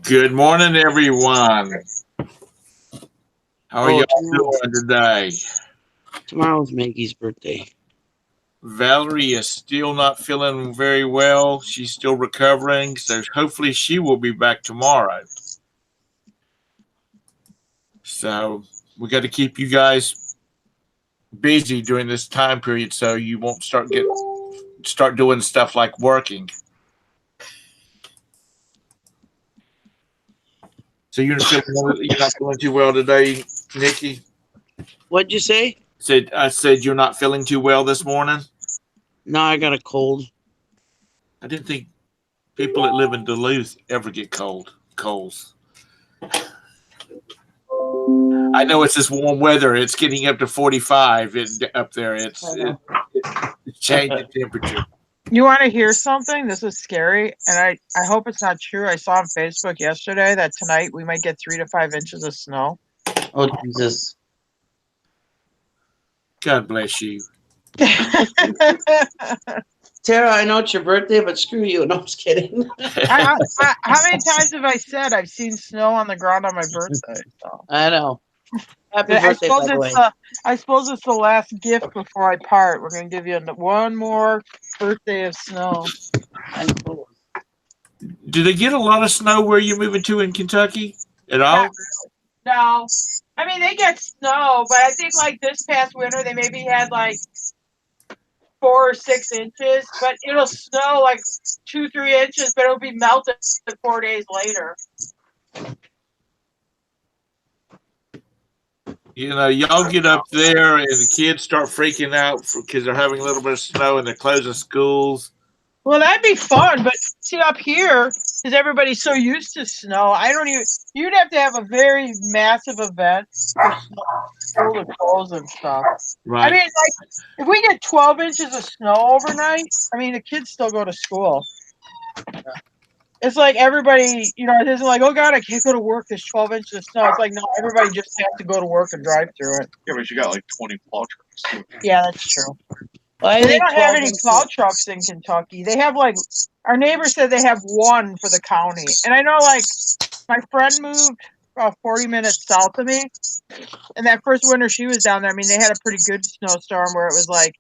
Good morning, everyone. How are Oh, y'all doing today? tomorrow's Maggie's birthday. Valerie is still not feeling very well. She's still recovering, so hopefully she will be back tomorrow. So we got to keep you guys busy during this time period so you won't start doing stuff like working. So you're not feeling too well today, Nikki? What'd you say? I said you're not feeling too well this morning. No, I got a cold. I didn't think people that live in Duluth ever get colds. I know it's this warm weather. It's getting up to 45 up there. It's changing temperature. You want to hear something? This is scary, and I hope it's not true. I saw on Facebook yesterday that tonight we might get 3 to 5 inches of snow. Oh, Jesus. God bless you. Tara, I know it's your birthday, but screw you. No, I'm just kidding. How many times have I said I've seen snow on the ground on my birthday? So. I know. Happy I birthday, suppose by the way. I suppose it's the last gift before I part. We're gonna give you one more birthday of snow. Do they get a lot of snow where you're moving to in Kentucky at all? No, I mean they get snow, but I think like this past winter they maybe had like 4 or 6 inches, but it'll snow like 2, 3 inches, but it'll be melted 4 days later. Y'all get up there and the kids start freaking out because they're having a little bit of snow and they're closing schools. Well, that'd be fun, but see up here, because everybody's so used to snow, I don't even. You'd have to have a very massive event for school to close and stuff. Right. I mean, like if we get 12 inches of snow overnight, I mean the kids still go to school. It's like everybody, it isn't like, oh God, I can't go to work. There's 12 inches of snow. It's like, no, everybody just has to go to work and drive through it. Yeah, but you got like 20 plow trucks. Yeah, that's true. Well, They don't have any plow trucks in Kentucky. They have like, our neighbor said they have one for the county. And I know like my friend moved about 40 minutes south of me. And that first winter she was down there, I mean, they had a pretty good snowstorm where it was like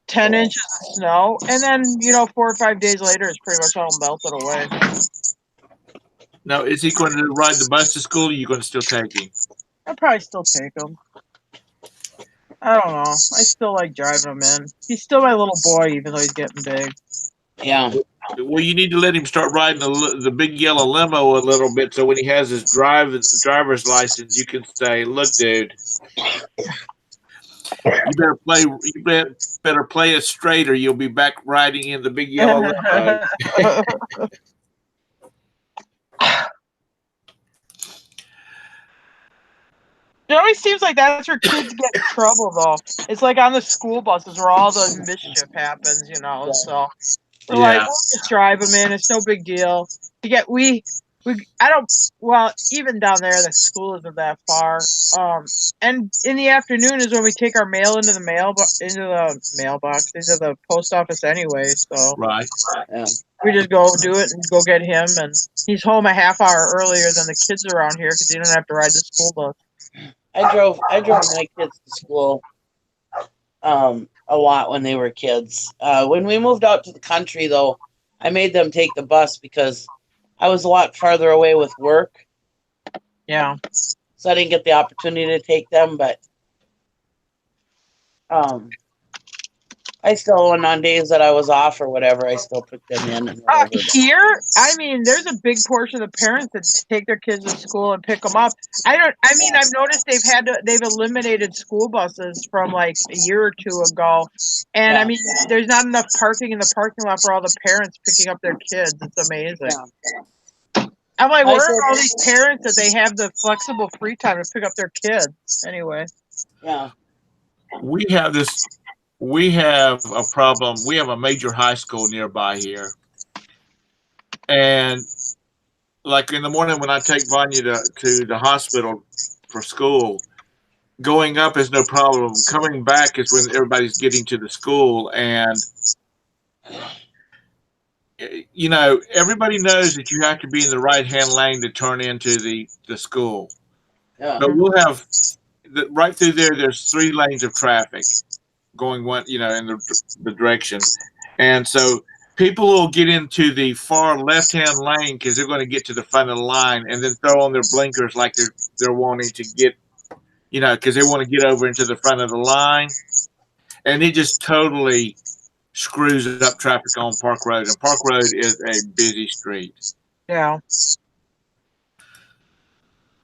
10 inches of snow. And then, 4 or 5 days later, it's pretty much all melted away. Now, is he going to ride the bus to school or are you going to still take him? I'll probably still take him. I don't know. I still like driving him in. He's still my little boy, even though he's getting big. Yeah. Well, you need to let him start riding the big yellow limo a little bit, so when he has his driver's license, you can say, "Look, dude, you better play it straight, or you'll be back riding in the big yellow limo." It always seems like that's where kids get in trouble, though. It's like on the school buses where all the mischief happens, So we're like, we'll just drive them in. It's no big deal. I don't. Well, even down there, the school isn't that far. And in the afternoon is when we take our mail into the mailbox, into the post office anyway. So Right. Yeah. we just go do it and go get him, and he's home a half hour earlier than the kids around here because he don't have to ride the school bus. I drove my kids to school a lot when they were kids. When we moved out to the country, though, I made them take the bus because I was a lot farther away with work. Yeah. So I didn't get the opportunity to take them, but I still, on days that I was off or whatever, I still took them in. And here, I mean, there's a big portion of parents that take their kids to school and pick them up. I've noticed they've eliminated school buses from like a year or two ago. And I mean, there's not enough parking in the parking lot for all the parents picking up their kids. It's amazing. Yeah. I'm like, where are all these parents that they have the flexible free time to pick up their kids? Anyway. Yeah. We have a problem. We have a major high school nearby here. And like in the morning when I take Vanya to the hospital for school, going up is no problem. Coming back is when everybody's getting to the school, and you know, everybody knows that you have to be in the right-hand lane to turn into the school. Yeah. But we'll have right through there. There's 3 lanes of traffic going one, you know, in the direction, and so people will get into the far left-hand lane because they're going to get to the front of the line, and then throw on their blinkers like they're wanting to get, you know, because they want to get over into the front of the line, and it just totally screws up traffic on Park Road, and Park Road is a busy street. Yeah.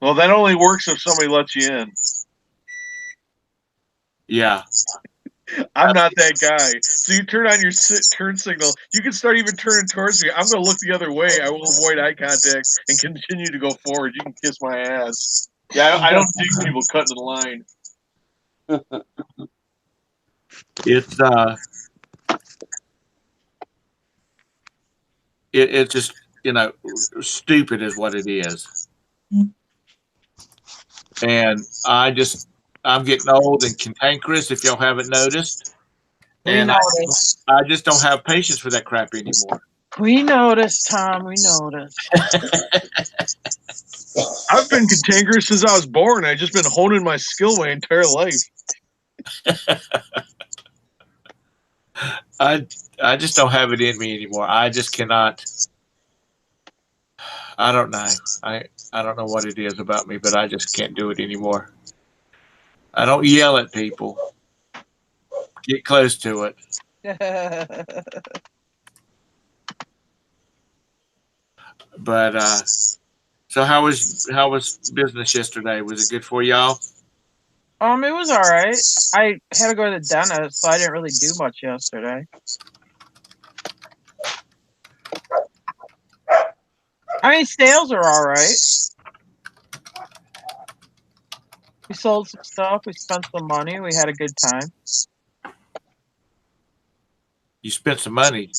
Well, that only works if somebody lets you in. Yeah. I'm not that guy. So you turn on your turn signal. You can start even turning towards me. I'm going to look the other way. I will avoid eye contact and continue to go forward. You can kiss my ass. Yeah, I don't dig people cutting the line. It's it's just, you know, stupid is what it is. And I'm getting old and cantankerous, if y'all haven't noticed. We And noticed. I just don't have patience for that crap anymore. We noticed, Tom. We noticed. I've been cantankerous since I was born. I've just been honing my skill my entire life. I just don't have it in me anymore. I just cannot. I don't know. I don't know what it is about me, but I just can't do it anymore. I don't yell at people. Get close to it. But so how was business yesterday? Was it good for y'all? It was all right. I had to go to the dentist, so I didn't really do much yesterday. I mean, sales are all right. We sold some stuff. We spent some money. We had a good time. You spent some money.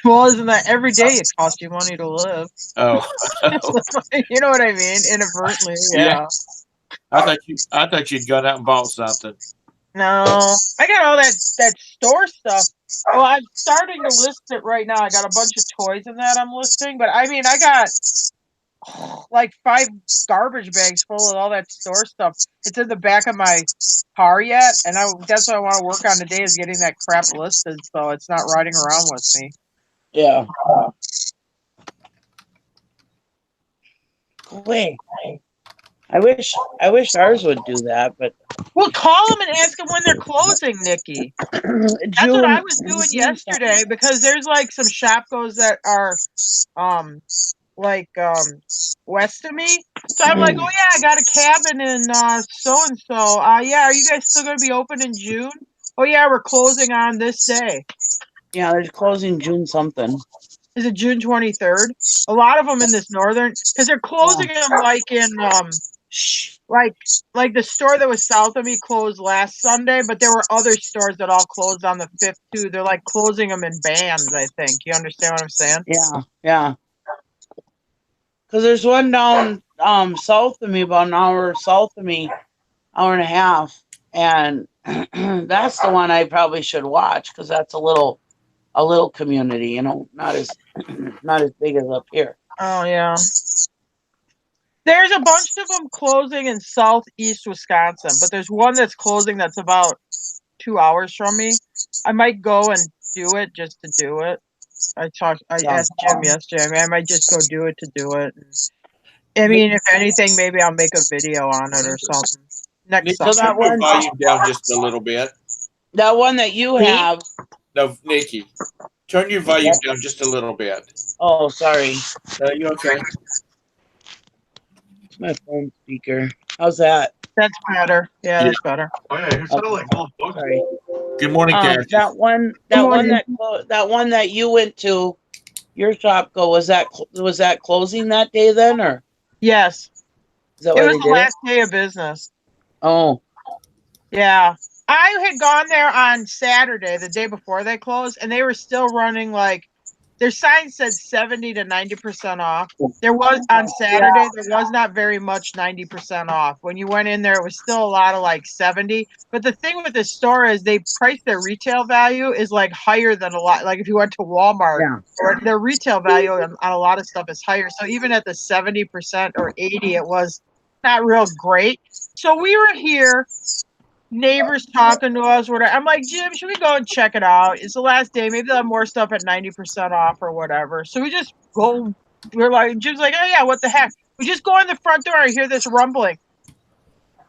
Well, isn't that every day it costs you money to live? Oh, You know what I mean? Inadvertently, yeah. I thought you'd gone out and bought something. No, I got all that store stuff. Well, I'm starting to list it right now. I got a bunch of toys in that I'm listing, but I mean, I got like 5 garbage bags full of all that store stuff. It's in the back of my car yet, and that's what I want to work on today is getting that crap listed so it's not riding around with me. Yeah. Wait. I wish ours would do that, but Well, call them and ask them when they're closing, Nikki. That's what I was doing yesterday because there's like some Shopkos that are west of me. So I'm like, oh yeah, I got a cabin in so and so. Yeah, are you guys still gonna be open in June? Oh yeah, we're closing on this day. Yeah, they're closing June something. Is it June 23rd? A lot of them in this northern, because they're closing them like in like the store that was south of me closed last Sunday, but there were other stores that all closed on the 5th too. They're like closing them in bands, I think. You understand what I'm saying? Yeah. Because there's one down south of me, about an hour south of me, hour and a half, and that's the one I probably should watch because that's a little community, you know, not as big as up here. Oh yeah. There's a bunch of them closing in southeast Wisconsin, but there's one that's closing that's about 2 hours from me. I might go and do it just to do it. I asked Jim yesterday. I mean, I might just go do it to do it. I mean, if anything, maybe I'll make a video on it or something. Next Turn summer. your volume down just a little bit. That one that you have. No, Nikki, turn your volume down just a little bit. Oh, sorry. No, you okay? It's my phone speaker. How's that? That's better. Yeah, that's better. Oh yeah, you sound like little bugs. Sorry. Good morning, Kathy. That one that you went to, your shop was that closing that day then, or? Yes. Is that It why was they the did last day of business. Oh. Yeah. I had gone there on Saturday, the day before they closed, and they were still running like their sign said 70 to 90% off. There was on Saturday, there was not very much 90% off. When you went in there, it was still a lot of like 70. But the thing with this store is they price their retail value is like higher than a lot. Like if you went to Walmart, their retail value on a lot of stuff is higher. So even at the 70% or 80, it was not real great. So we were here, neighbors talking to us, whatever. I'm like, Jim, should we go and check it out? It's the last day. Maybe they'll have more stuff at 90% off or whatever. So we just go. We're like, Jim's like, oh yeah, what the heck? We just go in the front door. I hear this rumbling.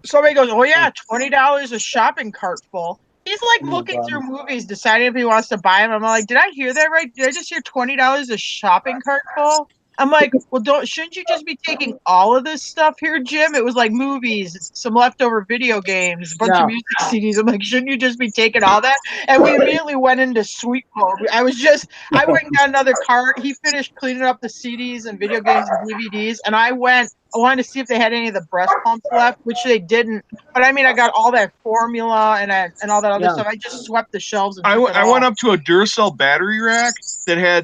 Somebody goes, oh yeah, $20 a shopping cart full. He's like looking through movies, deciding if he wants to buy them. I'm like, did I hear that right? Did I just hear $20 a shopping cart full? I'm like, well, shouldn't you just be taking all of this stuff here, Jim? It was like movies, some leftover video games, a bunch of music CDs. I'm like, shouldn't you just be taking all that? And we immediately went into sweep mode. I went and got another cart. He finished cleaning up the CDs and video games and DVDs, and I wanted to see if they had any of the breast pumps left, which they didn't. But I mean, I got all that formula and all that other stuff. I just swept the shelves. And I went up to a Duracell battery rack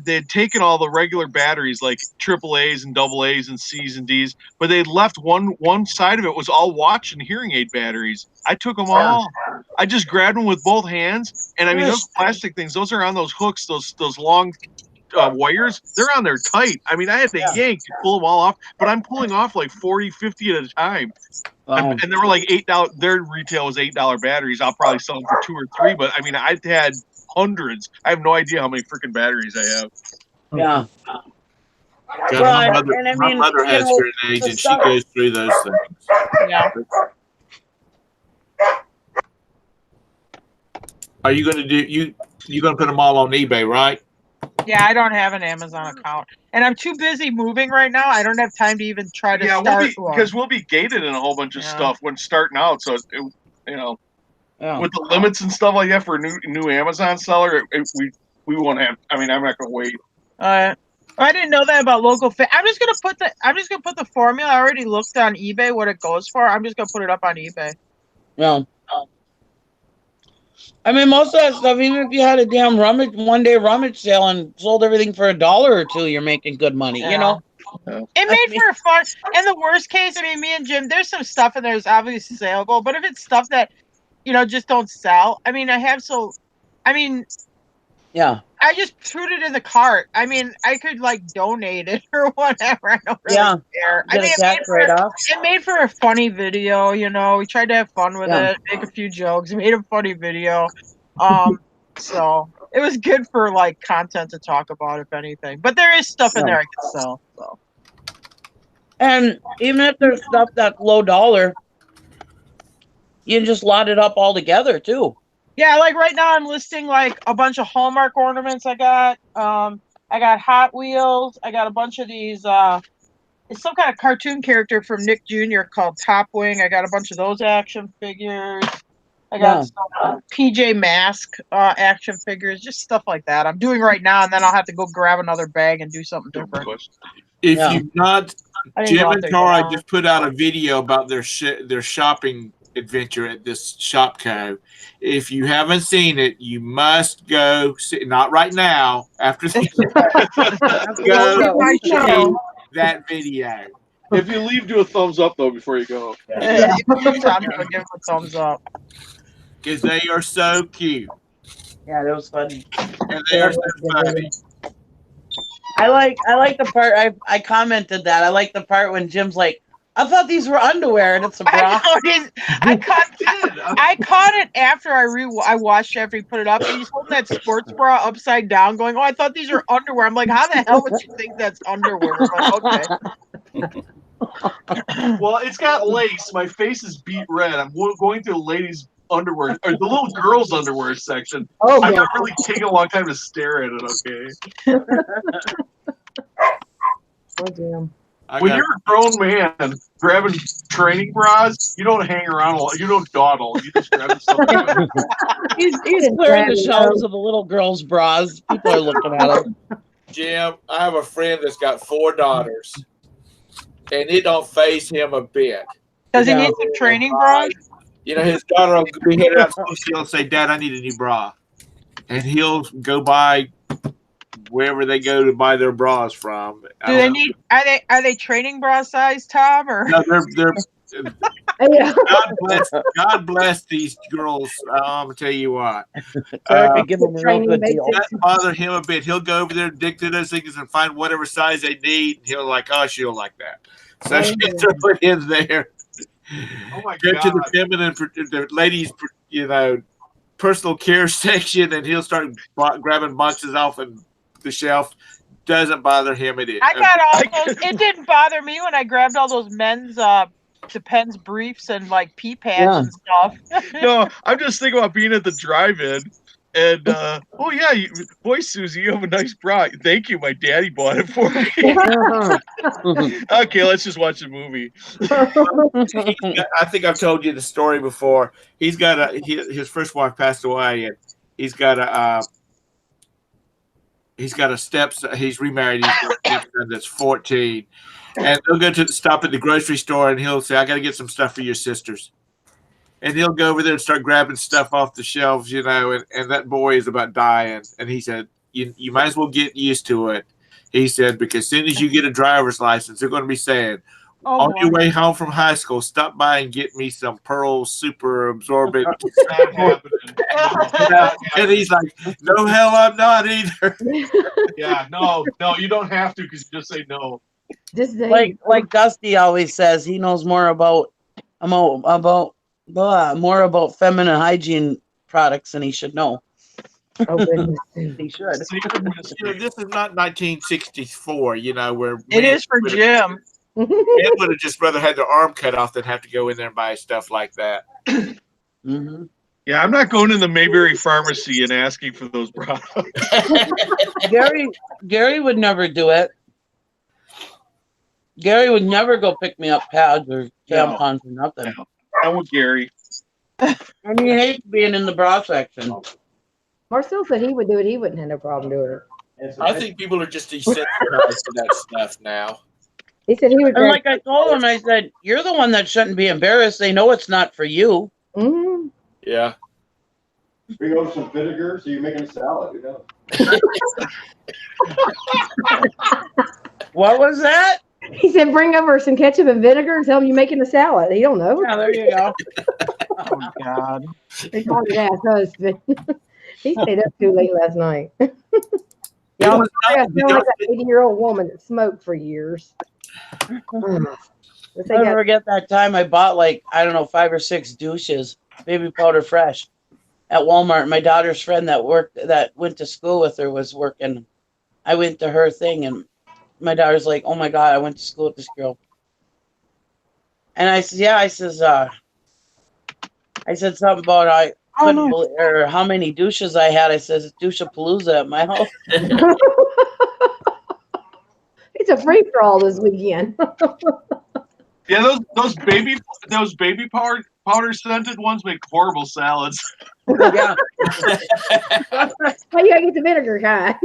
they'd taken all the regular batteries like AAAs and AA's and C's and D's, but they'd left one side of it was all watch and hearing aid batteries. I took them all. I just grabbed them with both hands, and I mean those plastic things, those are on those hooks, those long wires, they're on there tight. I mean, I had to yank to pull them all off, but I'm pulling off like 40, 50 at a time. And they were like $8. Their retail was $8 batteries. I'll probably sell them for $2 or $3, but I mean, I've had hundreds. I have no idea how many freaking batteries I have. Yeah. My mother has hearing aids, and she goes through those things. Yeah. Are you going to you're going to put them all on eBay, right? Yeah, I don't have an Amazon account, and I'm too busy moving right now. I don't have time to even try to start. Because we'll be gated in a whole bunch of stuff when starting out. So with the limits and stuff like that for a new Amazon seller, we won't have. I mean, I'm not going to wait. I didn't know that about local. I'm just gonna put the formula. I already looked on eBay what it goes for. I'm just gonna put it up on eBay. Yeah. I mean, most of that stuff, even if you had a damn one-day rummage sale and sold everything for $1 or $2, you're making good money, you know? It made for a fun, and the worst case, I mean, me and Jim, there's some stuff in there that's obviously saleable, but if it's stuff that, just don't sell, I mean, yeah. I just put it in the cart. I mean, I could donate it or whatever. I don't really care. I mean, it made for a funny video. We tried to have fun with it, make a few jokes, made a funny video. So it was good for content to talk about, if anything. But there is stuff in there I can sell. So. And even if there's stuff that's low dollar, you can just lot it up all together too. Yeah, right now I'm listing a bunch of Hallmark ornaments I got. I got Hot Wheels. I got a bunch of these. It's some kind of cartoon character from Nick Jr. called Top Wing. I got a bunch of those action figures. I got some PJ Mask action figures, just stuff like that. I'm doing right now, and then I'll have to go grab another bag and do something different. If you've not, Jim and Tara just put out a video about their shopping adventure at this Shopco. If you haven't seen it, you must go see, not right now, after go see that video. If you leave, do a thumbs up though before you go. Yeah, give them a thumbs up. Because they are so cute. Yeah, that was funny. And they are so funny. I like the part I commented that. I like the part when Jim's like, I thought these were underwear, and it's a bra. I caught it after I watched after he put it up, and he's holding that sports bra upside down, going, "Oh, I thought these were underwear." I'm like, "How the hell would you think that's underwear?" I'm like, okay. Well, it's got lace. My face is beat red. I'm going through the ladies' underwear, or the little girls' underwear section. I'm not really taking a long time to stare at it. Okay. Oh damn. When you're a grown man grabbing training bras, you don't hang around. You don't dawdle. You just grab something. He's clearing the shelves of the little girls' bras. People are looking at him. Jim, I have a friend that's got 4 daughters, and it don't faze him a bit. Does he need some training bras? His daughter will be headed out to school. She'll say, "Dad, I need a new bra," and he'll go buy wherever they go to buy their bras from. Do they need? Are they training bra size, Tom? Or No, they're. Yeah. God bless these girls. I'm gonna tell you what. Sarah could give them a real Training good deal. basics. Doesn't bother him a bit. He'll go over there, dig through those things, and find whatever size they need. And he'll like, oh, she'll like that. So she'll throw it in there. Oh my Go to the god! feminine, the ladies, personal care section, and he'll start grabbing boxes off the shelf. Doesn't bother him. It is. I got all those. It didn't bother me when I grabbed all those men's Depends briefs and like pee pads and stuff. No, I'm just thinking about being at the drive-in, and oh yeah, boy, Susie, you have a nice bra. Thank you, my daddy bought it for me. Okay, let's just watch the movie. I think I've told you the story before. He's got his first wife passed away, and he's got a stepson. He's remarried. He's got a stepson that's 14. And they'll go to stop at the grocery store, and he'll say, I got to get some stuff for your sisters. And he'll go over there and start grabbing stuff off the shelves, and that boy is about dying. And he said, you might as well get used to it. He said, because as soon as you get a driver's license, they're going to be saying, on your way home from high school, stop by and get me some Pearl super absorbent. And he's like, no, hell, I'm not either. Yeah, no, you don't have to because you just say no. Like Dusty always says, he knows more about feminine hygiene products than he should know. Oh, goodness. He should. This is not 1964, where it is for Jim. Men would have just rather had their arm cut off than have to go in there and buy stuff like that. Mm-hmm. Yeah, I'm not going to the Mayberry pharmacy and asking for those products. Gary would never do it. Gary would never go pick me up pads or tampons or nothing. No. I'm with Gary. And he hates being in the bra section. Marcel said he would do it. He wouldn't have no problem doing it. I think people are just desensitized to that stuff now. He said he would. And like I told him, I said, you're the one that shouldn't be embarrassed. They know it's not for you. Mm-hmm. Yeah. Bring over some vinegar so you're making a salad. Who knows? What was that? He said, bring over some ketchup and vinegar and tell him you're making a salad. He don't know. Yeah, there you go. Oh God. They called it ass husband. He stayed up too late last night. Y'all, I sound like an 80-year-old woman that smoked for years. I'll never forget that time I bought 5 or 6 douches, baby powder fresh, at Walmart. My daughter's friend that went to school with her was working. I went to her thing, and my daughter's like, "Oh my God, I went to school with this girl." And I said, "Yeah." I said something about or how many douches I had. I said, "It's douche-a-palooza at my house." It's a free for all this weekend. Yeah, those baby powder scented ones make horrible salads. Yeah. Well, you gotta get the vinegar kind.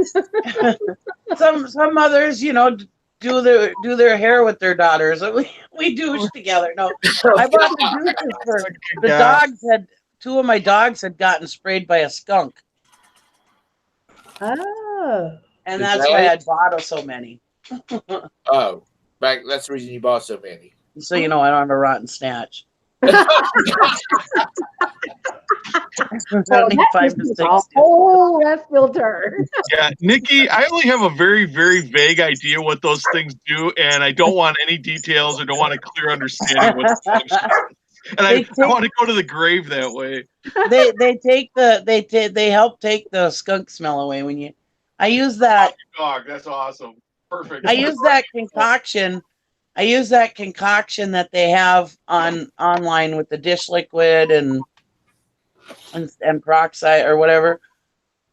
Some mothers, do their hair with their daughters. We douche together. No, I bought the douches for the dogs. 2 of my dogs had gotten sprayed by a skunk. Oh. And that's why I bought so many. Oh, that's the reason you bought so many. So I don't have a rotten snatch. Oh, left field turn. Yeah, Nikki, I only have a very, very vague idea what those things do, and I don't want any details or don't want a clear understanding what the things do. And I want to go to the grave that way. They help take the skunk smell away when you. I use that. Dog, that's awesome. Perfect. I use that concoction. I use that concoction that they have online with the dish liquid and peroxide or whatever.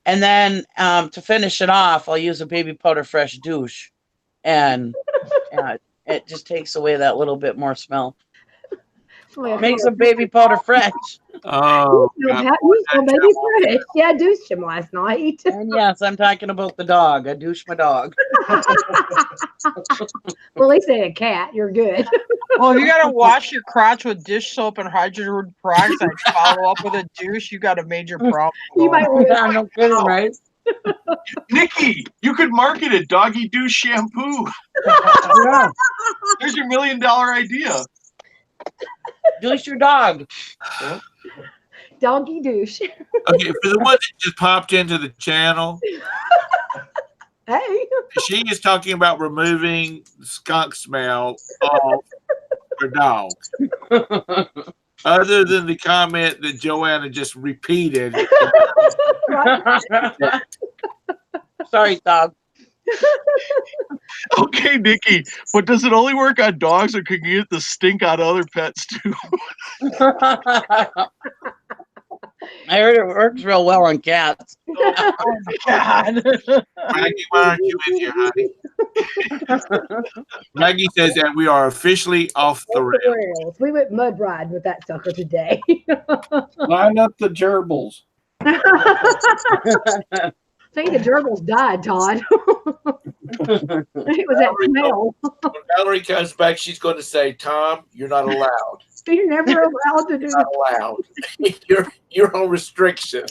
And then to finish it off, I'll use a baby powder fresh douche, and it just takes away that little bit more smell. Makes a baby powder fresh. Oh, you smell baby fresh. Yeah, I douched him last night. And yes, I'm talking about the dog. I douched my dog. Well, at least they had a cat. You're good. Well, if you gotta wash your crotch with dish soap and hydrogen peroxide, follow up with a douche, you got a major problem. You might want No kidding, right? Nikki, you could market it. Doggy douche shampoo. Yeah. There's your $1 million idea. Douche your dog. Doggy douche. Okay, for the one that just popped into the channel, Hey. she is talking about removing skunk smell off her dog. Other than the comment that Joanna just repeated. Sorry, dog. Okay, Nikki, but does it only work on dogs, or can you get the stink out of other pets too? I heard it works real well on cats. Oh my God. Maggie, why aren't you in here, honey? Maggie says that we are officially off the rails. We went mud riding with that sucker today. Line up the gerbils. I think the gerbils died, Todd. It was that smell. When Valerie comes back, she's going to say, "Tom, you're not allowed. You're never allowed to do You're not allowed. You're on restriction."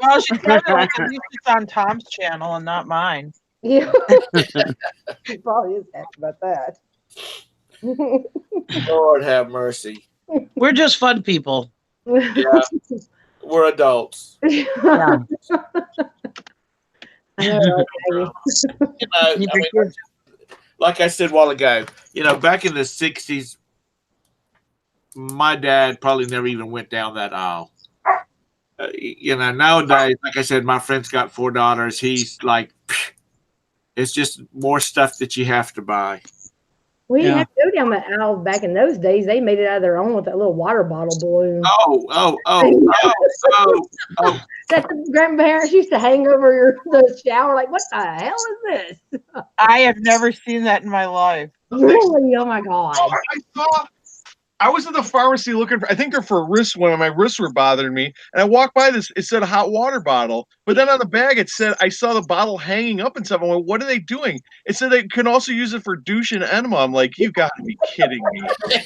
Well, she probably like at least it's on Tom's channel and not mine. Yeah. He probably is happy about that. Lord have mercy. We're just fun people. Yeah, we're adults. Yeah. I know, baby. I mean, like I said a while ago, back in the 60s, my dad probably never even went down that aisle. Nowadays, like I said, my friend's got 4 daughters. He's like, it's just more stuff that you have to buy. We didn't have to go down that aisle back in those days. They made it out of their own with that little water bottle balloon. Oh. That the grandparents used to hang over the shower. Like, what the hell is this? I have never seen that in my life. Really? Oh my God. I was at the pharmacy looking for, I think they're for wrists. One of my wrists were bothering me. And I walked by this, it said hot water bottle. But then on the bag, it said, I saw the bottle hanging up and stuff. I went, what are they doing? It said they can also use it for douche and enema. I'm like, you got to be kidding me.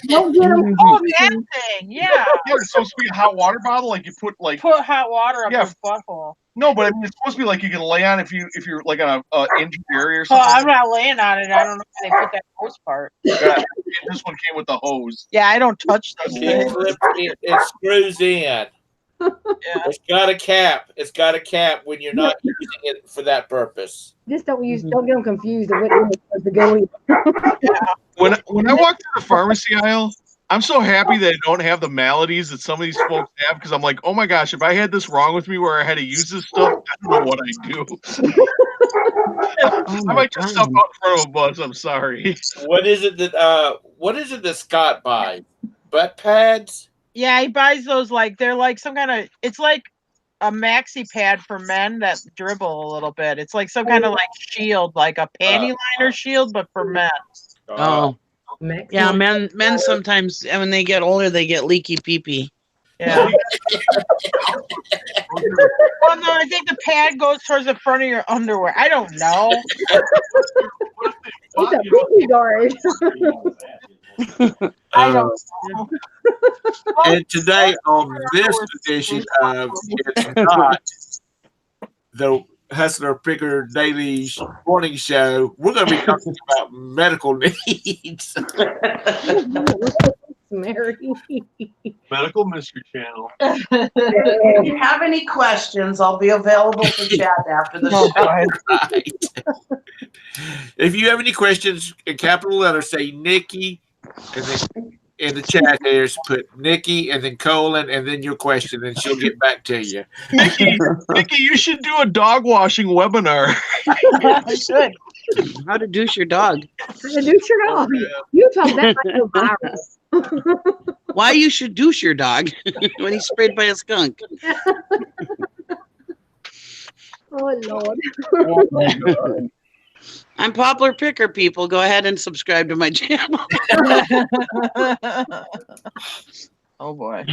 Don't get them. Oh, that thing. Yeah. Yeah, it's supposed to be a hot water bottle. Like you put Put hot water up Yeah. his butthole. no, but I mean, it's supposed to be like you can lay on if you're like on a injured area or Oh, something. I'm not laying on it. I don't know if they put that hose part. Yeah, this one came with the hose. Yeah, I don't touch those things. It screws in. Yeah. It's got a cap. It's got a cap when you're not using it for that purpose. Just don't get them confused. Of what it was to go in. When I walk through the pharmacy aisle, I'm so happy that I don't have the maladies that some of these folks have, because I'm like, oh my gosh, if I had this wrong with me where I had to use this stuff, I don't know what I'd do. I might just step out in front of a bus. I'm sorry. What is it that Scott buys? Butt pads? Yeah, he buys those they're like some kind of, it's like a maxi pad for men that dribble a little bit. It's like some kind of shield, like a panty liner shield, but for men. Oh. Yeah, men sometimes, when they get older, they get leaky pee-pee. Yeah. Well, no, I think the pad goes towards the front of your underwear. I don't know. It's a pee guard. I don't know. And today on this edition of It's Not the Hustler Picker Daily Morning Show, we're going to be talking about medical needs. Mary. Medical Mystery Channel. If you have any questions, I'll be available for chat after the show. Right. If you have any questions, in capital letters, say Nikki, and then in the chat there's put Nikki and then colon and then your question, and she'll get back to you. Nikki, you should do a dog washing webinar. I should. How to douche your dog. How to douche your dog. You told that might go viral. Why you should douche your dog when he's sprayed by a skunk. Oh, Lord. Oh, my God. I'm Poplar Picker, people. Go ahead and subscribe to my channel. Oh, boy.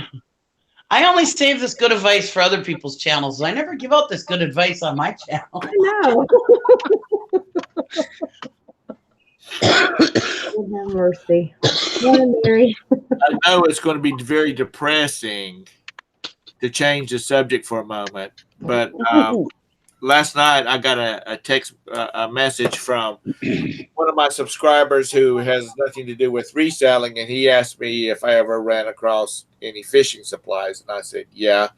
I only save this good advice for other people's channels. I never give out this good advice on my channel. I know. Oh, have mercy. Morning, Mary. I know it's going to be very depressing to change the subject for a moment, but last night I got a text, a message from one of my subscribers who has nothing to do with reselling, and he asked me if I ever ran across any fishing supplies, and I said, yeah,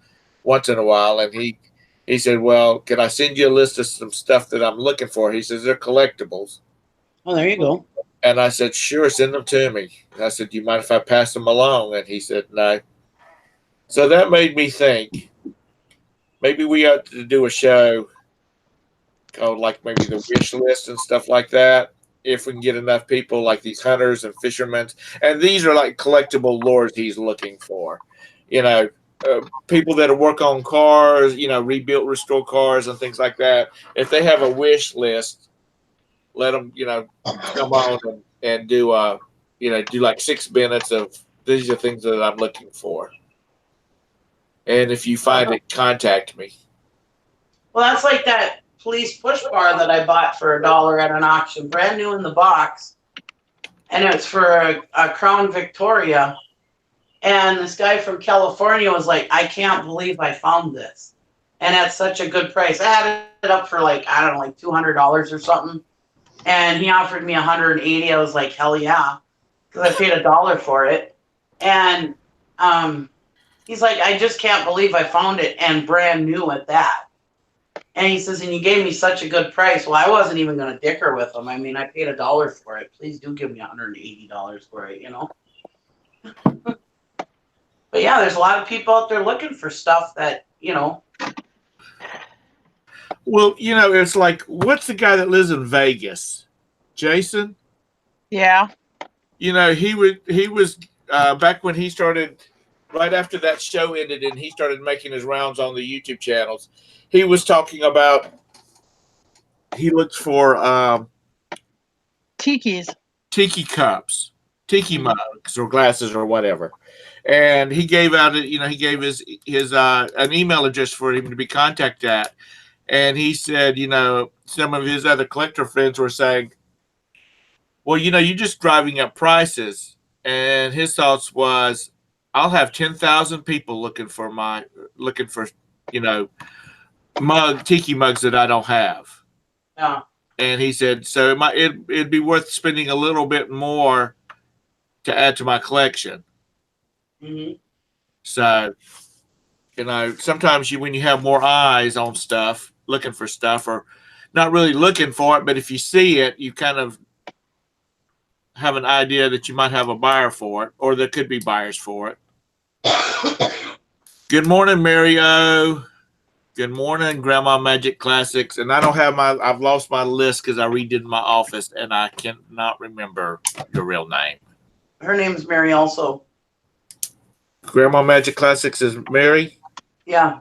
once in a while. And he said, well, can I send you a list of some stuff that I'm looking for? He says they're collectibles. Oh, there you go. And I said, sure, send them to me. And I said, do you mind if I pass them along? And he said, no. So that made me think maybe we ought to do a show called like maybe the wish list and stuff like that. If we can get enough people like these hunters and fishermen, and these are like collectible lures he's looking for, you know, people that work on cars, you know, rebuild, restore cars and things like that. If they have a wish list, let them, you know, come on and do, you know, do like 6 minutes of these are things that I'm looking for. And if you find it, contact me. Well, that's like that police push bar that I bought for $1 at an auction, brand new in the box. And it's for a Crown Victoria. And this guy from California was like, I can't believe I found this. And at such a good price. I had it up for like, I don't know, like $200 or something. And he offered me $180. I was like, hell yeah. Because I paid $1 for it. And he's like, I just can't believe I found it and brand new at that. And he says, and you gave me such a good price. Well, I wasn't even going to dicker with him. I mean, I paid $1 for it. Please do give me $180 for it, you know? But yeah, there's a lot of people out there looking for stuff that, you know. Well, you know, it's like, what's the guy that lives in Vegas? Jason? Yeah. You know, he was back when he started, right after that show ended and he started making his rounds on the YouTube channels. He was talking about he looks for Tikis. tiki cups, tiki mugs or glasses or whatever. And he gave out, you know, he gave his an email address for him to be contacted at. And he said, you know, some of his other collector friends were saying, well, you know, you're just driving up prices. And his thoughts was, I'll have 10,000 people looking for, you know, tiki mugs that I don't have. Yeah. And he said, so it'd be worth spending a little bit more to add to my collection. Mm-hmm. So, you know, sometimes when you have more eyes on stuff, looking for stuff, or not really looking for it, but if you see it, you kind of have an idea that you might have a buyer for it, or there could be buyers for it. Good morning, Mario. Good morning, Grandma Magic Classics. And I don't have I've lost my list because I redid my office and I cannot remember your real name. Her name's Mary also. Grandma Magic Classics is Mary? Yeah.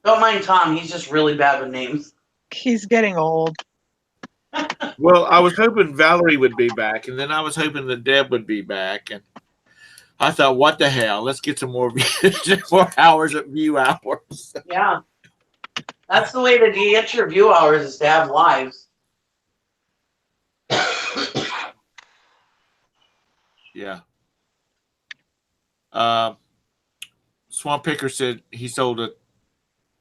Don't mind Tom. He's just really bad with names. He's getting old. Well, I was hoping Valorie would be back, and then I was hoping that Deb would be back, and I thought, what the hell? Let's get some more more hours of view hours. Yeah. That's the way to get your view hours is to have lives. Yeah. Swamp Picker said he sold a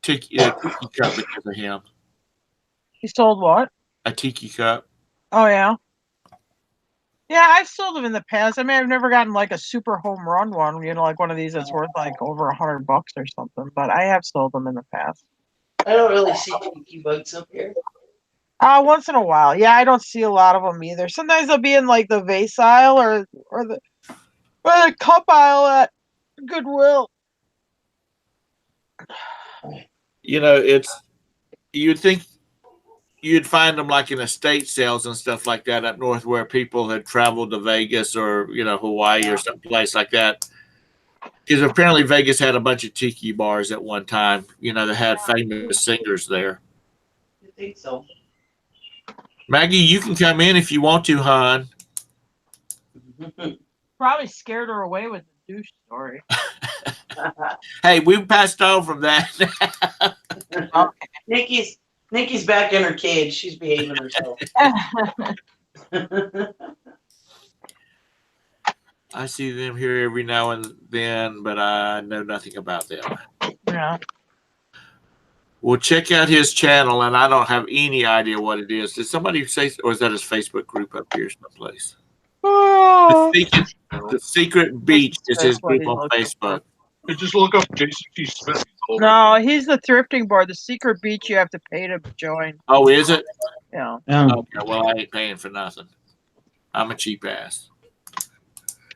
tiki cup because of him. He sold what? A tiki cup. Oh, yeah. Yeah, I've sold them in the past. I mean, I've never gotten like a super home run one, you know, like one of these that's worth like over $100 or something. But I have sold them in the past. I don't really see tiki bugs up here. Once in a while. Yeah, I don't see a lot of them either. Sometimes they'll be in like the vase aisle or the cup aisle at Goodwill. You know, you'd think you'd find them like in estate sales and stuff like that up north where people had traveled to Vegas or, you know, Hawaii or someplace like that. Because apparently Vegas had a bunch of tiki bars at one time, you know, that had famous singers there. I think so. Maggie, you can come in if you want to, hon. Probably scared her away with the douche story. Hey, we passed on from that. Nikki's back in her cage. She's behaving herself. I see them here every now and then, but I know nothing about them. Yeah. Well, check out his channel, and I don't have any idea what it is. Did somebody say, or is that his Facebook group up here someplace? Oh, The Secret Beach is That's his what group he's on looking Facebook. You just look up Jason T. Smith. no, he's the thrifting board. The secret beach you have to pay to join. Oh, is it? Yeah. Okay, well, I ain't paying for nothing. I'm a cheap ass.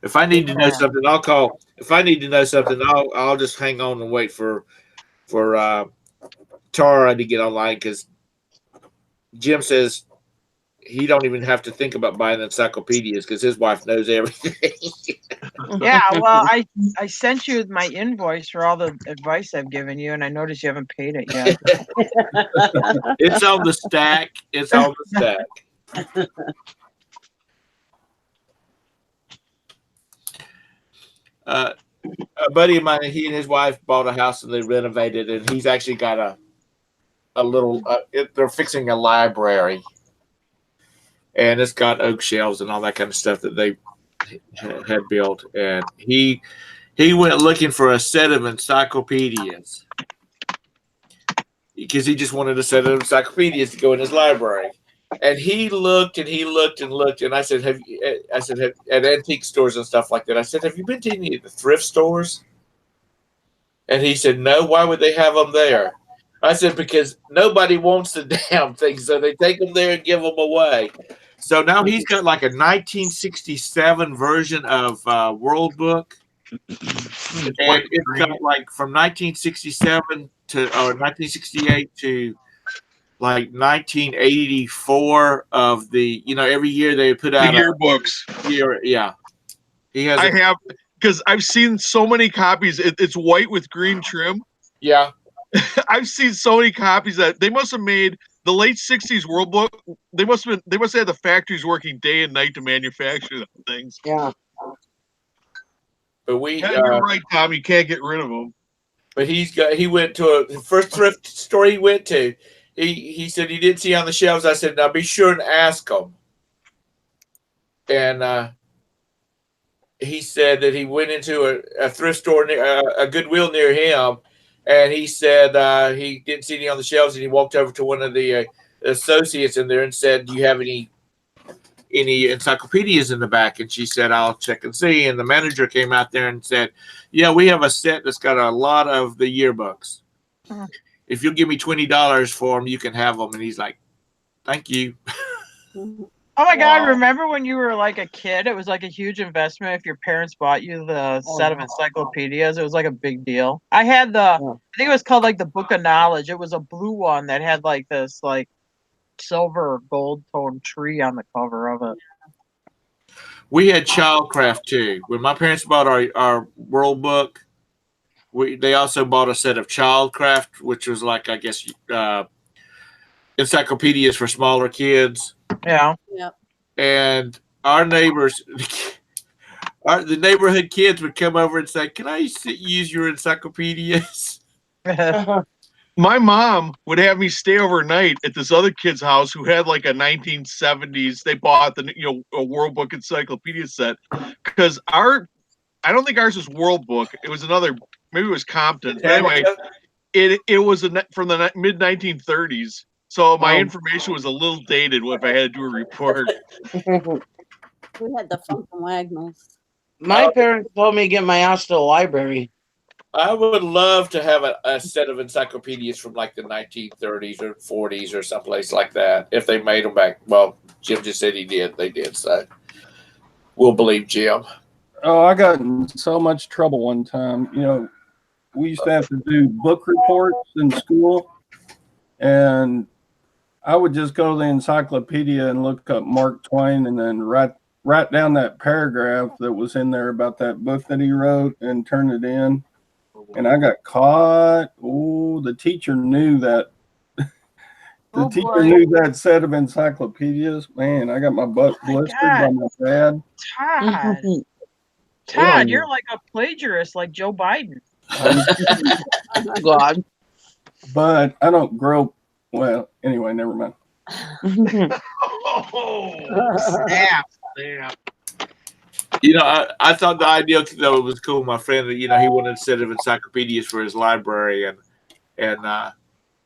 If I need to know something, I'll call. If I need to know something, I'll just hang on and wait for Tara to get online because Jim says he don't even have to think about buying encyclopedias because his wife knows everything. Yeah, well, I sent you my invoice for all the advice I've given you, and I noticed you haven't paid it yet. It's on the stack. It's on the stack. A buddy of mine, he and his wife bought a house and they renovated, and he's actually got a little. They're fixing a library, and it's got oak shelves and all that kind of stuff that they had built. And he went looking for a set of encyclopedias because he just wanted a set of encyclopedias to go in his library. And he looked and he looked and looked, and I said, at antique stores and stuff like that. I said, have you been to any of the thrift stores? And he said, no. Why would they have them there? I said, because nobody wants the damn thing, so they take them there and give them away. So now he's got like a 1967 version of World Book, and it's got like from 1967 to 1968 to like 1984 of the, every year they put out the yearbooks. Yeah, he has. I have, because I've seen so many copies. It's white with green trim. Yeah, I've seen so many copies that they must have made the late '60s World Book. They must have had the factories working day and night to manufacture the things. Yeah. but You're right, Tom. You can't get rid of them. But he went to the first thrift store he went to. He said he didn't see on the shelves. I said, now be sure and ask them. And he said that he went into a thrift store, a Goodwill near him, and he said he didn't see any on the shelves, and he walked over to one of the associates in there and said, do you have any encyclopedias in the back? And she said, I'll check and see. And the manager came out there and said, yeah, we have a set that's got a lot of the yearbooks. If you'll give me $20 for them, you can have them. And he's like, thank you. Oh my God, remember when you were like a kid? It was like a huge investment if your parents bought you the set of encyclopedias. It was like a big deal. I had I think it was called like the Book of Knowledge. It was a blue one that had like this like silver or gold tone tree on the cover of it. We had Childcraft too. When my parents bought our World Book, they also bought a set of Childcraft, which was like, I guess, encyclopedias for smaller kids. Yeah. Yep. And our neighbors, the neighborhood kids would come over and say, can I use your encyclopedias? My mom would have me stay overnight at this other kid's house who had like a 1970s. They bought a World Book encyclopedia set because I don't think ours was World Book. It was another, maybe it was Compton. But anyway, it was from the mid 1930s. So my information was a little dated if I had to do a report. We had the Funk and Wagnalls. My parents told me to get my ass to the library. I would love to have a set of encyclopedias from like the 1930s or 40s or someplace like that. If they made them back. Well, Jim just said he did. They did. So we'll believe Jim. Oh, I got in so much trouble one time. We used to have to do book reports in school, and I would just go to the encyclopedia and look up Mark Twain and then write down that paragraph that was in there about that book that he wrote and turn it in. And I got caught. Oh, the teacher knew that. Knew that set of encyclopedias. Man, I got my butt blistered by my dad. Todd, you're like a plagiarist like Joe Biden. God. But I don't grow. Well, anyway, never mind. Snap. I thought the idea though was cool. My friend, he wanted a set of encyclopedias for his library, and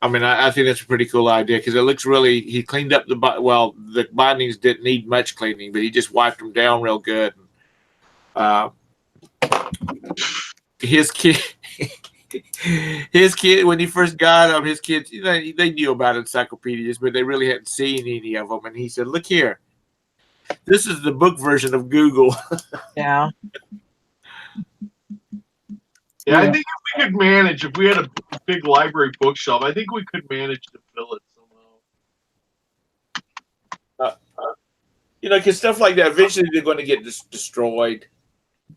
I mean, I think that's a pretty cool idea because it looks really. He cleaned up the bindings didn't need much cleaning, but he just wiped them down real good. His kid, when he first got them, his kids, they knew about encyclopedias, but they really hadn't seen any of them. And he said, "Look here, this is the book version of Google." Yeah. Yeah, I think if we could manage, if we had a big library bookshelf, I think we could manage to fill it somehow. Because stuff like that, eventually they're going to get destroyed.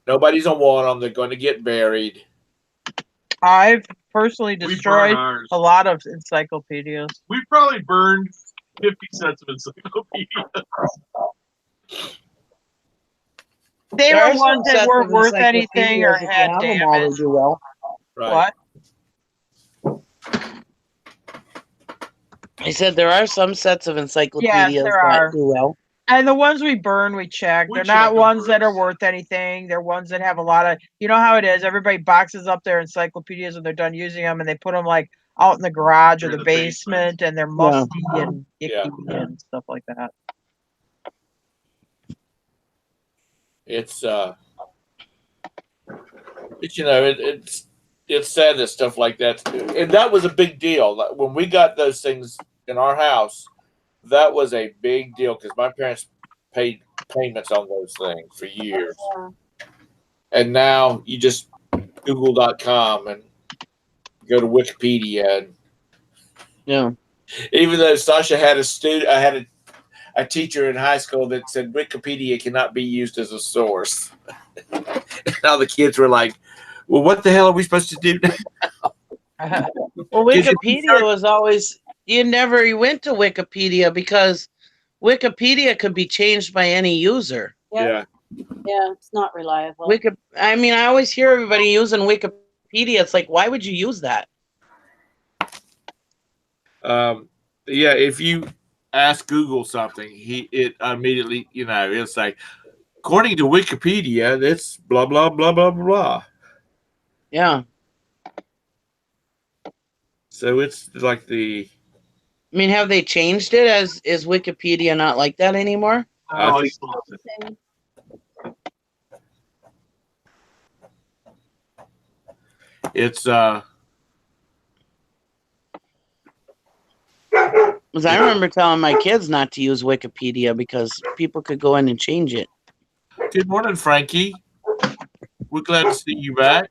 Nobody's going to want them. They're going to get buried. I've personally We destroyed burn ours. a lot of encyclopedias. We probably burned 50 sets of encyclopedias. They There were are some ones that sets weren't of worth anything or encyclopedias, if you had have them all, damage. they do well. Right. What? I said there are some sets of encyclopedias Yes, there that are. do well. And the ones we burn, we check. We They're check not them ones that are first. worth anything. They're ones that have a lot of, you know how it is. Everybody boxes up their encyclopedias when they're done using them, and they put them like out in the garage or In the the basement, basement. and they're musty and icky Yeah. and stuff like that. It's it's sad that stuff like that, and that was a big deal. Like, when we got those things in our house, that was a big deal because my parents paid payments on those things for years, and now you just Google.com and go to Wikipedia, and Yeah. even though Sasha had I had a teacher in high school that said Wikipedia cannot be used as a source. Now the kids were like, "Well, what the hell are we supposed to do now?" Well, Wikipedia was always, you went to Wikipedia because Wikipedia could be changed by any user. Yeah. Yeah, it's not reliable. I always hear everybody using Wikipedia. It's like, why would you use that? Yeah, if you ask Google something, it immediately, it's like, according to Wikipedia, that's blah blah blah blah blah. Yeah. So it's like have they changed it? Is Wikipedia not like that anymore? I think it's Because I remember telling my kids not to use Wikipedia because people could go in and change it. Good morning, Frankie. We're glad to see you back.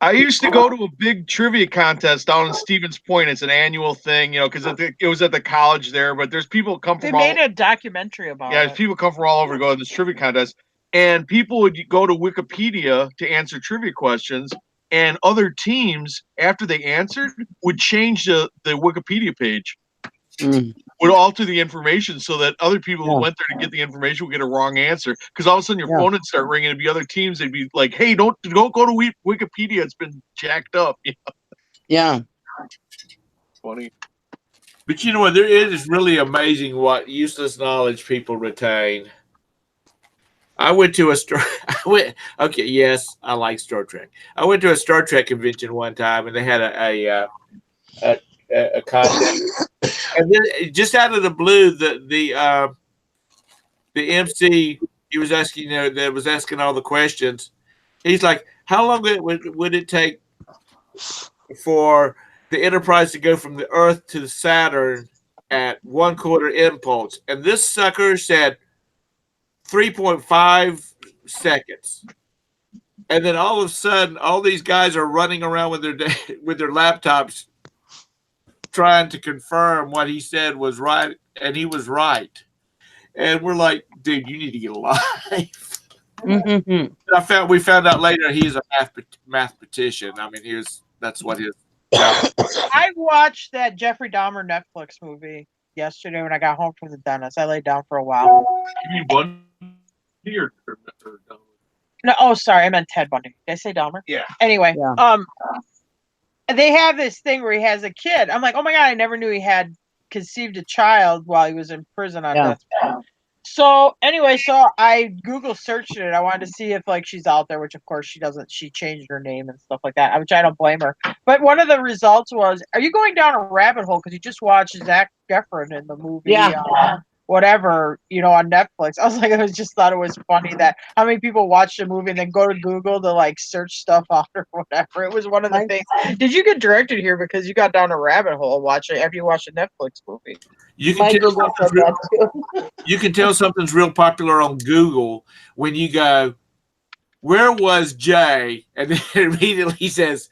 I used to go to a big trivia contest down in Stevens Point. It's an annual thing, because it was at the college there. But there's people come from They made a documentary about it. people come from all over to go to this trivia contest, and people would go to Wikipedia to answer trivia questions, and other teams after they answered would change the Wikipedia page. Would alter the information so that other people who went there to get the information would get a wrong answer. Because all of a sudden your phone would start ringing. It'd be other teams. They'd be like, "Hey, don't go to Wikipedia. It's been jacked up." Yeah. Funny. But you know what? It is really amazing what useless knowledge people retain. I went to a Okay, yes, I like Star Trek. I went to a Star Trek convention one time, and they had a contest. And then, just out of the blue, the MC, he was asking, that was asking all the questions. He's like, "How long would it take for the Enterprise to go from the Earth to the Saturn at 1/4 impulse?" And this sucker said 3.5 seconds. And then all of a sudden, all these guys are running around with their laptops, trying to confirm what he said was right, and he was right. And we're like, "Dude, you need to get a life." We found out later he's a mathematician. I mean, that's what his job. I watched that Jeffrey Dahmer Netflix movie yesterday when I got home from the dentist. I laid down for a while. You mean Bundy or Dahmer? No, oh, sorry, I meant Ted Bundy. Did I say Dahmer? Yeah. Anyway, they have this thing where he has a kid. I'm like, oh my god, I never knew he had conceived a child while he was in prison on death row. So anyway, so I Google searched it. I wanted to see if like she's out there, which of course she doesn't. She changed her name and stuff like that, which I don't blame her. But one of the results was, "Are you going down a rabbit hole because you just watched Zac Efron in the movie, whatever, on Netflix?" I was like, I just thought it was funny that how many people watch a movie and then go to Google to like search stuff out or whatever. It was one of the things. Did you get directed here because you got down a rabbit hole watching after you watched a Netflix movie? You can you can tell something's real popular on Google when you go, "Where was Jay?" And then immediately he says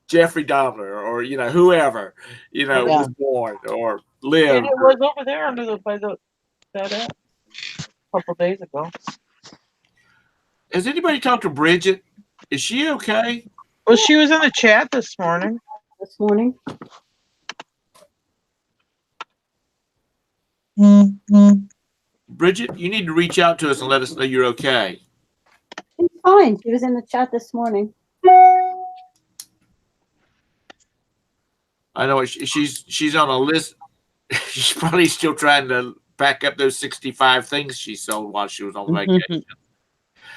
Jeffrey Dahmer or whoever was born or lived. And it was over there by that app a couple days ago. Has anybody talked to Bridget? Is she okay? Well, she was in the chat this morning. Bridget, you need to reach out to us and let us know you're okay. She's fine. She was in the chat this morning. I know she's on a list. She's probably still trying to back up those 65 things she sold while she was on vacation.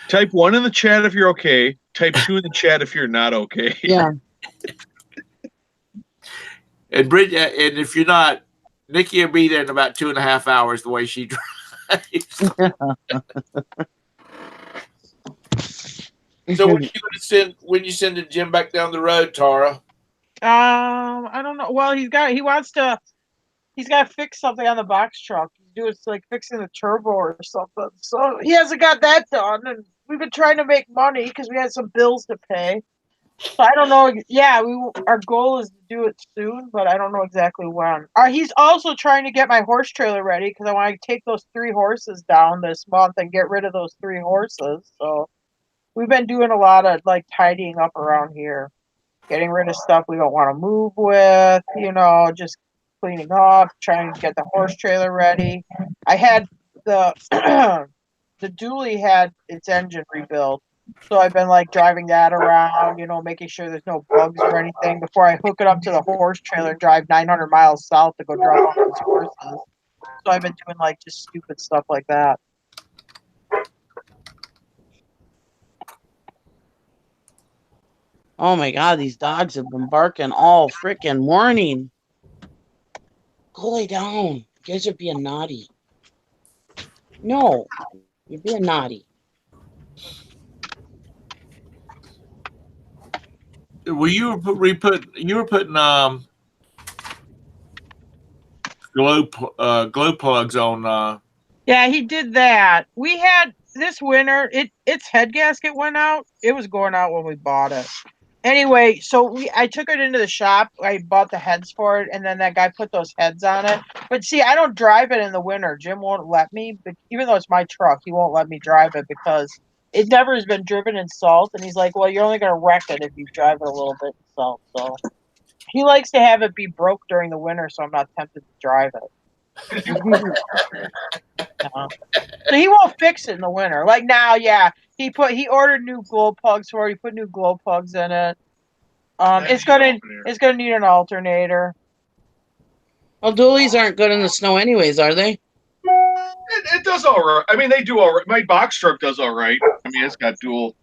Type 1 in the chat if you're okay. Type 2 in the chat if you're not okay. Yeah. And Bridget, and if you're not, Nikki will be there in about 2.5 hours the way she drives. So when you sending Jim back down the road, Tara? I don't know. Well, he's got to fix something on the box truck. He's doing like fixing the turbo or something. So he hasn't got that done, and we've been trying to make money because we had some bills to pay. So I don't know. Yeah, our goal is to do it soon, but I don't know exactly when. He's also trying to get my horse trailer ready because I want to take those 3 horses down this month and get rid of those 3 horses. So we've been doing a lot of like tidying up around here, getting rid of stuff we don't want to move with. Just cleaning up, trying to get the horse trailer ready. I had the the dually had its engine rebuilt. So I've been like driving that around, making sure there's no bugs or anything before I hook it up to the horse trailer and drive 900 miles south to go drop off those horses. So I've been doing like just stupid stuff like that. Oh my God, these dogs have been barking all freaking morning. Go lay down. You guys are being naughty. No, you're being naughty. Well, you were putting glow plugs on. Yeah, he did that. We had this winter. Its head gasket went out. It was going out when we bought it. Anyway, so I took it into the shop. I bought the heads for it, and then that guy put those heads on it. But see, I don't drive it in the winter. Jim won't let me, but even though it's my truck, he won't let me drive it because it never has been driven in salt. And he's like, "Well, you're only going to wreck it if you drive it a little bit in salt." So he likes to have it be broke during the winter, so I'm not tempted to drive it. So he won't fix it in the winter. Like now, yeah, he ordered new glow plugs for it. He put new glow plugs in it. It's gonna need an alternator. Well, dualies aren't good in the snow, anyways, are they? It does all right. I mean, they do all right. My box truck does all right. I mean, it's got dual,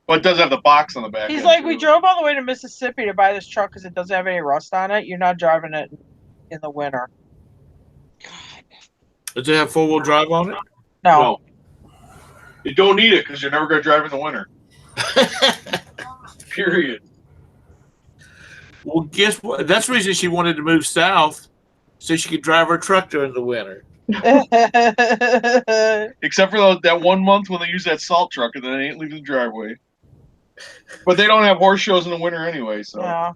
but it does have the box on the back. He's like, we drove all the way to Mississippi to buy this truck because it doesn't have any rust on it. You're not driving it in the winter. Does it have 4-wheel drive on it? No. You don't need it because you're never going to drive in the winter. Period. Well, guess what? That's the reason she wanted to move south, so she could drive her truck during the winter. Except for that 1 month when they use that salt truck and then they ain't leaving the driveway. But they don't have horse shows in the winter anyway, so. Yeah.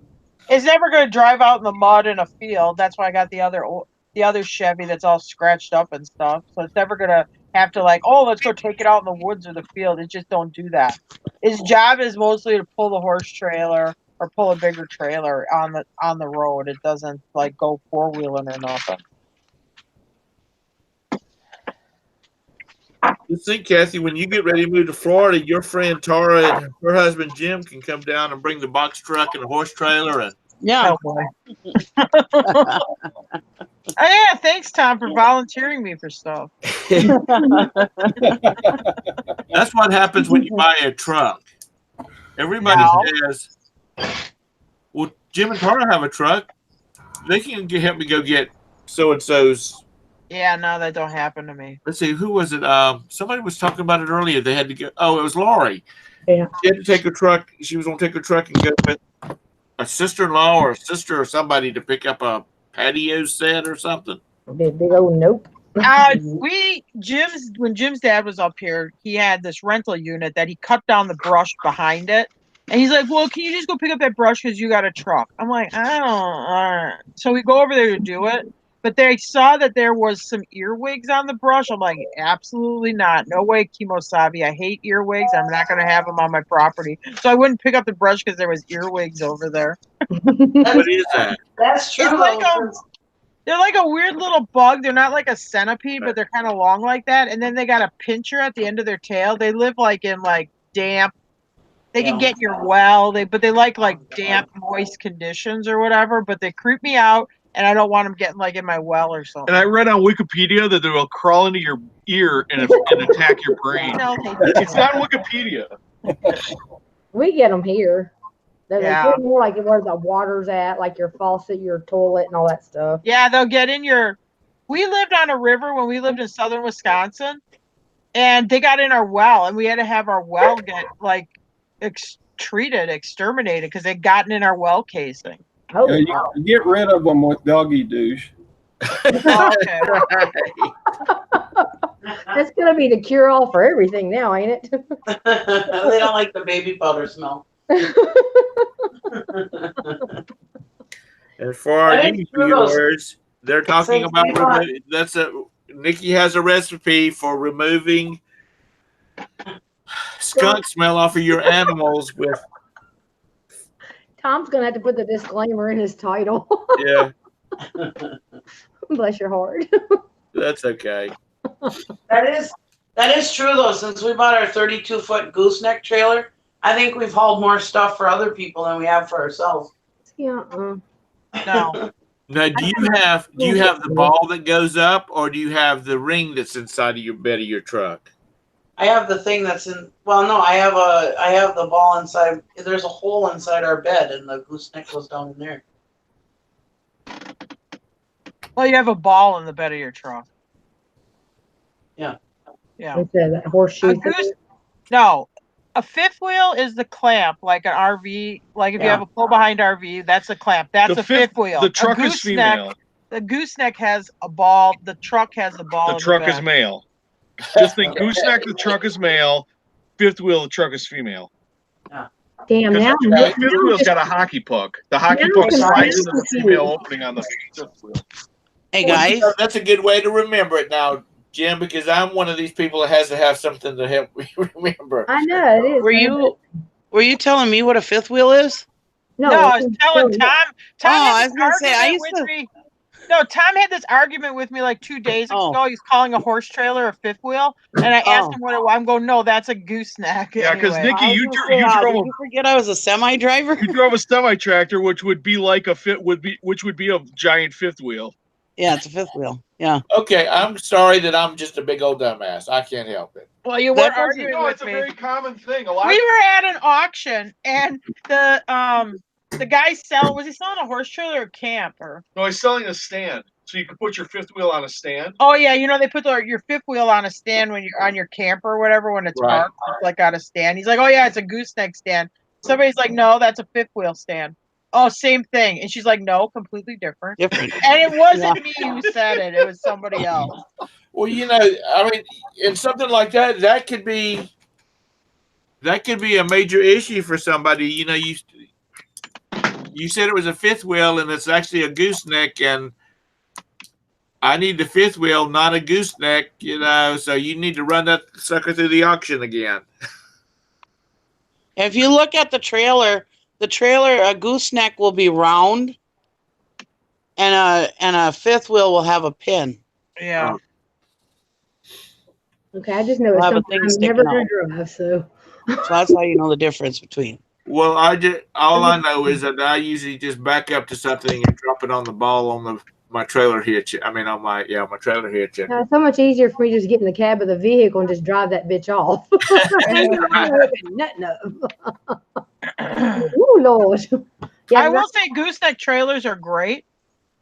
It's never going to drive out in the mud in a field. That's why I got the other Chevy that's all scratched up and stuff. So it's never going to have to like, oh, let's go take it out in the woods or the field. It just don't do that. Its job is mostly to pull the horse trailer or pull a bigger trailer on the road. It doesn't like go 4-wheeling or nothing. Just think, Kathy, when you get ready to move to Florida, your friend Tara and her husband Jim can come down and bring the box truck and the horse trailer. And yeah. Oh, yeah, thanks, Tom, for volunteering me for stuff. That's what happens when you buy a truck. Everybody says, well, Jim and Tara have a truck. They can help me go get so-and-so's. Yeah, no, that don't happen to me. Let's see, who was it? Somebody was talking about it earlier. They had to go. Oh, it was Laurie. Yeah. She had to take her truck. She was going to take her truck and go with a sister-in-law or a sister or somebody to pick up a patio set or something. Big old nope. When Jim's dad was up here, he had this rental unit that he cut down the brush behind it. And he's like, well, can you just go pick up that brush because you got a truck? I'm like, I don't. So we go over there to do it. But they saw that there was some earwigs on the brush. I'm like, absolutely not. No way, Kimosabi. I hate earwigs. I'm not going to have them on my property. So I wouldn't pick up the brush because there was earwigs over there. What is that? That's true. They're like a weird little bug. They're not like a centipede, but they're kind of long like that. And then they got a pincher at the end of their tail. They live like in like damp. They can get your well. But they like damp, moist conditions or whatever. But they creep me out, and I don't want them getting like in my well or something. And I read on Wikipedia that they will crawl into your ear and attack your brain. No, It's not Wikipedia. We get them here. They're Yeah. more like where the water's at, like your faucet, your toilet, and all that stuff. Yeah, they'll get in your. We lived on a river when we lived in southern Wisconsin, and they got in our well, and we had to have our well get like exterminated because they'd gotten in our well casing. Oh, Yeah, you get rid of them with doggy douche. Okay. that's gonna be the cure all for everything now, ain't it? They don't like the baby powder smell. And for our I new think those- viewers, they're talking Same about thing. Nikki has a recipe for removing skunk smell off of your animals with Tom's gonna have to put the disclaimer in his title. yeah, Bless your heart. that's okay. That is true though. Since we bought our 32-foot gooseneck trailer, I think we've hauled more stuff for other people than we have for ourselves. Yeah. No. Now, do you have the ball that goes up, or do you have the ring that's inside of your bed of your truck? I have the thing that's in. Well, no, I have the ball inside. There's a hole inside our bed, and the gooseneck goes down in there. Well, you have a ball in the bed of your truck. Yeah. Yeah. Instead of that horseshoe. No, a fifth wheel is the clamp, like an RV. Like if you have a pull behind RV, that's a clamp. That's a fifth wheel. The truck is female. The gooseneck has a ball. The truck has a ball. The truck is male. Just think gooseneck, the truck is male. Fifth wheel, the truck is female. Damn, now The fifth wheel's got a hockey puck. The hockey puck slides into the female opening on the fifth wheel. Hey guys, That's a good way to remember it now, Jim, because I'm one of these people that has to have something to help me remember. I know it is. were you telling me what a fifth wheel is? No, I was telling Tom. I was gonna say, I used to. No, Tom had this argument with me like 2 days ago. He's calling a horse trailer a fifth wheel, and I asked him what it was. I'm going, no, that's a gooseneck. Yeah, because anyway. Nikki, you drove. Did you forget I was a semi driver? You drove a semi tractor, which would be like which would be a giant fifth wheel. Yeah, it's a fifth wheel. Yeah. Okay, I'm sorry that I'm just a big old dumbass. I can't help it. Well, you were arguing No, with it's a me. very common thing. We were at an auction, and the guy was he selling a horse trailer or camper? No, he's selling a stand, so you can put your fifth wheel on a stand. Oh yeah, they put your fifth wheel on a stand when you're on your camper or whatever when it's parked, it's like on a stand. He's like, oh yeah, it's a gooseneck stand. Somebody's like, no, that's a fifth wheel stand. Oh, same thing. And she's like, no, completely different. And it wasn't me who said it. It was somebody else. Well, I mean, in something like that, that could be a major issue for somebody. You said it was a fifth wheel, and it's actually a gooseneck, and I need the fifth wheel, not a gooseneck. So you need to run that sucker through the auction again. If you look at the trailer, a gooseneck will be round, and a fifth wheel will have a pin. Yeah. Okay, I just know it's something I'm never going to drive, so that's how you know the difference between. Well, all I know is that I usually just back up to something and drop it on the ball on my trailer hitch. I mean, on my trailer hitch. And, It's so much easier for me to just get in the cab of the vehicle and just drive that bitch off. Nothing up. Oh Lord. I will say gooseneck trailers are great.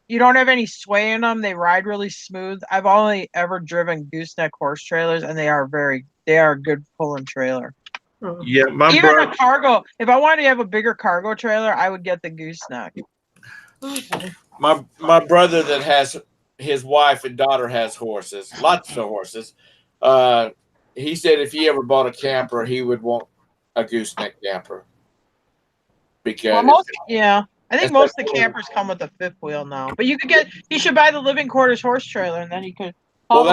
You don't have any sway in them. They ride really smooth. I've only ever driven gooseneck horse trailers, and they are a good pulling trailer. Yeah, Even a cargo. If I wanted to have a bigger cargo trailer, I would get the gooseneck. My brother that has his wife and daughter has horses, lots of horses. He said if he ever bought a camper, he would want a gooseneck camper because I think most of the campers come with a fifth wheel now. But you should buy the living quarters horse trailer, and then he could. Well,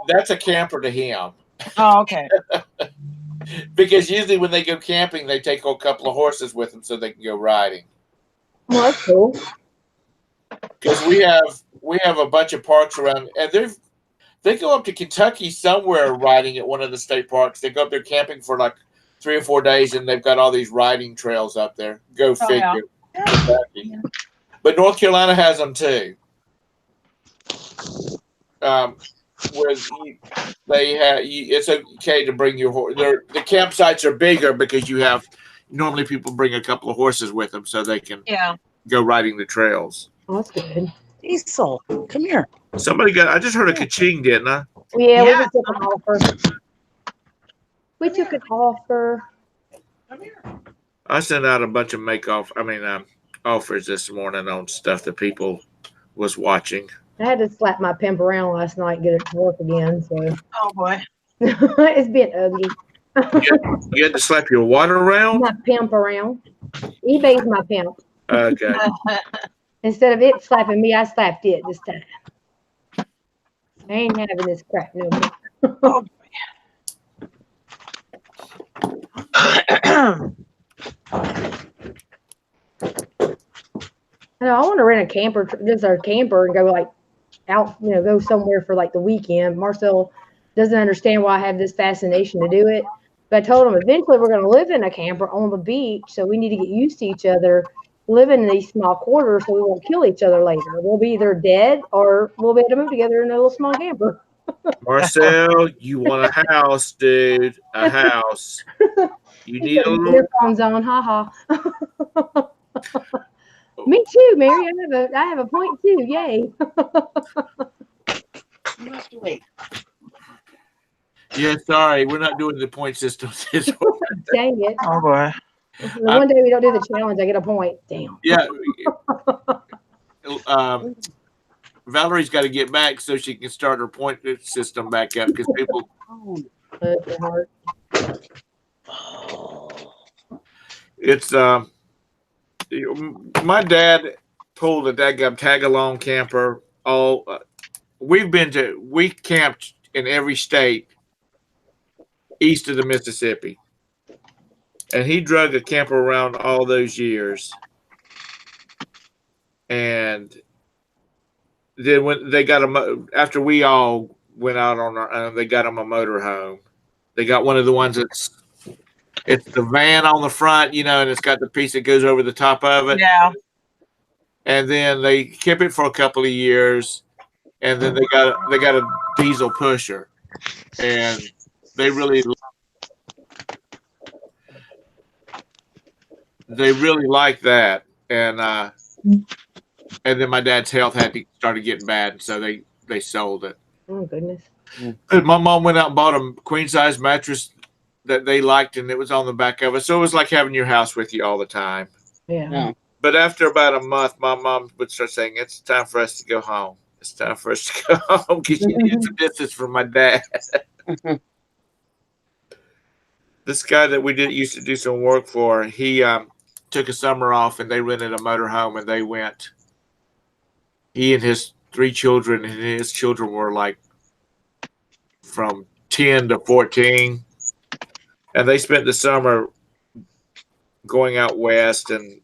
that's a camper to him. Oh, okay. Because usually when they go camping, they take a couple of horses with them so they can go riding. Well, that's cool. Because we have a bunch of parks around, and they go up to Kentucky somewhere riding at one of the state parks. They go up there camping for like 3 or 4 days, and they've got all these riding trails up there. Go figure. Yeah. But North Carolina has them too. Where it's okay to bring your horse. The campsites are bigger because normally people bring a couple of horses with them so they can go riding the trails. Oh, that's good. Diesel, come here. I just heard a ka-ching, didn't I? Yeah, we just took an offer. We took an offer. Come here. I sent out a bunch of offers this morning on stuff that people was watching. I had to slap my pimp around last night and get it to work again. So. Oh boy. It's been ugly. You had to slap your what around? My pimp around. eBay's my pimp. Okay. Instead of it slapping me, I slapped it this time. I ain't having this crap no more. Oh, I want to rent a camper, and go like out, go somewhere for like the weekend. Marcel doesn't understand why I have this fascination to do it. But I told him eventually we're going to live in a camper on the beach, so we need to get used to each other living in these small quarters so we won't kill each other later. We'll be either dead or we'll be able to move together in a little small camper. Marcel, you want a house, dude. A house. You need a little earphones on, haha. Me too, Mary. I have a point too. Yay. You have to wait. Yeah, sorry, we're not doing the point system this one. Dang it. Oh boy. One day we don't do the challenge, I get a point. Damn. Yeah. Valerie's got to get back so she can start her point system back up because people. It's my dad pulled a daggum tag-along camper. We camped in every state east of the Mississippi. And he drug a camper around all those years. And then when they got after we all went out on our own, they got him a motorhome. They got one of the ones it's the van on the front, and it's got the piece that goes over the top of it. Yeah. And then they kept it for a couple of years, and then they got a diesel pusher, and they really like that. And then my dad's health started getting bad, so they sold it. Oh goodness. And my mom went out and bought a queen size mattress that they liked, and it was on the back of it. So it was like having your house with you all the time. Yeah. But after about a month, my mom would start saying, "It's time for us to go home. It's time for us to go home," because she needs some distance from my dad. This guy that we used to do some work for, he took a summer off, and they rented a motorhome, and they went. He and his 3 children, and his children were like from 10 to 14. And they spent the summer going out west and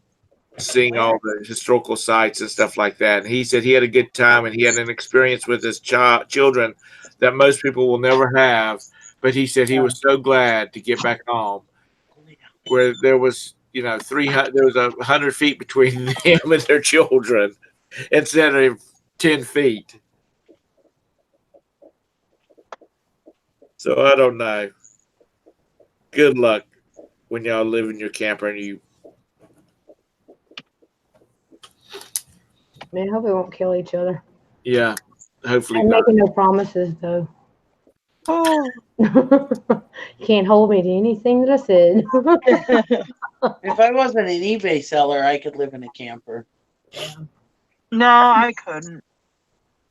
seeing all the historical sites and stuff like that. And he said he had a good time, and he had an experience with his children that most people will never have. But he said he was so glad to get back home, where there was, 100 feet between them and their children. instead of 10 feet. So I don't know. Good luck when y'all live in your camper and you. Man, I hope we won't kill each other. Yeah, hopefully I'm not. making no promises though. Oh. You can't hold me to anything that I said. If I wasn't an eBay seller, I could live in a camper. No, I couldn't.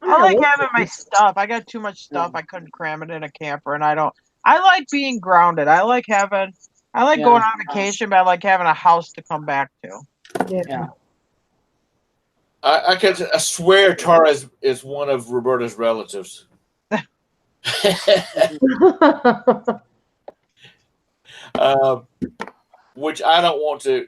I like having my Yeah. stuff. I got too much stuff. I couldn't cram it in a camper, and I don't. I like being grounded. I like going on vacation, but I like having a house to come back to. Yeah. I swear Tara is one of Roberta's relatives. Which I don't want to.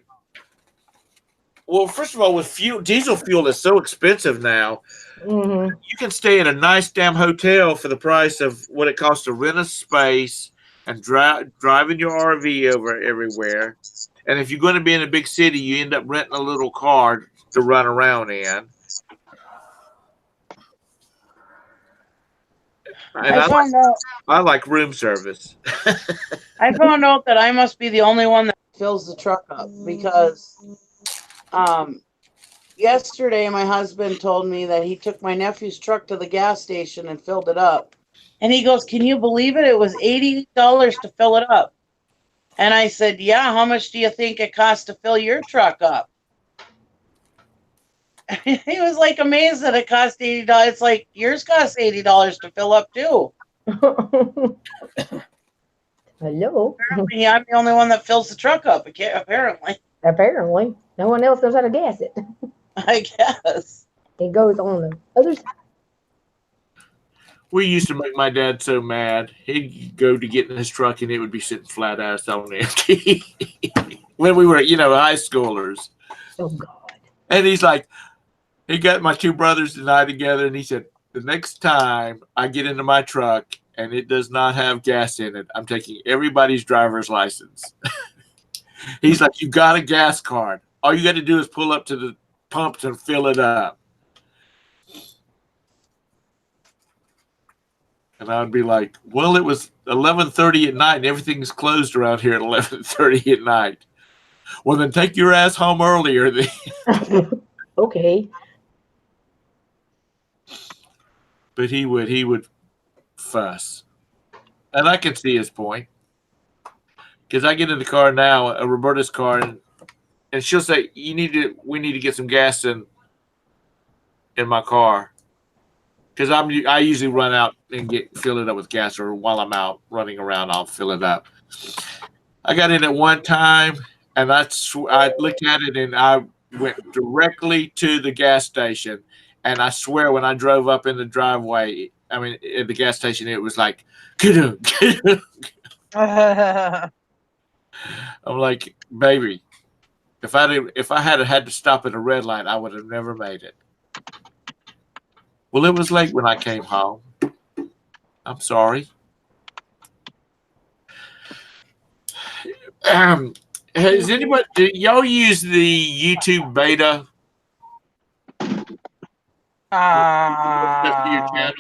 Well, first of all, with diesel fuel is so expensive now. Mm-hmm. You can stay in a nice damn hotel for the price of what it costs to rent a space and driving your RV over everywhere. And if you're going to be in a big city, you end up renting a little car to run around in. And I like room service. I found out that I must be the only one that fills the truck up because yesterday my husband told me that he took my nephew's truck to the gas station and filled it up. And he goes, "Can you believe it? It was $80 to fill it up." And I said, "Yeah, how much do you think it costs to fill your truck up?" He was like amazed that it cost $80. It's like yours costs $80 to fill up too. Hello. Apparently, I'm the only one that fills the truck up. Apparently, Apparently, no one else knows how to gas it. I guess It goes on the other side. We used to make my dad so mad. He'd go to get in his truck and it would be sitting flat ass on empty. When we were, high schoolers. Oh God. And he's like, he got my two brothers and I together and he said, the next time I get into my truck and it does not have gas in it, I'm taking everybody's driver's license. He's like, you got a gas card. All you got to do is pull up to the pumps and fill it up. And I would be like, well, it was 11:30 at night and everything's closed around here at 11:30 at night. Well, then take your ass home earlier. Okay. But he would fuss. And I can see his point. Because I get in the car now, Roberta's car, and she'll say, we need to get some gas in my car. Because I usually run out and fill it up with gas, or while I'm out running around, I'll fill it up. I got in at one time, and I looked at it, and I went directly to the gas station. And I swear, when I drove up in the driveway, at the gas station, it was like, I'm like, baby, if I had to stop at a red light, I would have never made it. Well, it was late when I came home. I'm sorry. Has anybody? Do y'all use the YouTube beta? Your channel?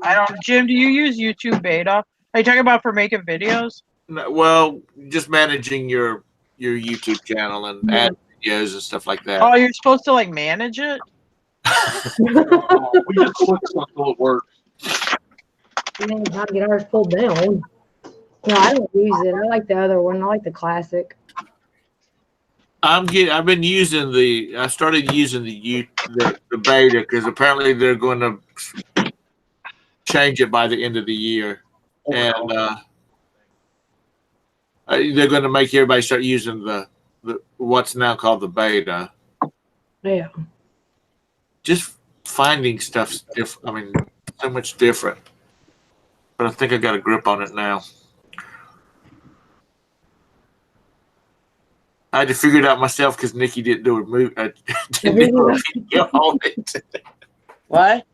I don't. Jim, do you use YouTube Beta? Are you talking about for making videos? No, well, just managing your YouTube channel and add videos and stuff like that. Oh, you're supposed to manage it? We just click until it works. Man, how to get ours pulled down. No, I don't use it. I like the other one. I like the classic. I've been using I started using the beta because apparently they're going to change it by the end of the year, and they're going to make everybody start using the what's now called the beta. Yeah. Just finding stuff's different. So much different. But I think I got a grip on it now. I had to figure it out myself because Nikki didn't do a video on it. What?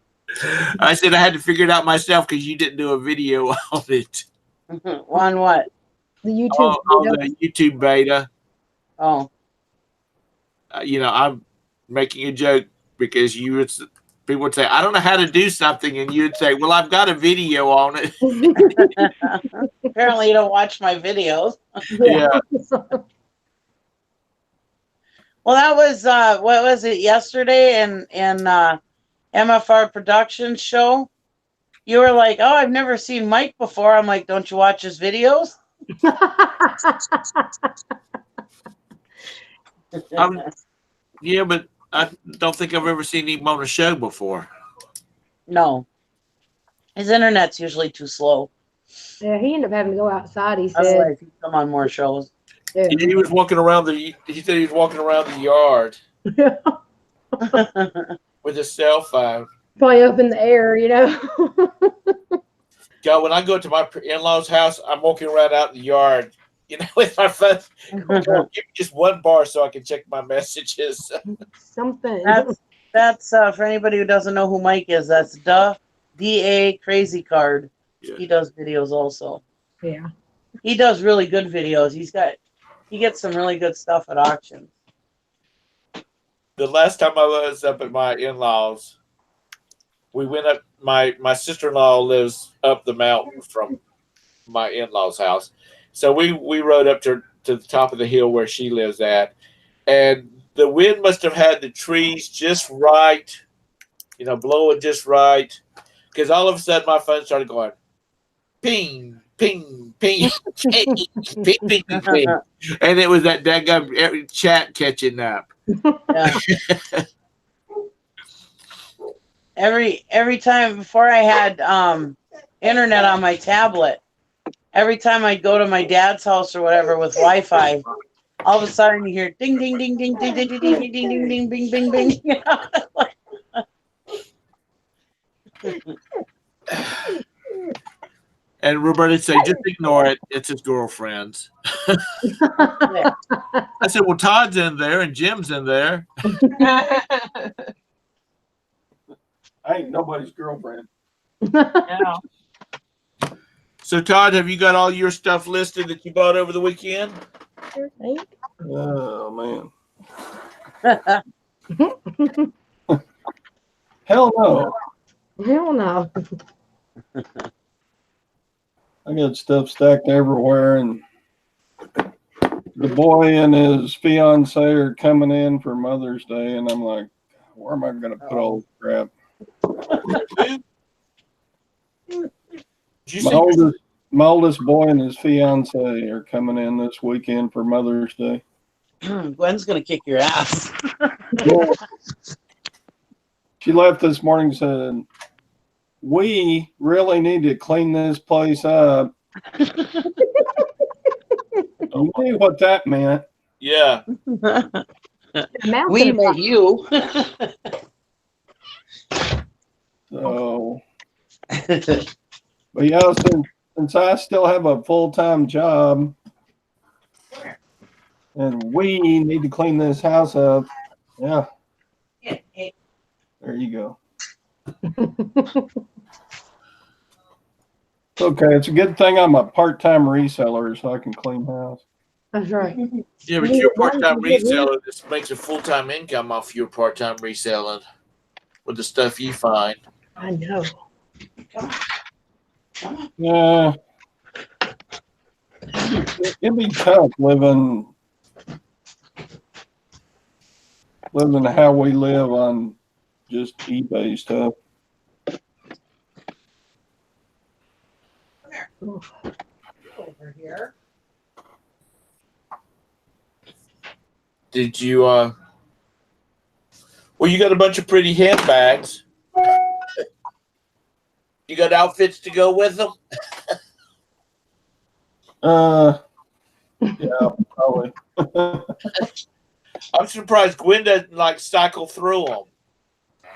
I said I had to figure it out myself because you didn't do a video on it. On what? The YouTube on the YouTube beta. Oh. I'm making a joke because people would say, I don't know how to do something. And you'd say, well, I've got a video on it. Apparently, you don't watch my videos. Yeah. Well, that was what was it yesterday in MFR Productions show? You were like, "Oh, I've never seen Mike before." I'm like, "Don't you watch his videos?" Yeah, but I don't think I've ever seen him on a show before. No, his internet's usually too slow. Yeah, he ended up having to go outside. He said. Otherwise, he'd come on more shows. Yeah. He was walking around he said he was walking around the yard with his cell phone. Probably up in the air, you know. God, when I go to my in-laws' house, I'm walking around out in the yard, with my phone. Give me just one bar so I can check my messages. Something. That's for anybody who doesn't know who Mike is. That's DA Crazy Card. Yeah. He does videos also. Yeah. He does really good videos. He gets some really good stuff at auctions. The last time I was up at my in-laws, we went up. My sister-in-law lives up the mountain from my in-laws' house, so we rode up to the top of the hill where she lives at, and the wind must have had the trees just right, blowing just right, because all of a sudden my phone started going, ping, ping, ping, ping, ping, ping, ping, and it was that daggum chat catching up. Yeah. Every time before I had internet on my tablet, every time I'd go to my dad's house or whatever with Wi-Fi, all of a sudden you hear ding ding ding ding ding ding ding ding ding ding ding bing bing bing. And Roberta said, just ignore it. It's his girlfriend's. I said, well, Todd's in there and Jim's in there. I ain't nobody's girlfriend. Yeah. So, Todd, have you got all your stuff listed that you bought over the weekend? Oh, man. Hell no. Hell no. I got stuff stacked everywhere, and the boy and his fiance are coming in for Mother's Day, and I'm like, where am I going to put all this crap? My oldest boy and his fiance are coming in this weekend for Mother's Day. Gwen's gonna kick your ass. She left this morning and said, we really need to clean this place up. You knew what that meant. Yeah. We met you. So, but yeah, since I still have a full-time job and we need to clean this house up, yeah. There you go. Okay, it's a good thing I'm a part-time reseller so I can clean house. That's right. Yeah, but you're a part-time reseller. This makes a full-time income off your part-time reselling with the stuff you find. I know. Yeah. It'd be tough living how we live on just eBay stuff. Over here. Did you, well, you got a bunch of pretty handbags. You got outfits to go with them? Yeah, probably. I'm surprised Gwen doesn't cycle through them.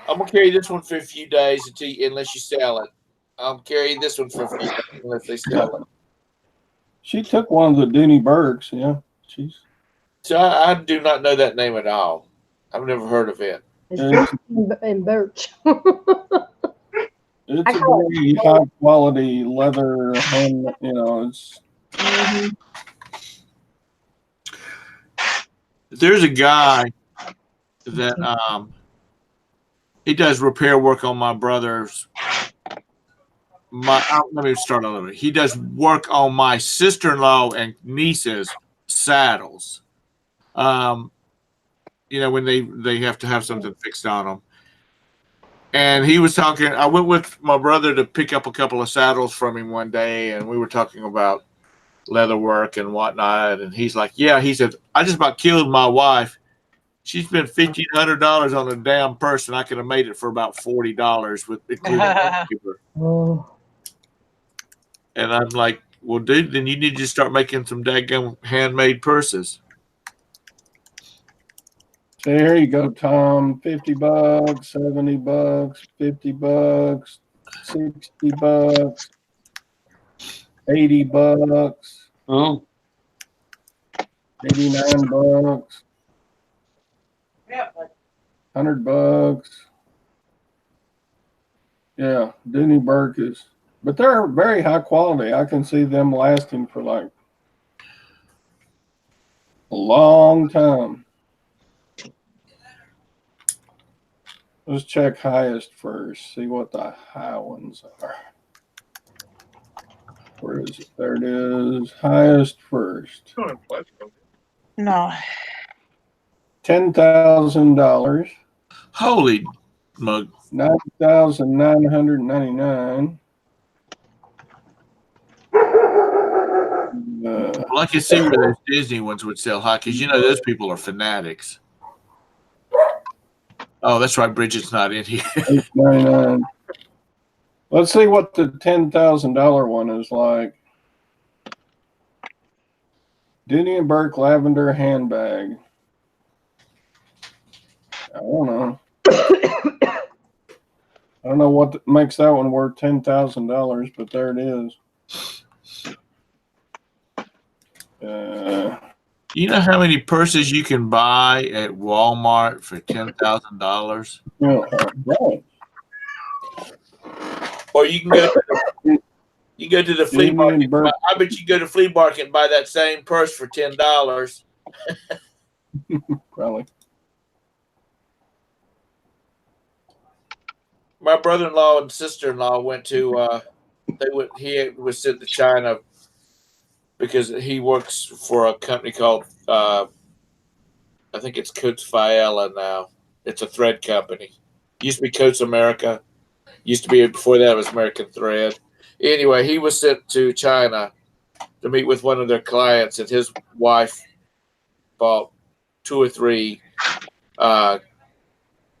I'm gonna carry this one for a few days unless you sell it. I'll carry this one for a few days unless they sell it. She took one of the Dooney Burks, yeah. So I do not know that name at all. I've never heard of it. It's in Birch. It's a very high quality leather, it's. There's a guy that he does repair work on my brother's. Let me start over. He does work on my sister-in-law and niece's saddles. When they have to have something fixed on them. And he was talking. I went with my brother to pick up a couple of saddles from him one day, and we were talking about leather work and whatnot. And he's like, "Yeah," he said, "I just about killed my wife. She spent $1,500 on a damn purse, and I could have made it for about $40 with including bookkeeper." Oh, And I'm like, "Well, dude, then you need to start making some daggum handmade purses." So here you go, Tom. $50, $70, $50, $60, $80, Oh. $89, Yeah. $100. Yeah, Dooney Burkes. But they're very high quality. I can see them lasting for like a long time. Let's check highest first. See what the high ones are. Where is it? There it is. Highest first. No. $10,000. Holy mug! $9,999. Well, I can see where those Disney ones would sell high because those people are fanatics. Oh, that's right. Bridget's not in here. $899. Let's see what the $10,000 one is like. Dooney and Burke lavender handbag. I don't know. I don't know what makes that one worth $10,000, but there it is. You know how many purses you can buy at Walmart for $10,000? Right. Or you can go to the flea market. I bet you go to flea market and buy that same purse for $10. Probably. My brother-in-law and sister-in-law went to. He was sent to China because he works for a company called. I think it's Coats Fiella now. It's a thread company. Used to be Coats America. Used to be before that it was American Thread. Anyway, he was sent to China to meet with one of their clients, and his wife bought 2 or 3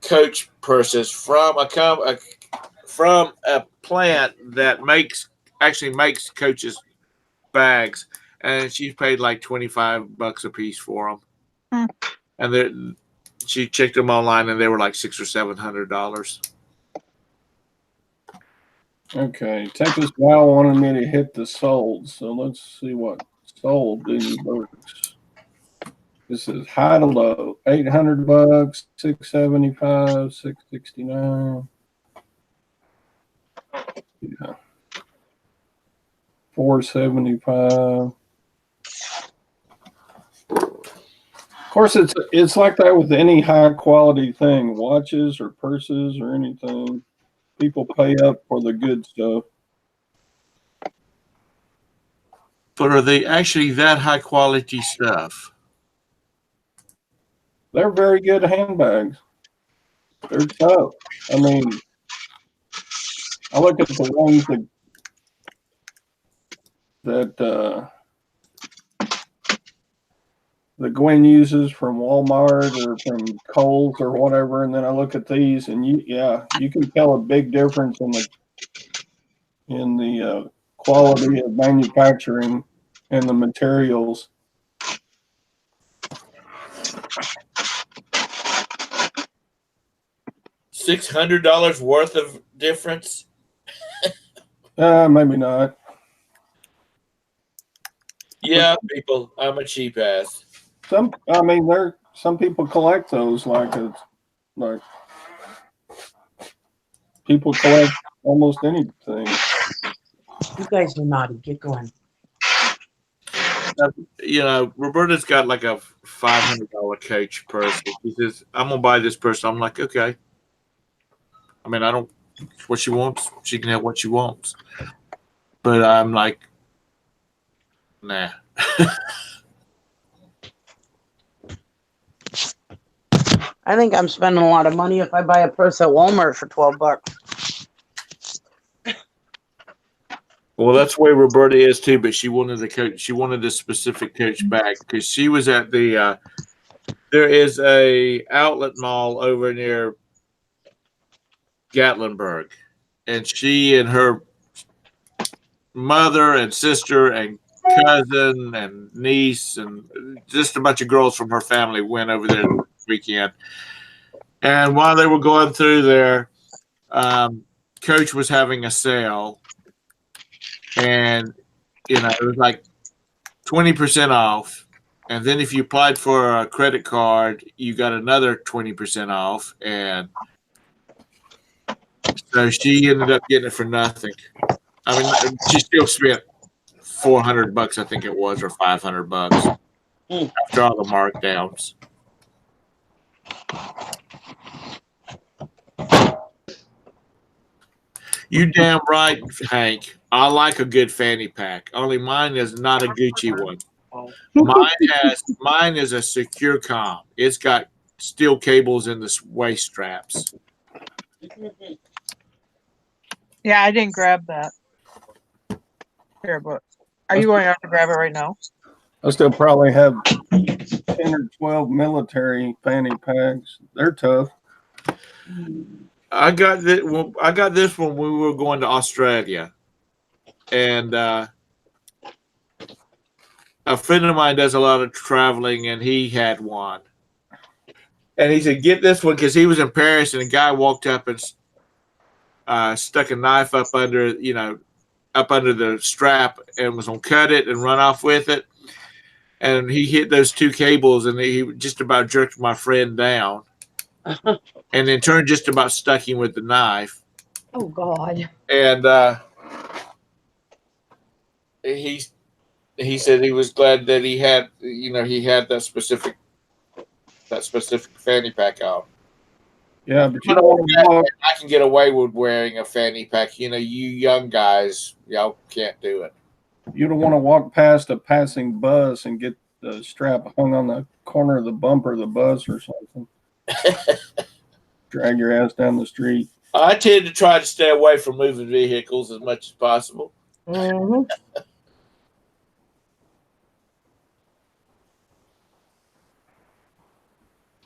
Coach purses from a plant that makes Coach's bags, and she paid like $25 a piece for them. And she checked them online, and they were like $600 or $700. Okay, Texas Gal wanted me to hit the sold, so let's see what sold Dooney Burkes. This is high to low, $800, $675, $669. Yeah, $475. Of course, it's like that with any high quality thing, watches or purses or anything. People pay up for the good stuff. But are they actually that high quality stuff? They're very good handbags. They're tough. I mean, I look at the ones that Gwen uses from Walmart or from Kohl's or whatever, and then I look at these, and you can tell a big difference in the quality of manufacturing and the materials. $600 worth of difference? Maybe not. Yeah, people, I'm a cheap ass. Some people collect those like people collect almost anything. You guys are naughty. Get going. Roberta's got like a $500 coach purse. She says, "I'm gonna buy this purse." I'm like, okay. I mean, I don't. What she wants, she can have what she wants. But I'm like, nah. I think I'm spending a lot of money if I buy a purse at Walmart for $12. Well, that's the way Roberta is too. But she wanted the coach. She wanted this specific coach bag because she was at the. There is a outlet mall over near Gatlinburg, and she and her mother and sister and cousin and niece and just a bunch of girls from her family went over there this weekend. And while they were going through there, Coach was having a sale, and it was like 20% off. And then if you applied for a credit card, you got another 20% off. And so she ended up getting it for nothing. I mean, she still spent $400, I think it was, or $500 after all the markdowns. You damn right, Hank. I like a good fanny pack. Only mine is not a Gucci one. Mine is a secure com. It's got steel cables in the waist straps. Yeah, I didn't grab that. Here, but are you going out to grab it right now? I still probably have 10 or 12 military fanny packs. They're tough. I got this when we were going to Australia, and a friend of mine does a lot of traveling, and he had one. And he said, "Get this one," because he was in Paris, and a guy walked up and stuck a knife up under the strap and was gonna cut it and run off with it. And he hit those two cables, and he just about jerked my friend down. And then turned just about stuck him with the knife. Oh God! And he said he was glad that he had that specific fanny pack on. Yeah, but I can get away with wearing a fanny pack. You young guys, y'all can't do it. You don't want to walk past a passing bus and get the strap hung on the corner of the bumper of the bus or something. Drag your ass down the street. I tend to try to stay away from moving vehicles as much as possible. Mm-hmm.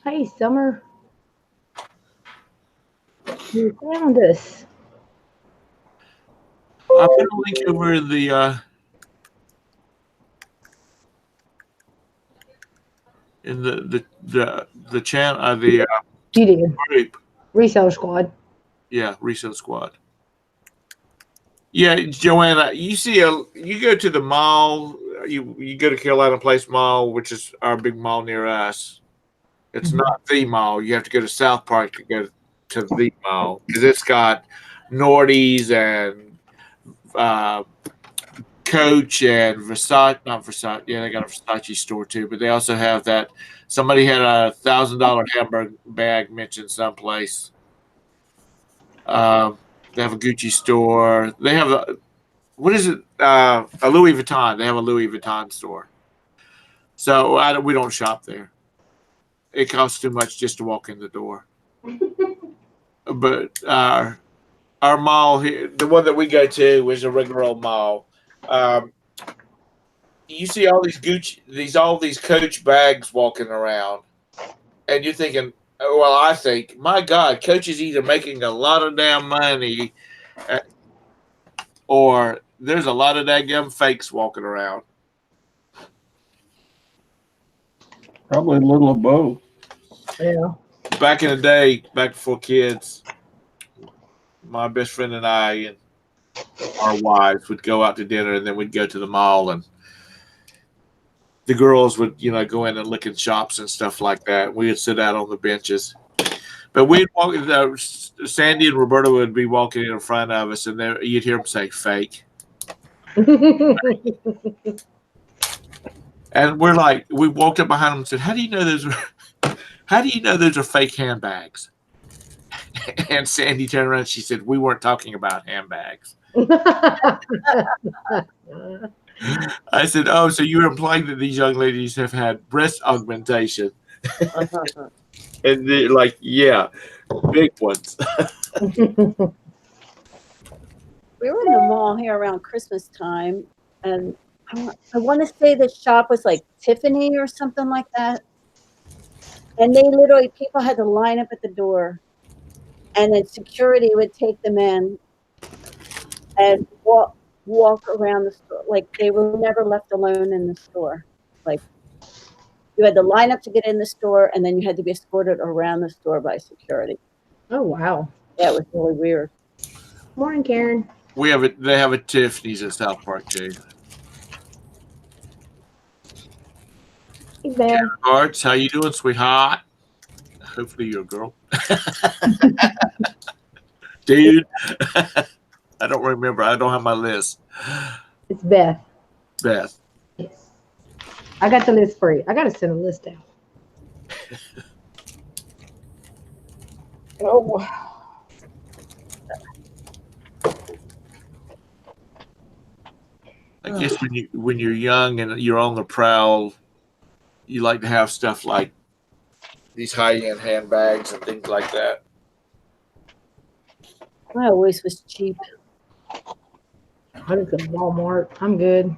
Hey, Summer. You found us. I'm going to link over the in the channel the You did. group. Reseller Squad. Yeah, Reseller Squad. Yeah, Joanna, you go to the mall. You go to Carolina Place Mall, which is our big mall near us. It's not the mall. You have to go to South Park to go to the mall because it's got Nordy's and Coach and Versace. Not Versace. Yeah, they got a Versace store too, but they also have that. Somebody had a $1,000 hamburger bag mentioned someplace. They have a Gucci store. They have a Louis Vuitton. They have a Louis Vuitton store. So we don't shop there. It costs too much just to walk in the door. But our mall here, the one that we go to, is a regular old mall. You see all these Gucci, Coach bags walking around, and you're thinking, well, I think, my God, Coach is either making a lot of damn money, or there's a lot of daggum fakes walking around. Probably a little of both. Yeah. Back in the day, back before kids, my best friend and I and our wives would go out to dinner, and then we'd go to the mall, and the girls would, go in and look in shops and stuff like that. We would sit out on the benches. But we'd walk. Sandy and Roberta would be walking in front of us, and you'd hear them say "fake." And we're like, we walked up behind them and said, "How do you know those? How do you know those are fake handbags?" And Sandy turned around and she said, "We weren't talking about handbags." I said, "Oh, so you're implying that these young ladies have had breast augmentation?" And they're like, "Yeah, big ones." We were in the mall here around Christmas time, and I want to say the shop was like Tiffany or something like that. And they literally, people had to line up at the door, and then security would take them in and walk around the store. Like they were never left alone in the store. Like you had to line up to get in the store, and then you had to be escorted around the store by security. Oh wow. Yeah, it was really weird. Morning, Karen. They have a Tiffany's at South Park too. Hey, Bev. Arts, how you doing, sweetheart? Hopefully you're a girl. Dude. I don't remember. I don't have my list. It's Beth. Beth. Yes. I got the list for you. I got to send a list out. Oh. I guess when you're young and you're on the prowl, you like to have stuff like these high-end handbags and things like that. I always was cheap. I just go to Walmart. I'm good.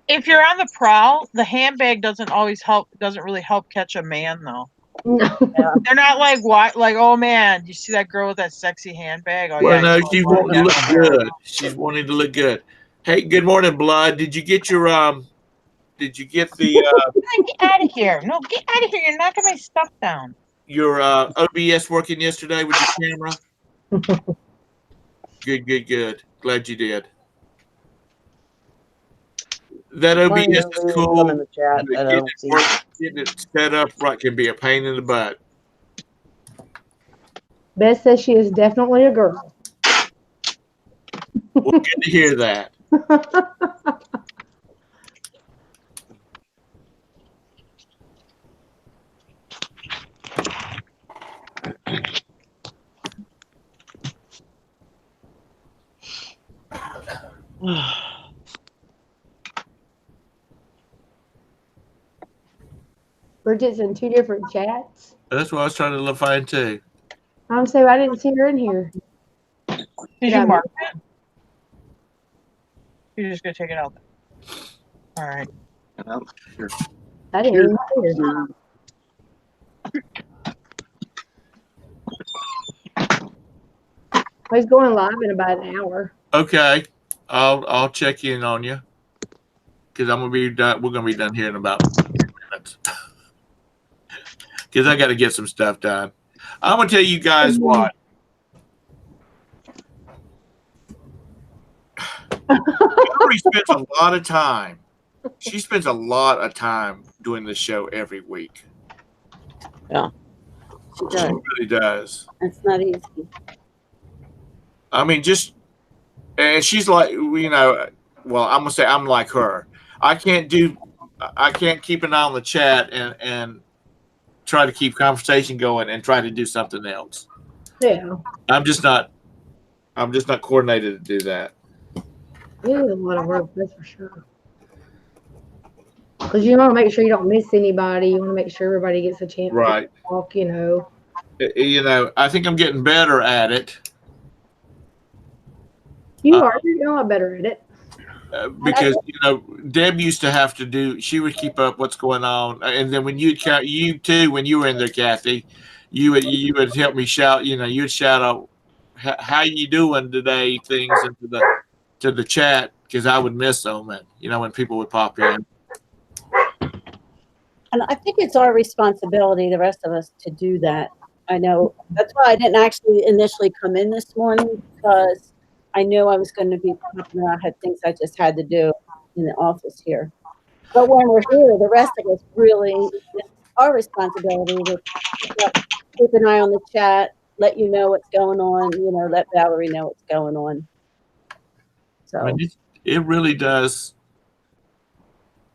If you're on the prowl, the handbag doesn't really help catch a man though. No. They're not like, what, like, oh man, you see that girl with that sexy handbag? Oh Well, yeah, no, you she's know, wanting to look good. She's wanting to look good. Hey, good morning, Blood. Did you get your Did you get the Get out of here! No, get out of here! You're knocking my stuff down. your OBS working yesterday with your camera? Good. Glad you did. That OBS is cool. in the chat that I don't see. Getting it set up right can be a pain in the butt. Beth says she is definitely a girl. Well, good to hear that. Bridget's in 2 different chats. That's what I was trying to find too. I'm saying I didn't see her in here. Did you mark it? You're just gonna take it out. All right. I didn't even see her. He's going live in about an hour. Okay, I'll check in on you because I'm gonna be done. We're gonna be done here in about 10 minutes because I got to get some stuff done. I'm gonna tell you guys what. Valorie spends a lot of time. She spends a lot of time doing this show every week. Yeah, she does. She really does. It's not easy. I mean, and she's like, you know, well, I'm gonna say I'm like her. I can't keep an eye on the chat and try to keep conversation going and try to do something else. Yeah. I'm just not coordinated to do that. It is a lot of work, that's for sure. Because you want to make sure you don't miss anybody. You want to make sure everybody gets a chance Right. to talk, you know. You know, I think I'm getting better at it. You're a lot better at it. Because you know, Deb used to have to do. She would keep up what's going on, and then when you too, when you were in there, Kathy, you would help me shout. You know, you'd shout out, "How you doing today?" Things into the chat because I would miss them, and you know when people would pop in. And I think it's our responsibility, the rest of us, to do that. I know that's why I didn't actually initially come in this morning, because I knew I was going to be popping out. I had things I just had to do in the office here. But when we're here, the rest of us really, it's our responsibility to keep an eye on the chat, let you know what's going on, you know, let Valorie know what's going on. So I mean, it really does.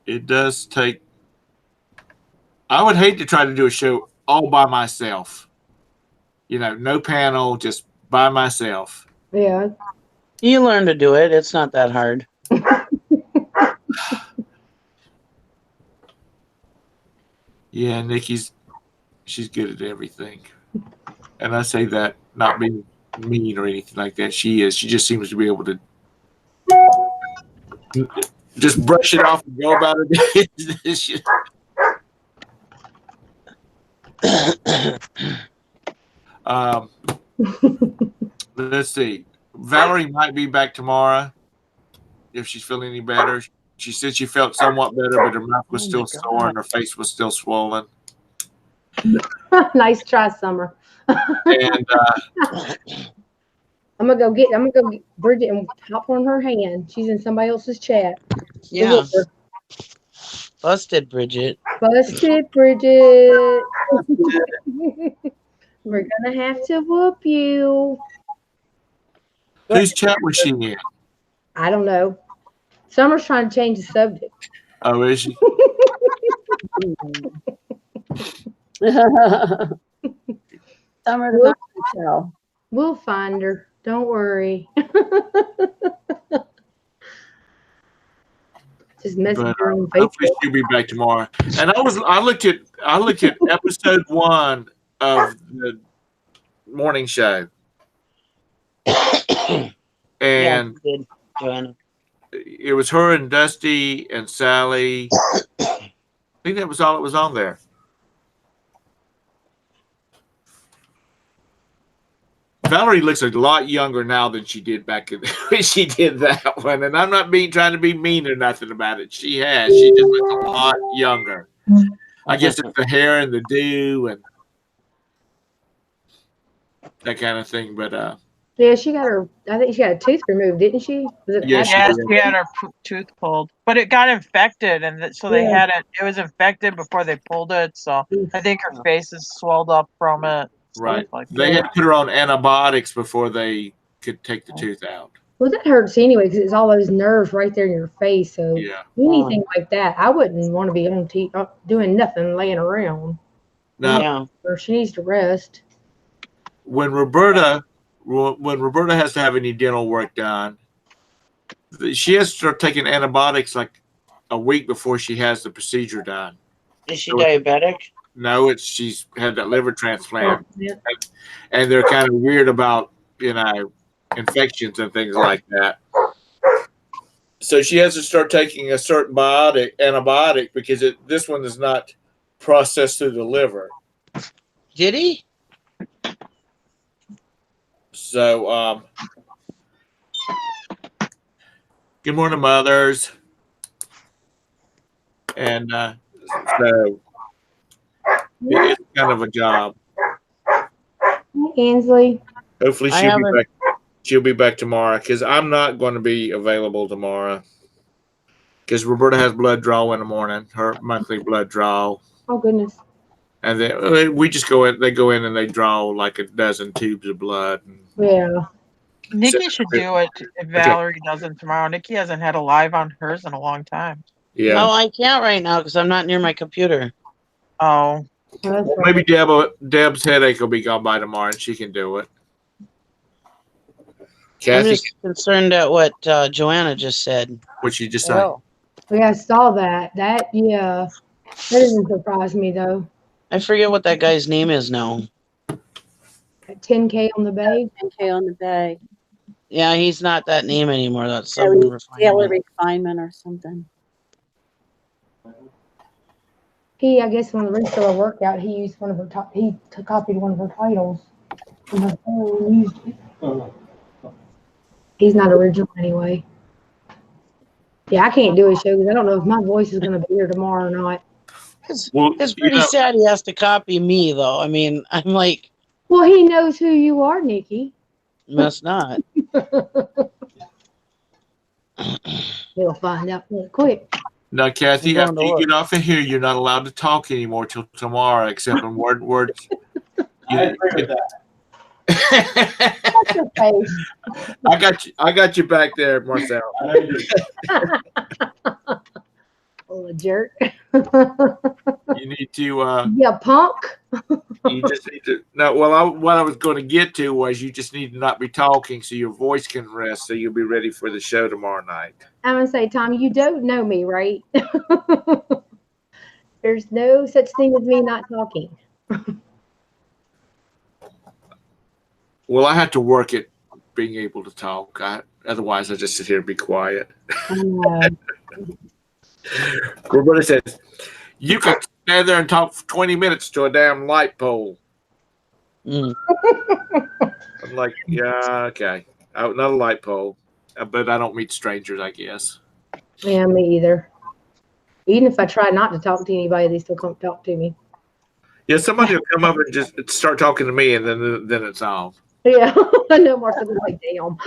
it does take. I would hate to try to do a show all by myself. No panel, just by myself. Yeah. You learn to do it. It's not that hard. Yeah, she's good at everything. And I say that not being mean or anything like that. She is. She just seems to be able to just brush it off and go about it. Let's see. Valerie might be back tomorrow if she's feeling any better. She said she felt somewhat better, but her mouth was still sore and her face was still swollen. Nice try, Summer. And I'm gonna go get Bridget and hop on her hand. She's in somebody else's chat. Yeah. Busted, Bridget. Busted, Bridget. We're gonna have to whoop you. whose chat was she in? I don't know. Summer's trying to change the subject. Oh, is she? Summer the show. We'll find her. Don't worry. Just message her on Hopefully Facebook. she'll be back tomorrow. And I looked at episode 1 of the morning show. And good, Joanna. it was her and Dusty and Sally. I think that was all that was on there. Valerie looks a lot younger now than she did back when she did that one. And I'm not trying to be mean or nothing about it. She has. She just looks a lot younger. I guess it's the hair and the dew and that kind of thing. But Yeah, she got her. I think she got a tooth removed, didn't she? Was it Yes, Yes, she she had her tooth pulled, but it got infected, and so they had it. It was infected before they pulled it, so I think her face is swelled up from it. right, Like they had to put her on antibiotics before they could take the tooth out. Well, that hurts anyway because it's all those nerves right there in your face. So Yeah. anything like that, I wouldn't want to be on doing nothing, laying around. Now, Or she needs to rest. when Roberta has to have any dental work done, she has to start taking antibiotics like a week before she has the procedure done. Is she diabetic? No, she's had that liver transplant, Yeah. and they're kind of weird about infections and things like that. So she has to start taking a certain antibiotic because this one is not processed through the liver. Did he? So, good morning, mothers. And so it's kind of a job. Hi, Ansley. Hopefully she'll be back tomorrow because I'm not going to be available tomorrow because Roberta has blood draw in the morning, her monthly blood draw. Oh, goodness. And then we just go in. They go in and they draw like a dozen tubes of blood. Yeah. Nikki should do it if Valerie doesn't tomorrow. Nikki hasn't had a live on hers in a long time. Yeah. No, I can't right now because I'm not near my computer. Oh. Well, Maybe Deb's headache will be gone by tomorrow and she can do it. I'm Kathy, just concerned at what Joanna just said. what she just said. Oh. Yeah, I saw that. That doesn't surprise me, though. I forget what that guy's name is now. 10K on the bay. 10K on the bay. Yeah, he's not that name anymore. That's some Daily refinement. refinement or something. I guess when the Reseller workout, he used one of her he copied one of her titles from her phone and used it. He's not original anyway. Yeah, I can't do a show because I don't know if my voice is going to be here tomorrow or not. It's pretty sad he has to copy me, though. I mean, I'm like... Well, he knows who you are, Nikki. Must not. He'll find out real quick. Now, Kathy, after you get off of here, you're not allowed to talk anymore till tomorrow, except in words. I agree with that. What's your face? I got you back there, Marcel. Full of jerk. You need to. Yeah, punk. You just need to. No, well, what I was going to get to was you just need to not be talking so your voice can rest, so you'll be ready for the show tomorrow night. I'm gonna say, Tommy, you don't know me, right? There's no such thing as me not talking. Well, I have to work at being able to talk. Otherwise, I just sit here and be quiet. Roberta says, you can stand there and talk for 20 minutes to a damn light pole. Mm. I'm like, yeah, okay. Not a light pole, but I don't meet strangers, I guess. Yeah, me either. Even if I try not to talk to anybody, they still come talk to me. Yeah, somebody will come up and just start talking to me, and then it's on. Yeah, I know Martha was like, damn.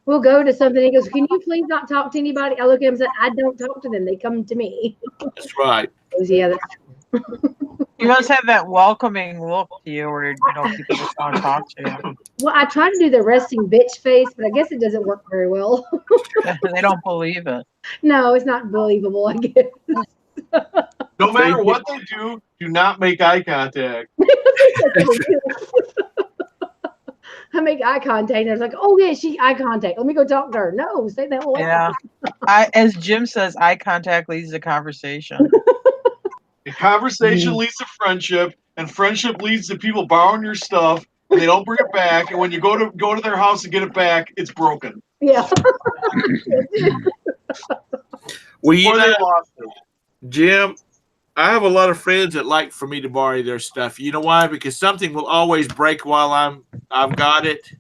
We'll go to something. He goes, can you please not talk to anybody? I look at him and say, I don't talk to them. They come to me. That's right. He goes, yeah, that's true. You must have that welcoming look to you where, people just want to talk to you. Well, I try to do the resting bitch face, but I guess it doesn't work very well. They don't believe it. No, it's not believable, I guess. No matter what they do not make eye contact. I make eye contact, and I was like, oh, yeah, she eye contact. Let me go talk to her. No, stay that way. Yeah. As Jim says, eye contact leads to conversation. A conversation leads to friendship, and friendship leads to people borrowing your stuff, and they don't bring it back. And when you go to their house and get it back, it's broken. Yeah. Well, Or they lost it. Jim, I have a lot of friends that like for me to borrow their stuff. You know why? Because something will always break while I've got it,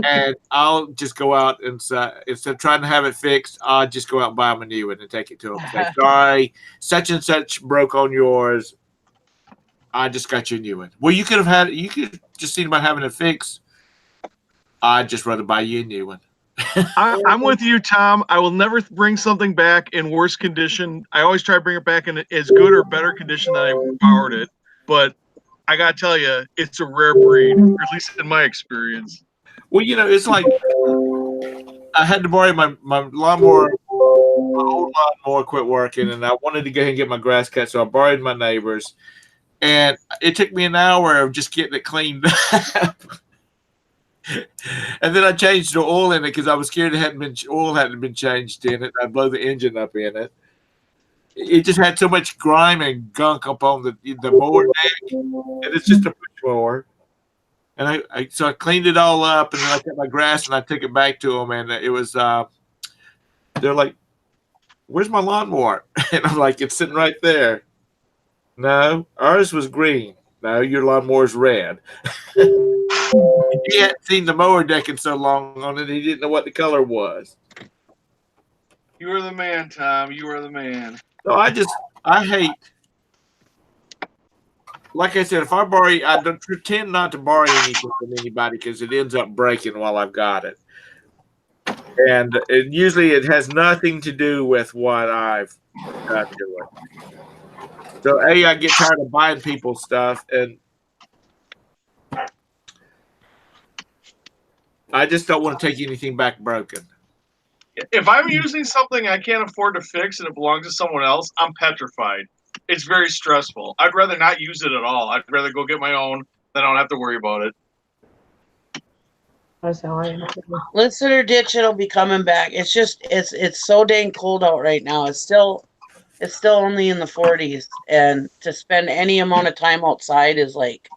and I'll just go out and instead of trying to have it fixed, I'll just go out and buy them a new one and take it to them. Say, sorry, such and such broke on yours. I just got you a new one. Well, you could just seen about having it fixed. I'd just rather buy you a new one. I'm with you, Tom. I will never bring something back in worse condition. I always try to bring it back in as good or better condition than I borrowed it. But I gotta tell you, it's a rare breed, or at least in my experience. Well, it's like I had to borrow my lawnmower. My old lawnmower quit working, and I wanted to go ahead and get my grass cut, so I borrowed my neighbor's. And it took me an hour of just getting it cleaned up. And then I changed the oil in it because I was scared oil hadn't been changed in it. I'd blow the engine up in it. It just had so much grime and gunk up on the mower deck, and it's just a push mower. And so I cleaned it all up, and then I cut my grass and I took it back to them, and it was they're like, "Where's my lawnmower?" And I'm like, "It's sitting right there." No, ours was green. No, your lawnmower's red. He hadn't seen the mower deck in so long on it, he didn't know what the color was. You are the man, Tom. You are the man. So I hate, like I said, if I borrow, I don't pretend not to borrow anything from anybody because it ends up breaking while I've got it. And usually it has nothing to do with what I've got to it. So I get tired of buying people's stuff, and I just don't want to take anything back broken. If I'm using something I can't afford to fix and it belongs to someone else, I'm petrified. It's very stressful. I'd rather not use it at all. I'd rather go get my own, then I don't have to worry about it. That's how I am. Let's sit or ditch. It'll be coming back. It's just it's so dang cold out right now. It's still only in the 40s, and to spend any amount of time outside is like.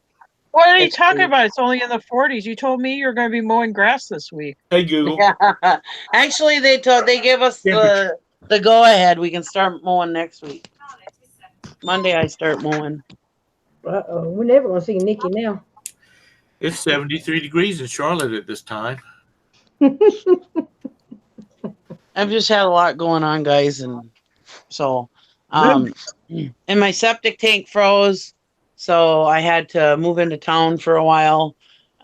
What are you talking about? It's only in the 40s. You told me you're going to be mowing grass this week. Hey Google. Yeah. Actually, they gave us the go ahead. We can start mowing next week. Monday I start mowing. Uh-oh, we're never gonna see Nikki now. It's 73 degrees in Charlotte at this time. I've just had a lot going on, guys, and so and my septic tank froze. So I had to move into town for a while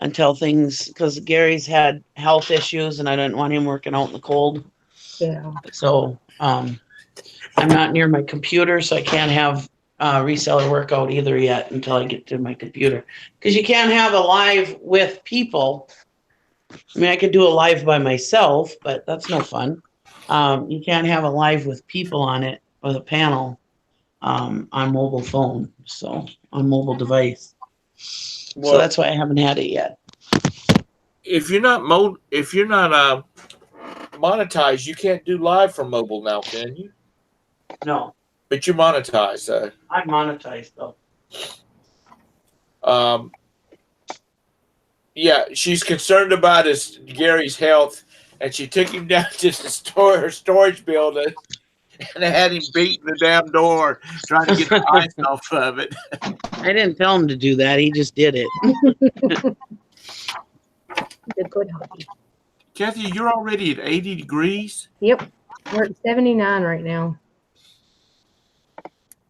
until because Gary's had health issues and I didn't want him working out in the cold. Yeah. So I'm not near my computer, so I can't have reseller workout either yet until I get to my computer. Because you can't have a live with people. I mean, I could do a live by myself, but that's no fun. You can't have a live with people on it with a panel on mobile phone, so on mobile device. Well, So that's why I haven't had it yet. if you're not monetized, you can't do live from mobile now, can you? No, But you monetize, so. I'm monetized though. Yeah, she's concerned about Gary's health, and she took him down to her storage building and had him beating the damn door trying to get the ice off of it. I didn't tell him to do that. He just did it. The good hobby. Kathy, you're already at 80 degrees? Yep. We're at 79 right now.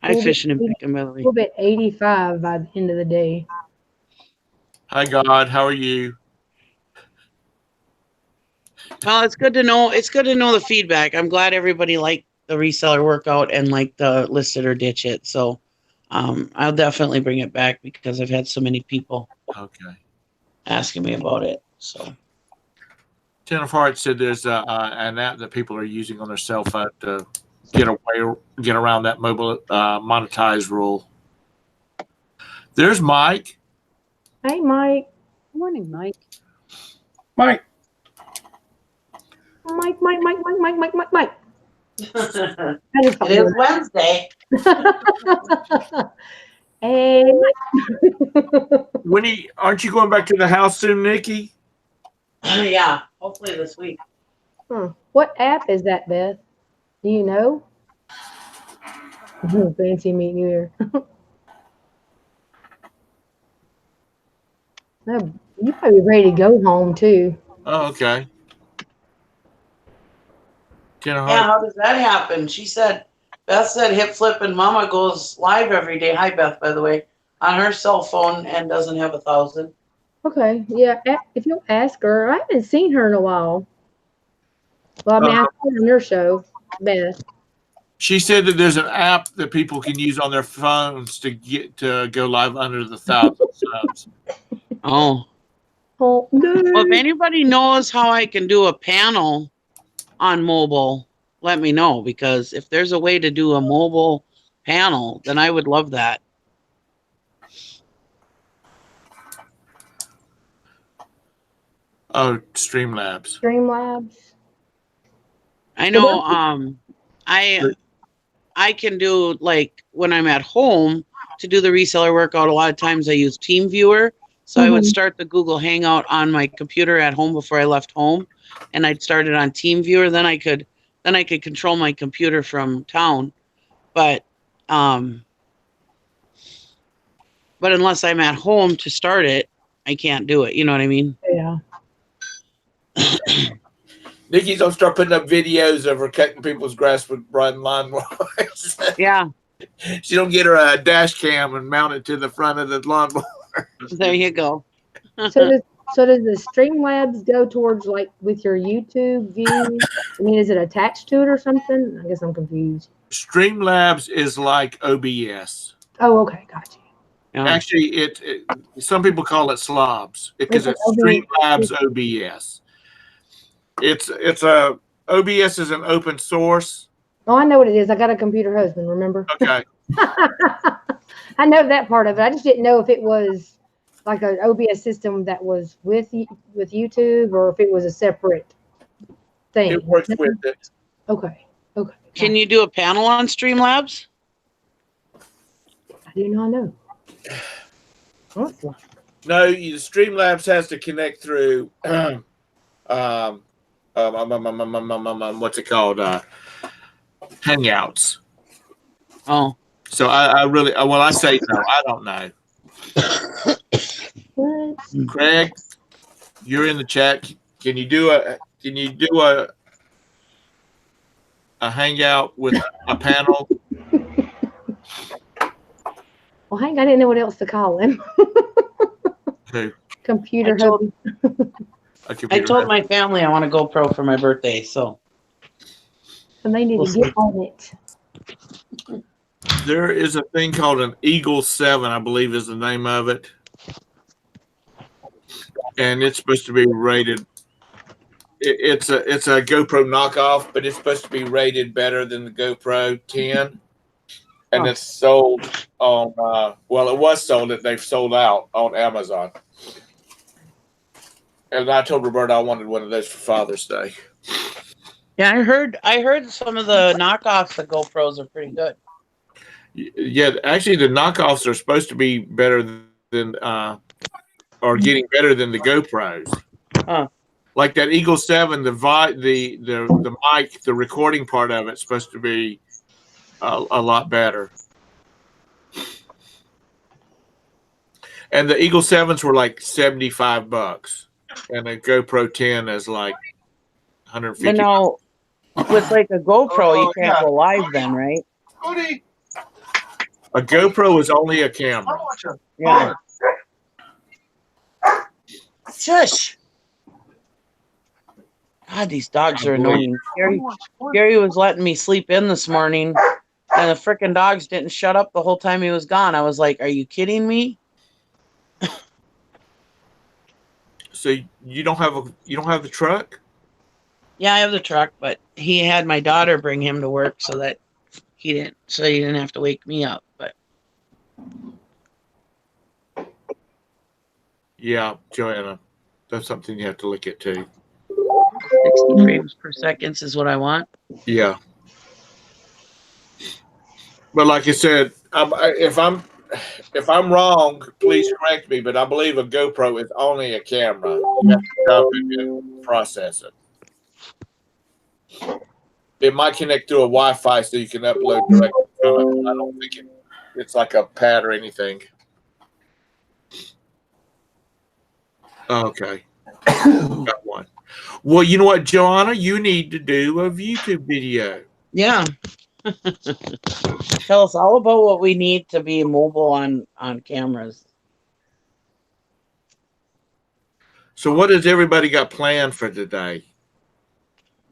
I fishing in Pickamilly. We'll be at 85 by the end of the day. Hi, God. How are you? Well, it's good to know. It's good to know the feedback. I'm glad everybody liked the reseller workout and liked the list it or ditch it. So I'll definitely bring it back because I've had so many people asking me about it. So Jennifer Hart said there's an app that people are using on their cell phone to get around that mobile monetize rule. There's Mike. Hey, Mike. Good morning, Mike. Mike. Mike. it is Wednesday. Hey, Winnie, aren't you going back to the house soon, Nikki? Yeah, hopefully this week. What app is that, Beth? Do you know? Fancy meeting you here. No, you probably ready to go home too. Oh, okay. Yeah, how does that happen? Beth said hip flip and Mama goes live every day. Hi, Beth, by the way, on her cell phone and doesn't have 1,000. Okay, yeah. If you'll ask her, I haven't seen her in a while. Well, I mean, I saw her on your show, Beth. She said that there's an app that people can use on their phones to go live under the 1,000 subs. Oh. Oh, no. Well, if anybody knows how I can do a panel on mobile, let me know, because if there's a way to do a mobile panel, then I would love that. Oh, Streamlabs. Streamlabs. I know. I can do, like, when I'm at home to do the reseller workout. A lot of times I use TeamViewer, so I would start the Google Hangout on my computer at home before I left home, and I'd start it on TeamViewer. Then I could control my computer from town, but unless I'm at home to start it, I can't do it. You know what I mean? Yeah. Nikki's gonna start putting up videos of her cutting people's grass with riding lawnmowers. Yeah. She don't get her a dash cam and mount it to the front of the lawnmower. There you go. So does the Streamlabs go towards, like, with your YouTube view? I mean, is it attached to it or something? I guess I'm confused. Streamlabs is like OBS. Oh, okay, gotcha. Actually, some people call it slobs because it's Streamlabs OBS. It's a OBS is an open source. Oh, I know what it is. I got a computer husband, remember? Okay. I know that part of it. I just didn't know if it was like an OBS system that was with YouTube or if it was a separate thing. It works with it. Okay. Can you do a panel on Streamlabs? I do not know. No, the Streamlabs has to connect through what's it called? Hangouts. Oh. So I say no, I don't know. What? Craig, you're in the chat. Can you do a hangout with a panel? Well, Hank, I didn't know what else to call him. Who? Computer husband. I told my family I want to GoPro for my birthday, so. And they need to get on it. There is a thing called an Eagle 7, I believe is the name of it. And it's supposed to be rated it's a GoPro knockoff, but it's supposed to be rated better than the GoPro 10, and it's sold on. Well, it was sold. They've sold out on Amazon. And I told Roberta I wanted one of those for Father's Day. Yeah, I heard some of the knockoffs of GoPros are pretty good. Yeah, actually, the knockoffs are supposed to be better than, or getting better than the GoPros. Huh. Like that Eagle 7, the mic, the recording part of it's supposed to be a lot better. And the Eagle 7s were like $75, and the GoPro 10 is like $150. But now, with like a GoPro, you can't go live then, right? A GoPro is only a camera. Yeah. Shush. God, these dogs are annoying. Gary was letting me sleep in this morning, and the frickin' dogs didn't shut up the whole time he was gone. I was like, "Are you kidding me?" So you don't have the truck? Yeah, I have the truck, but he had my daughter bring him to work so that he didn't have to wake me up. But Yeah, Joanna, that's something you have to look at too. 60 frames per second is what I want. Yeah. But like I said, if I'm wrong, please correct me. But I believe a GoPro is only a camera. You have to stop it and process it. It might connect through a Wi-Fi so you can upload directly from it. But I don't think it's like a pad or anything. Okay. Got one. Well, you know what, Joanna? You need to do a YouTube video. Yeah. Tell us all about what we need to be mobile on cameras. So what has everybody got planned for today?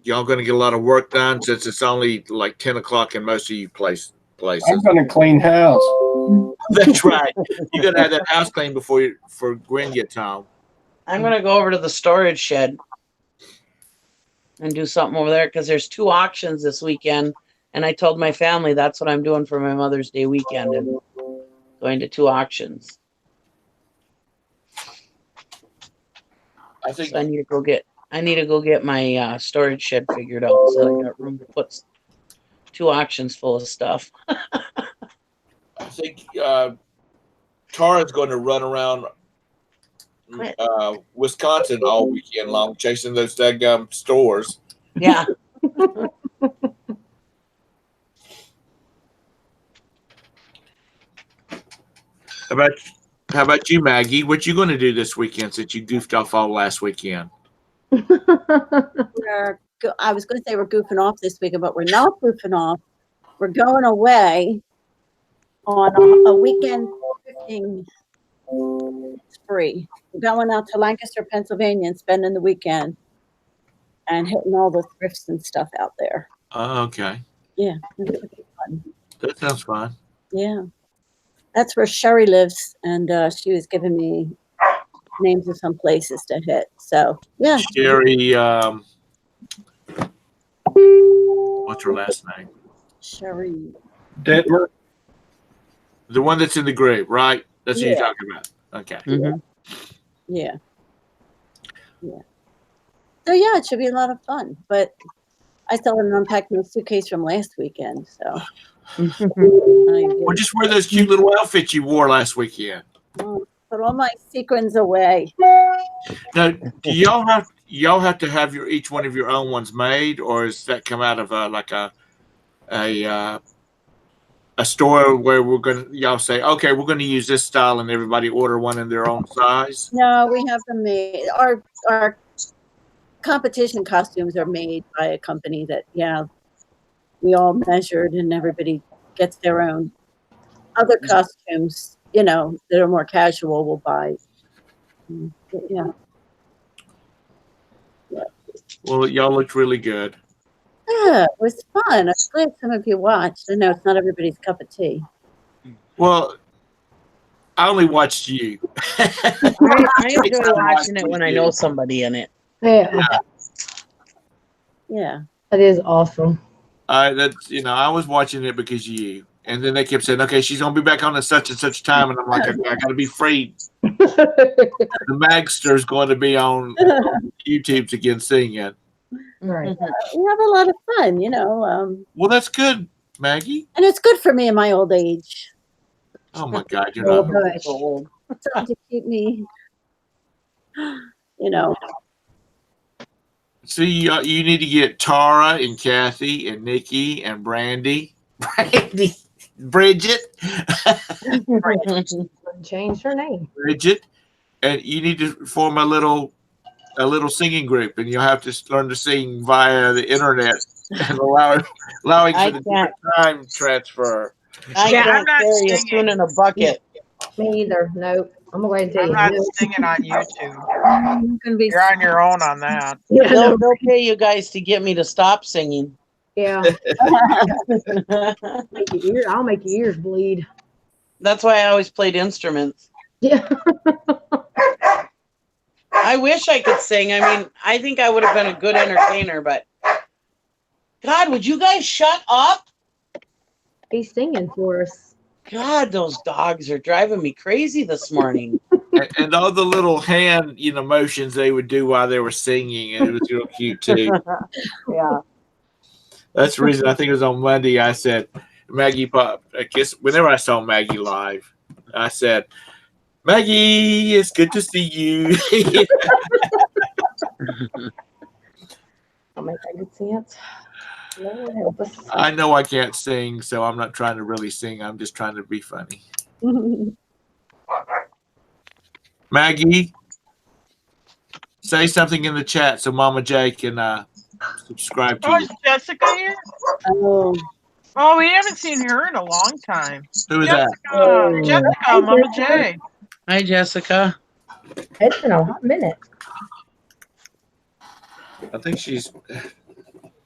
Y'all going to get a lot of work done since it's only like 10 o'clock in most of you places. I'm going to clean house. That's right. You're going to have that house clean for Gwen gets home. I'm going to go over to the storage shed and do something over there because there's 2 auctions this weekend. And I told my family that's what I'm doing for my Mother's Day weekend, and going to 2 auctions. I think So I need to go get my storage shed figured out so I got room to put 2 auctions full of stuff. I think Tara's going to run around Wisconsin all weekend long chasing those daggum stores. Yeah. How about you, Maggie? What you going to do this weekend since you goofed off all last weekend? I was going to say we're goofing off this weekend, but we're not goofing off. We're going away on a weekend thrifting spree. We're going out to Lancaster, Pennsylvania, and spending the weekend and hitting all the thrifts and stuff out there. Oh, okay. Yeah, it's fun. That sounds fun. Yeah, that's where Sherry lives, and she was giving me names of some places to hit. So yeah, Sherry. What's her last name? Sherry Detmer. The one that's in the group, right? That's who Yeah. you're talking about. Okay. Mm-hmm. Yeah. So yeah, it should be a lot of fun. But I still haven't unpacked my suitcase from last weekend. So Well, just wear those cute little outfits you wore last weekend. put all my sequins away. Now, do y'all have to have each one of your own ones made, or does that come out of like a store where y'all say, okay, we're gonna use this style, and everybody order one in their own size? No, we have them made. Our competition costumes are made by a company that we all measured, and everybody gets their own. Other costumes, that are more casual, we'll buy. Yeah. Well, y'all looked really good. Yeah, it was fun. I'm glad some of you watched. I know it's not everybody's cup of tea. Well, I only watched you. I enjoy watching it when I know somebody in it. Yeah. Yeah. That is awesome. That's I was watching it because of you, and then they kept saying, "Okay, she's gonna be back on at such and such time," and I'm like, I gotta be free. The Magster's going to be on YouTube again singing. Right. We have a lot of fun, Well, that's good, Maggie. and it's good for me in my old age. Oh my God, you're Oh, not. hush. Something to keep me, you know. See, you need to get Tara and Kathy and Nikki and Brandy, Bridget, Changed her name. Bridget, and you need to form a little singing group, and you'll have to learn to sing via the internet and allowing I for the can't. different time transfer. I Yeah, I'm can't not carry a singing. spoon in a bucket. Me either. Nope. I'm gonna go ahead and tell I'm you. not No. singing on YouTube. I'm gonna be You're on your own on that. Yeah, no. They'll pay you guys to get me to stop singing. Yeah. I'll make your ears bleed. That's why I always played instruments. Yeah. I wish I could sing. I mean, I think I would have been a good entertainer, but God, would you guys shut up? He's singing for us. God, those dogs are driving me crazy this morning. And all the little hand, motions they would do while they were singing, and it was real cute too. Yeah. That's the reason I think it was on Monday. I said, Maggie Pop. I guess whenever I saw Maggie live, I said, Maggie, it's good to see you. I'll make that good sense. Lord help us. I know I can't sing, so I'm not trying to really sing. I'm just trying to be funny. Maggie, say something in the chat so Mama J can subscribe to Oh, you. is Jessica here? Oh, Oh, we haven't seen her in a long time. Who is that? Jessica, Mama J. Hi, Jessica. It's been a hot minute. I think she's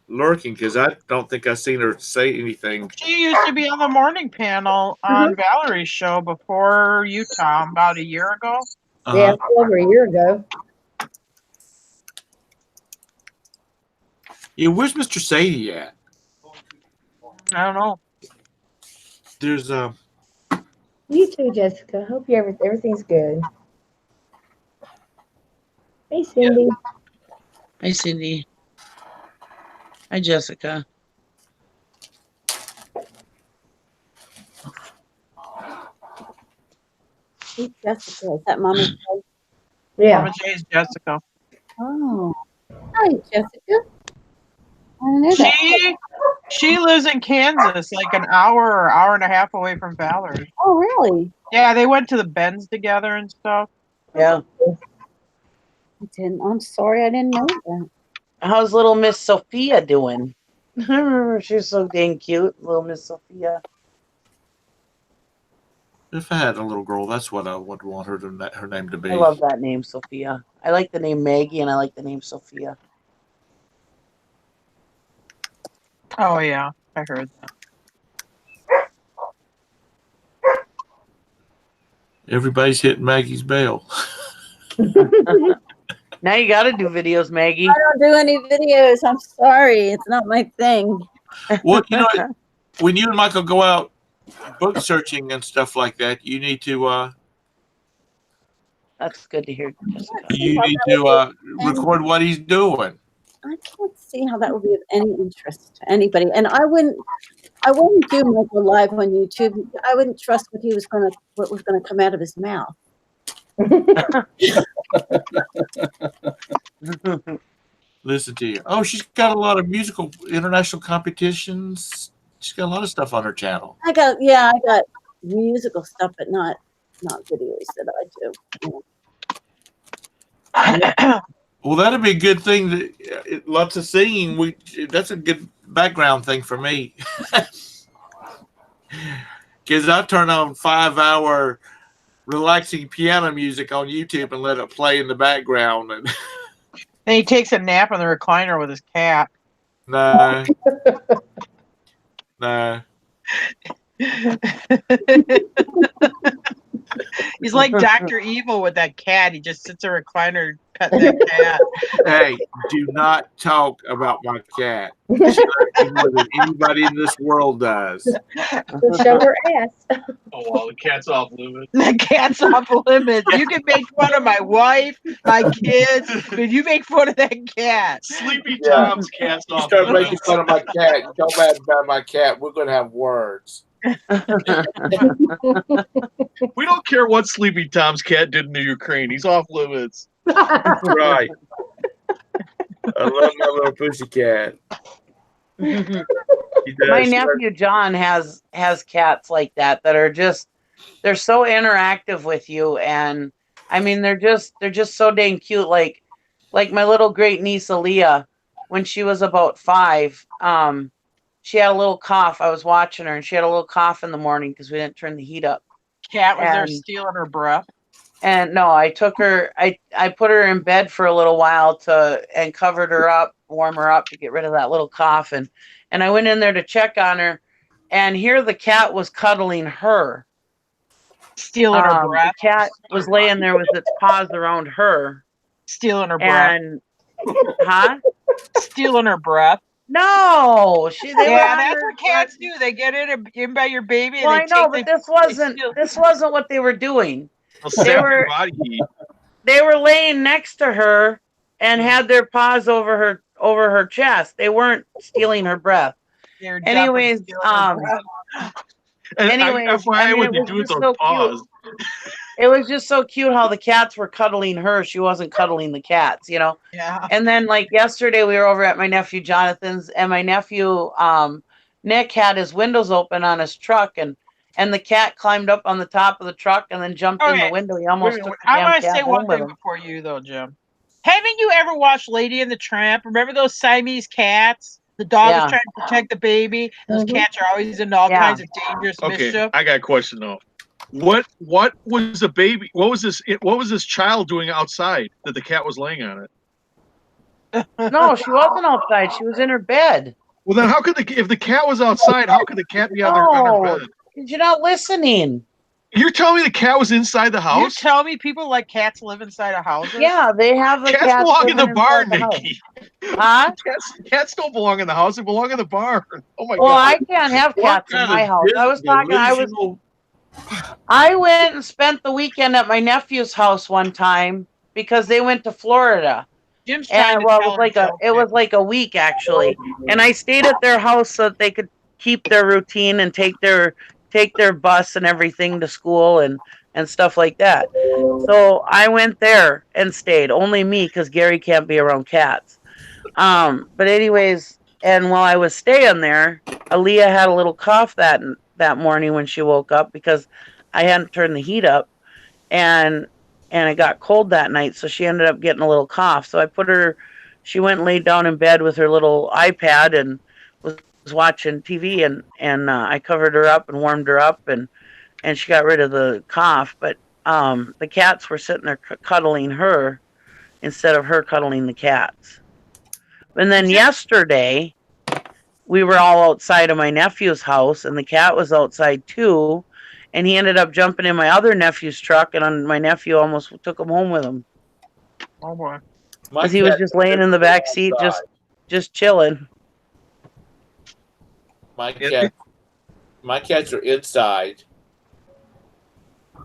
lurking because I don't think I've seen her say anything. She used to be on the morning panel on Valerie's show before you, Tom, about a year ago. Yeah, it's over a year ago. Yeah, where's Mr. Sadie at? I don't know. There's You too, Jessica. Hope everything's good. Hey, Cindy. Hi, Cindy. Hi, Jessica. who's Jessica? Is that Mommy? Yeah. Mama J is Jessica. Oh, hi, Jessica. I knew that. She lives in Kansas, like an hour or hour and a half away from Valerie. Oh, really? Yeah, they went to the Bends together and stuff. Yeah. I'm sorry, I didn't know that. How's little Miss Sophia doing? I remember she was so dang cute, little Miss Sophia. if I had a little girl, that's what I would want her name to be. I love that name, Sophia. I like the name Maggie, and I like the name Sophia. Oh, yeah, I heard that. Everybody's hitting Maggie's bell. Now you got to do videos, Maggie. I don't do any videos. I'm sorry. It's not my thing. Well, when you and Michael go out book searching and stuff like that, you need to That's good to hear, Jessica. record what he's doing. I can't see how that would be of any interest to anybody. And I wouldn't do Michael live on YouTube. I wouldn't trust what was gonna come out of his mouth. Listen to you. Oh, she's got a lot of musical international competitions. She's got a lot of stuff on her channel. I got musical stuff, but not videos that I do. Well, that'd be a good thing. Lots of singing. That's a good background thing for me. Because I turn on 5-hour relaxing piano music on YouTube and let it play in the background. And Then he takes a nap in the recliner with his cat. no. He's like Dr. Evil with that cat. He just sits in a recliner and pet that cat. Hey, do not talk about my cat. She loves me more than anybody in this world does. She'll show her ass. Oh, well, the cat's off limits. The cat's off limits. You can make fun of my wife, my kids, but you make fun of that cat. Sleepy Yeah. Tom's cat's You off start making limits. fun of my cat. You talk bad about my cat. We're gonna have words. We don't care what Sleepy Tom's cat did in the Ukraine. He's off limits. Right. I love my little pussy cat. My nephew John has cats like that are just, they're so interactive with you, and I mean they're just so dang cute. Like my little great niece Aaliyah, when she was about 5, she had a little cough. I was watching her, and she had a little cough in the morning because we didn't turn the heat up. Cat was there stealing her breath. And no, I took her, I put her in bed for a little while and covered her up, warm her up to get rid of that little cough. And I went in there to check on her, and here the cat was cuddling her. Stealing her breath. The cat was laying there with its paws around her. Stealing her breath. And, huh? Stealing her breath. No, that's what cats do. They get in by your baby. Well, and I know, but this wasn't what they were doing. They were laying next to her and had their paws over her chest. They weren't stealing her breath. Anyways, it was just so cute how the cats were cuddling her. She wasn't cuddling the cats, you know? Yeah. And then, like, yesterday we were over at my nephew Jonathan's, and my nephew Nick had his windows open on his truck, and the cat climbed up on the top of the truck and then jumped in the window. He almost took the I damn want to cat say home one with thing him. before you, though, Jim. Haven't you ever watched Lady and the Tramp? Remember those Siamese cats? The dog is trying to protect the baby. Those cats are always into all kinds of dangerous mischief. I got a question though. What was the baby? What was this child doing outside that the cat was laying on it? No, she wasn't outside. She was in her bed. Well, then how could if the cat was outside, how could the cat be on her bed? You're not listening. You're telling me the cat was inside the house? You tell me people like cats live inside of houses? Yeah, they have the cats belong in the barn, Nikki. Huh? Cats don't belong in the house. They belong in the barn. Oh my God. Well, I can't have cats in my house. I went and spent the weekend at my nephew's house one time because they went to Florida. Jim's trying it was like a week actually. And I stayed at their house so that they could keep their routine and take their bus and everything to school and stuff like that. So I went there and stayed. Only me, because Gary can't be around cats. But anyways, and while I was staying there, Aaliyah had a little cough that morning when she woke up because I hadn't turned the heat up, and it got cold that night, so she ended up getting a little cough. So she went and laid down in bed with her little iPad and was watching TV, and I covered her up and warmed her up, and she got rid of the cough. But the cats were sitting there cuddling her instead of her cuddling the cats. And then yesterday, we were all outside of my nephew's house, and the cat was outside too, and he ended up jumping in my other nephew's truck, and my nephew almost took him home with him. Oh boy! Because he was just laying in the back seat, just chilling. My cats are inside.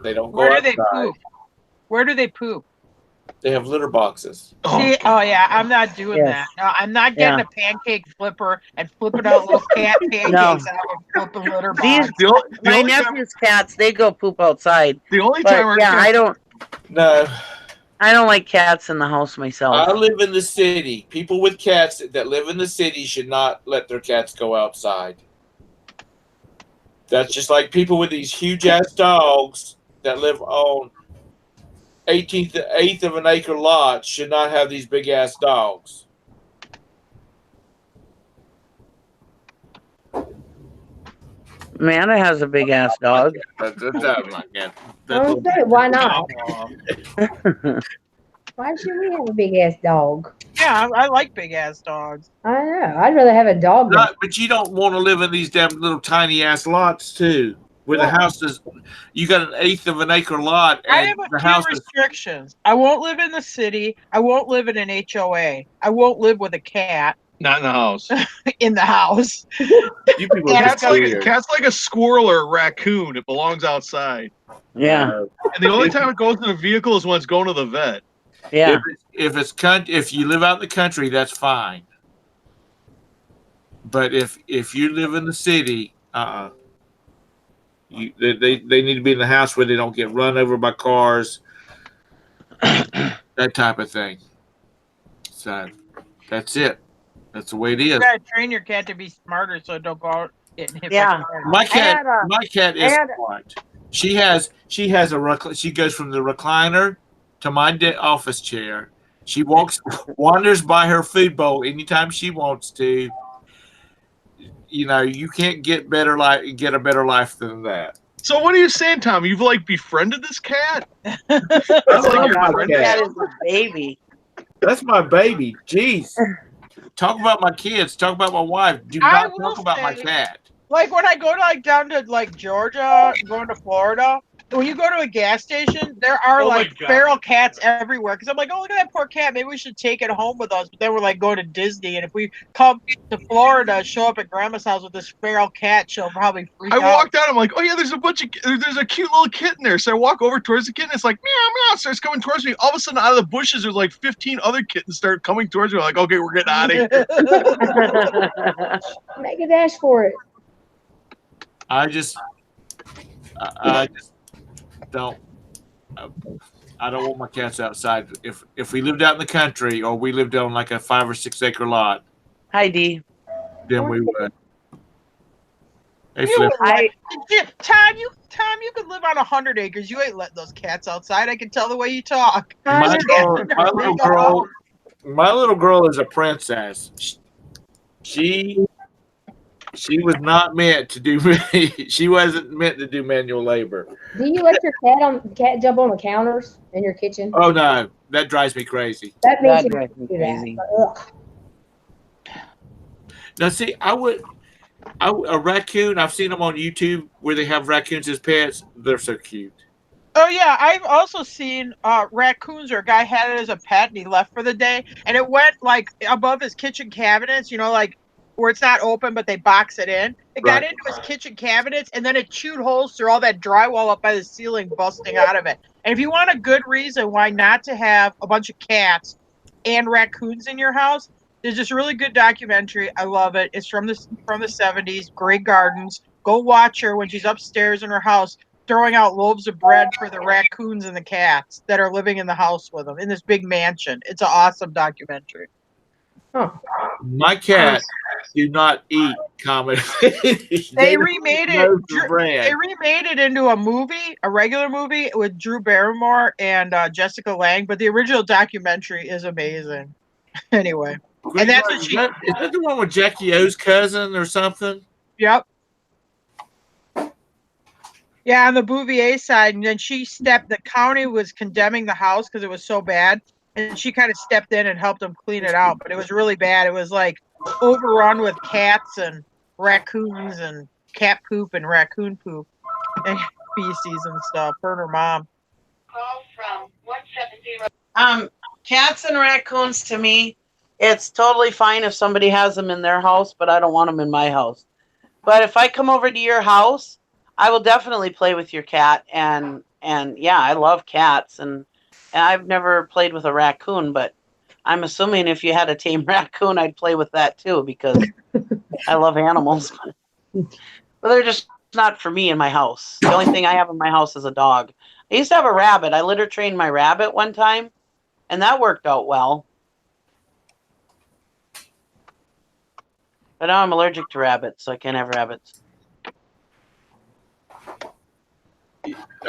They don't go Where do outside. they poop? Where do they poop? They have litter boxes. See, yeah, I'm not doing that. No, I'm not getting a pancake flipper and flipping out little cat pancakes out of a flipping litter box. My nephew's cats, they go poop outside. The only time I don't. No. I don't like cats in the house myself. I live in the city. People with cats that live in the city should not let their cats go outside. That's just like people with these huge ass dogs that live on 1/8 of an acre lot should not have these big ass dogs. Amanda has a big ass dog. Why not? Why should we have a big ass dog? Yeah, I like big ass dogs. I know. I'd rather have a dog. But you don't want to live in these damn little tiny ass lots too. Where the house is, you got an eighth of an acre lot, I and have the a few house is. restrictions. I won't live in the city. I won't live in an HOA. I won't live with a cat Not in the house. in the house. You people are And just weird. Cat's like a squirrel or a raccoon. It belongs outside. Yeah. And the only time it goes in a vehicle is when it's going to the vet. Yeah. If you live out in the country, that's fine. But if you live in the city, they need to be in the house where they don't get run over by cars, that type of thing. So that's it. That's the way it is. You gotta train your cat to be smarter so it don't go out getting hit Yeah. by cars. My cat is I had smart. She has she goes from the recliner to my office chair. She wanders by her food bowl anytime she wants to. You know, you can't get a better life than that. So what are you saying, Tom? You've like befriended this cat? That's like your my friend cat. That is a baby. That's my baby. Jeez. Talk about my kids. Talk about my wife. Do I not will talk about my say- cat. Like when I go to down to Georgia, going to Florida, when you go to a gas station, there are Oh my God. feral cats everywhere. Because I'm like, oh, look at that poor cat. Maybe we should take it home with us. But then we're like going to Disney, and if we come to Florida, show up at Grandma's house with this feral cat, she'll probably freak I out. walked out. I'm like, oh yeah, there's a cute little kitten there. So I walk over towards the kitten. It's like meow meow. Starts coming towards me. All of a sudden, out of the bushes, there's like 15 other kittens start coming towards me. I'm like, okay, we're getting out of here. make a dash for it. I just don't. I don't want my cats outside. If we lived out in the country or we lived on like a 5 or 6 acre lot, Hi, Dee. then we would. Hey, You Flip. would Tom, you could live on 100 acres. You ain't letting those cats outside. I can tell the way you talk. My little girl is a princess. She was not meant to do. She wasn't meant to do manual labor. Do you let your cat jump on the counters in your kitchen? Oh no, that drives me crazy. That means That you drives me do crazy. that. But, ugh. Now, see, a raccoon. I've seen them on YouTube where they have raccoons as pets. They're so cute. Oh yeah, I've also seen raccoons. Or a guy had it as a pet, and he left for the day, and it went like above his kitchen cabinets. You know, like where it's not open, but they box it in. It got Right. into his kitchen cabinets, and then it chewed holes through all that drywall up by the ceiling, busting out of it. And if you want a good reason why not to have a bunch of cats and raccoons in your house, there's this really good documentary. I love it. It's from the 70s. Great Gardens. Go watch her when she's upstairs in her house throwing out loaves of bread for the raccoons and the cats that are living in the house with them in this big mansion. It's an awesome documentary. My cats do not eat common. They remade it. loaves of bread. They remade it into a movie, a regular movie with Drew Barrymore and Jessica Lange. But the original documentary is amazing. Anyway, and that's what is that the one with Jackie O's cousin or something? Yep. Yeah, on the Bouvier side, and then the county was condemning the house because it was so bad, and she kind of stepped in and helped them clean it out, but it was really bad. It was like overrun with cats and raccoons and cat poop and raccoon poop and feces and stuff. Her and her mom. Call from 170. Cats and raccoons, to me, it's totally fine if somebody has them in their house, but I don't want them in my house. But if I come over to your house, I will definitely play with your cat, and yeah, I love cats, and I've never played with a raccoon, but I'm assuming if you had a tame raccoon, I'd play with that too, because I love animals. But they're just not for me in my house. The only thing I have in my house is a dog. I used to have a rabbit. I litter trained my rabbit one time, and that worked out well. But now I'm allergic to rabbits, so I can't have rabbits.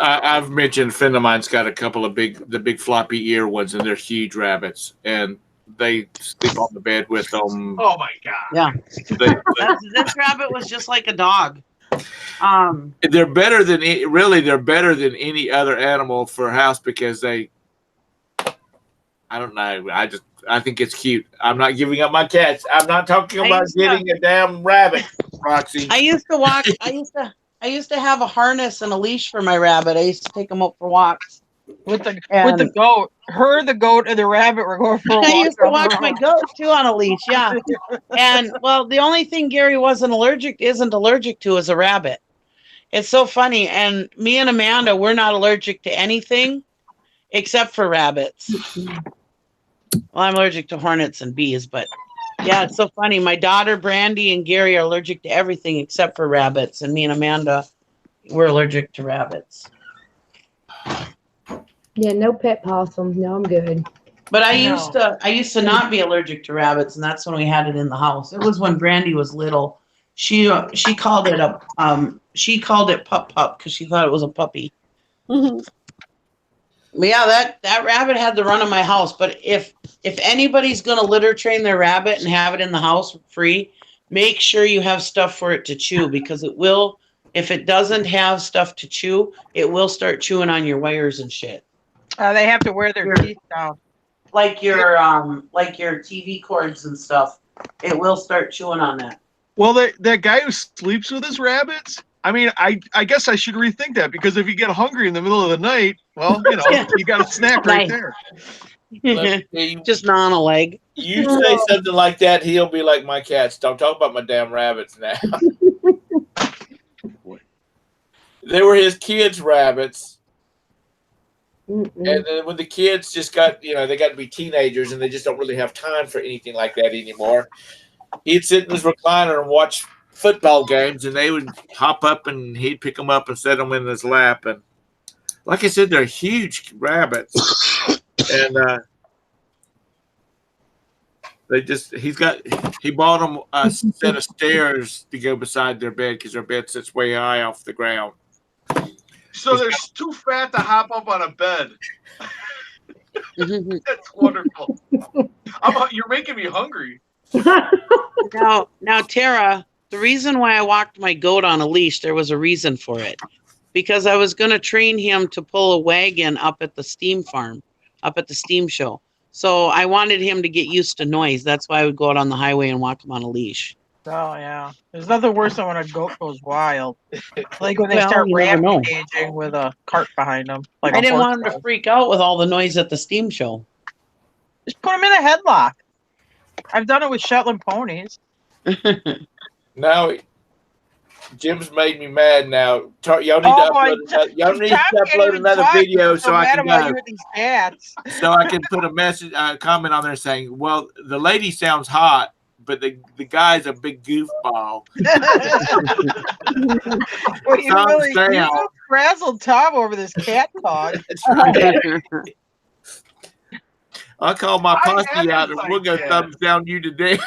I've mentioned a friend of mine's got a couple of the big floppy ear ones, and they're huge rabbits, and they sleep on the bed with them. Oh my God. Yeah. This rabbit was just like a dog. They're better than they're better than any other animal for a house because I don't know. I think it's cute. I'm not giving up my cats. I'm not talking about getting a damn rabbit, Roxy. I used to I used to have a harness and a leash for my rabbit. I used to take him out for walks. With the And goat. Her, the goat, and the rabbit were going for a walk. I used to watch my goat too on a leash, yeah. And well, the only thing Gary isn't allergic to is a rabbit. It's so funny. And me and Amanda, we're not allergic to anything except for rabbits. Well, I'm allergic to hornets and bees, but yeah, it's so funny. My daughter Brandy and Gary are allergic to everything except for rabbits, and me and Amanda, we're allergic to rabbits. Yeah, no pet possums. No, I'm good. But I used to not be allergic to rabbits, and that's when we had it in the house. It was when Brandy was little. She called it pup pup because she thought it was a puppy. But yeah, that rabbit had the run of my house. But if anybody's gonna litter train their rabbit and have it in the house free, make sure you have stuff for it to chew, because it will. If it doesn't have stuff to chew, it will start chewing on your wires and shit. They have to wear their teeth down. Like your TV cords and stuff. It will start chewing on that. Well, that guy who sleeps with his rabbits, I mean, I guess I should rethink that, because if you get hungry in the middle of the night, well, you got a snack right there. Just gnaw on a leg. You say something like that, he'll be like, my cats. Don't talk about my damn rabbits now. They were his kids' rabbits. And then when the kids just got, they got to be teenagers and they just don't really have time for anything like that anymore, he'd sit in his recliner and watch football games, and they would hop up and he'd pick them up and set them in his lap. And like I said, they're huge rabbits. And he bought them a set of stairs to go beside their bed, because their bed sits way high off the ground. So they're too fat to hop up on a bed. That's wonderful. You're making me hungry. Now, Tara, the reason why I walked my goat on a leash, there was a reason for it. Because I was going to train him to pull a wagon up at the steam farm, up at the steam show. So I wanted him to get used to noise. That's why I would go out on the highway and walk him on a leash. Oh, yeah. There's nothing worse than when a goat goes wild. Like when they start rampaging with a cart behind them. Like I didn't want him to freak out with all the noise at the steam show. Just put him in a headlock. I've done it with Shetland ponies. Now, Jim's made me mad now. Y'all need to upload another video so I can go. So I can put a message, comment on there saying, well, the lady sounds hot, but the guy's a big goofball. Well, you frazzled Tom over this cat talk. I'll call my posse out and we'll go thumbs down you today.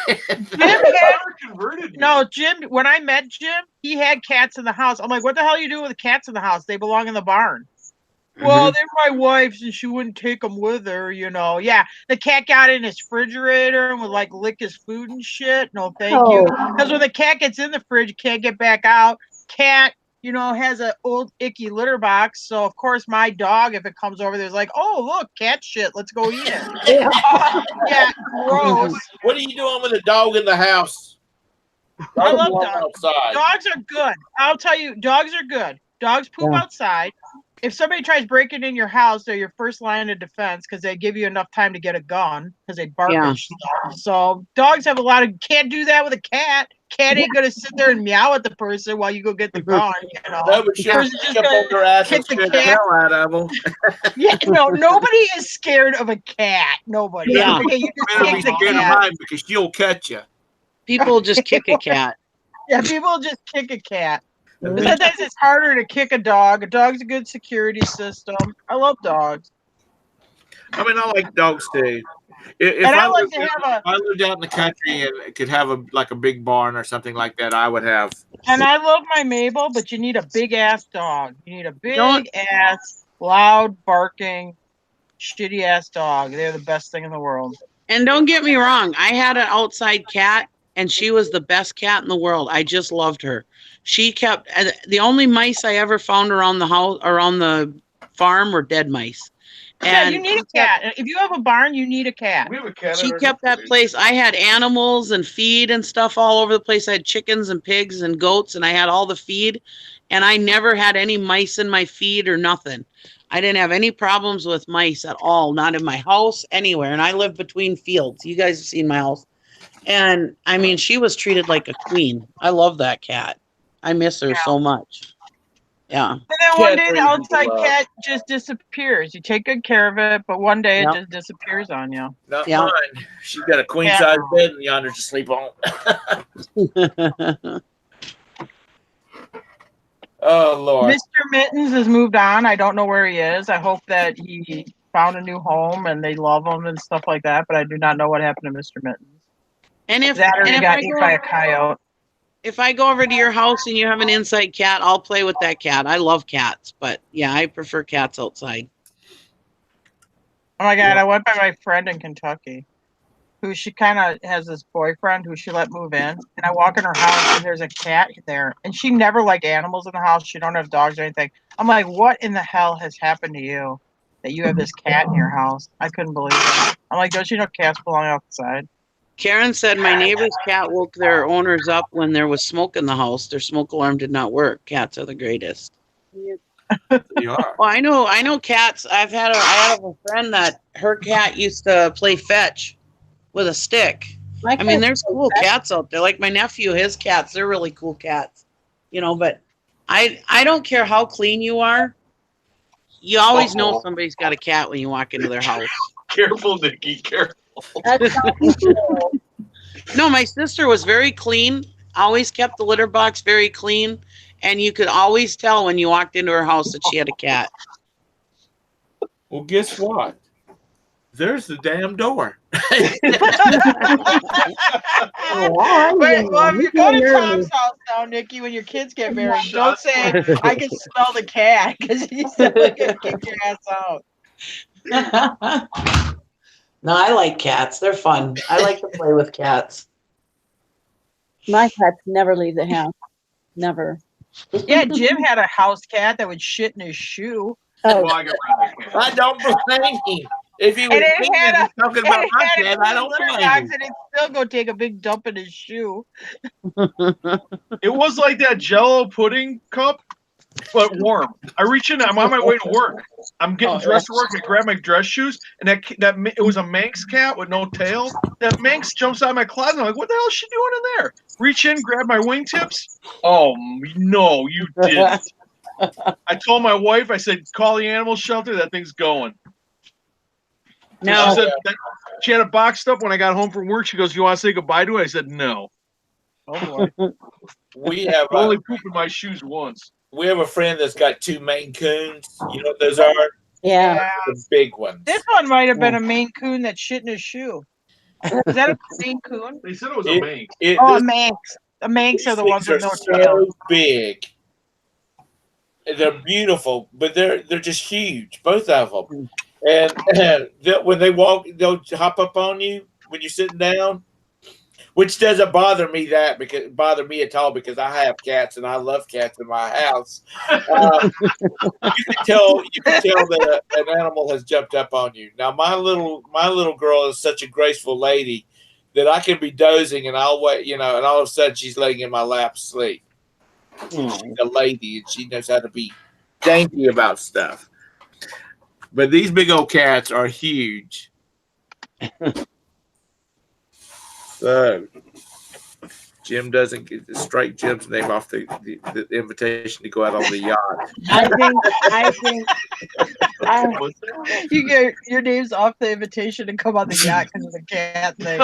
Jim, when I met Jim, he had cats in the house. I'm like, what the hell are you doing with the cats in the house? They belong in the barn. Well, they're my wife's and she wouldn't take them with her, Yeah, the cat got in his refrigerator and would lick his food and shit. No, thank you. Because when the cat gets in the fridge, can't get back out. Cat, has an old icky litter box. So of course my dog, if it comes over, there's like, oh look, cat shit. Let's go eat it. Yeah, gross. What are you doing with a dog in the house? I love dogs. Outside. Dogs are good. I'll tell you, dogs are good. Dogs poop outside. If somebody tries breaking in your house, they're your first line of defense because they give you enough time to get a gun because they bark and stuff. So dogs have can't do that with a cat. Cat ain't gonna sit there and meow at the person while you go get the gun. No, but she'll just up their ass and scare the hell out of them. Nobody is scared of a cat. Nobody. Yeah. You better be scared of mine because she'll catch you. People just kick a cat. Yeah, people just kick a cat. Sometimes it's harder to kick a dog. A dog's a good security system. I love dogs. I mean, I like dogs too. If I lived out in the country and could have a big barn or something like that, I would have. And I love my Mabel, but you need a big ass dog. You need a big ass, loud, barking, shitty ass dog. They're the best thing in the world. And don't get me wrong, I had an outside cat, and she was the best cat in the world. I just loved her. She kept the only mice I ever found around the house, around the farm, were dead mice. Yeah, And you need a cat. If you have a barn, you need a cat. We have a cat. she at our kept that place. place. I had animals and feed and stuff all over the place. I had chickens and pigs and goats, and I had all the feed. And I never had any mice in my feed or nothing. I didn't have any problems with mice at all, not in my house, anywhere. And I live between fields. You guys have seen my house. And I mean, she was treated like a queen. I love that cat. I miss her so much. Yeah. And then one Cats day are the easy to outside love. cat just disappears. You take good care of it, but one day Yep. it just disappears on you. Not Yeah. mine. She's got a queen size bed in yonder to sleep on. Oh Lord. Mr. Mittens has moved on. I don't know where he is. I hope that he found a new home and they love him and stuff like that, but I do not know what happened to Mr. Mittens. And if That or and he if got I eaten go by a coyote. if I go over to your house and you have an inside cat, I'll play with that cat. I love cats, but yeah, I prefer cats outside. Oh my God, I went by my friend in Kentucky, who she kind of has this boyfriend who she let move in. And I walk in her house and there's a cat there. And she never liked animals in the house. She don't have dogs or anything. I'm like, what in the hell has happened to you that you have this cat in your house? I couldn't believe it. I'm like, don't you know cats belong outside? Karen said my neighbor's cat woke their owners up when there was smoke in the house. Their smoke alarm did not work. Cats are the greatest. You are. Well, I know cats. I had a friend that her cat used to play fetch with a stick. I mean, there's cool cats out there. Like my nephew, his cats, they're really cool cats. You know, but I don't care how clean you are. You always know somebody's got a cat when you walk into their house. Careful, Nikki. Careful. That's not cool. No, my sister was very clean, always kept the litter box very clean, and you could always tell when you walked into her house that she had a cat. Well, guess what? There's the damn door. Well, if you go to Tom's house now, Nikki, when your kids get married, don't say, I can smell the cat, because he's still going to kick your ass out. No, I like cats. They're fun. I like to play with cats. My cats never leave the house. Never. Yeah, Jim had a house cat that would shit in his shoe. Oh, Well, I got rid of that cat. I don't blame him. If he was And it thinking had of talking about my had cat, a I don't litter blame box, him. and he'd still go take a big dump in his shoe. It was like that Jello pudding cup, but warm. I reach in. I'm on my way to work. I'm getting dressed for work. I grab my dress shoes, and it was a Manx cat with no tail. That Manx jumps out of my closet. I'm like, what the hell is she doing in there? Reach in, grab my wingtips. Oh no, you didn't. I told my wife. I said, call the animal shelter. That thing's going. No. She said she had it boxed up when I got home from work. She goes, "You want to say goodbye to it?" I said, "No." Oh boy. We have I only pooped in my shoes once. we have a friend that's got 2 Maine Coons. You know what those are? yeah. The big ones. This one might have been a Maine Coon that shit in his shoe. Is that a Maine Coon? They said it was a Manx. Oh, a This- Manx. The Manx are the these ones things with no are tail. so big. They're beautiful, but they're just huge, both of them. And when they walk, they'll hop up on you when you're sitting down, which doesn't bother me at all because I have cats and I love cats in my house. You can tell that an animal has jumped up on you. Now my little girl is such a graceful lady that I can be dozing and I'll wait, and all of a sudden she's laying in my lap asleep. She's a lady and she knows how to be dainty about stuff. But these big old cats are huge. So Jim doesn't strike Jim's name off the invitation to go out on the yacht. I think You get your name's off the invitation to come on the yacht because of the cat thing.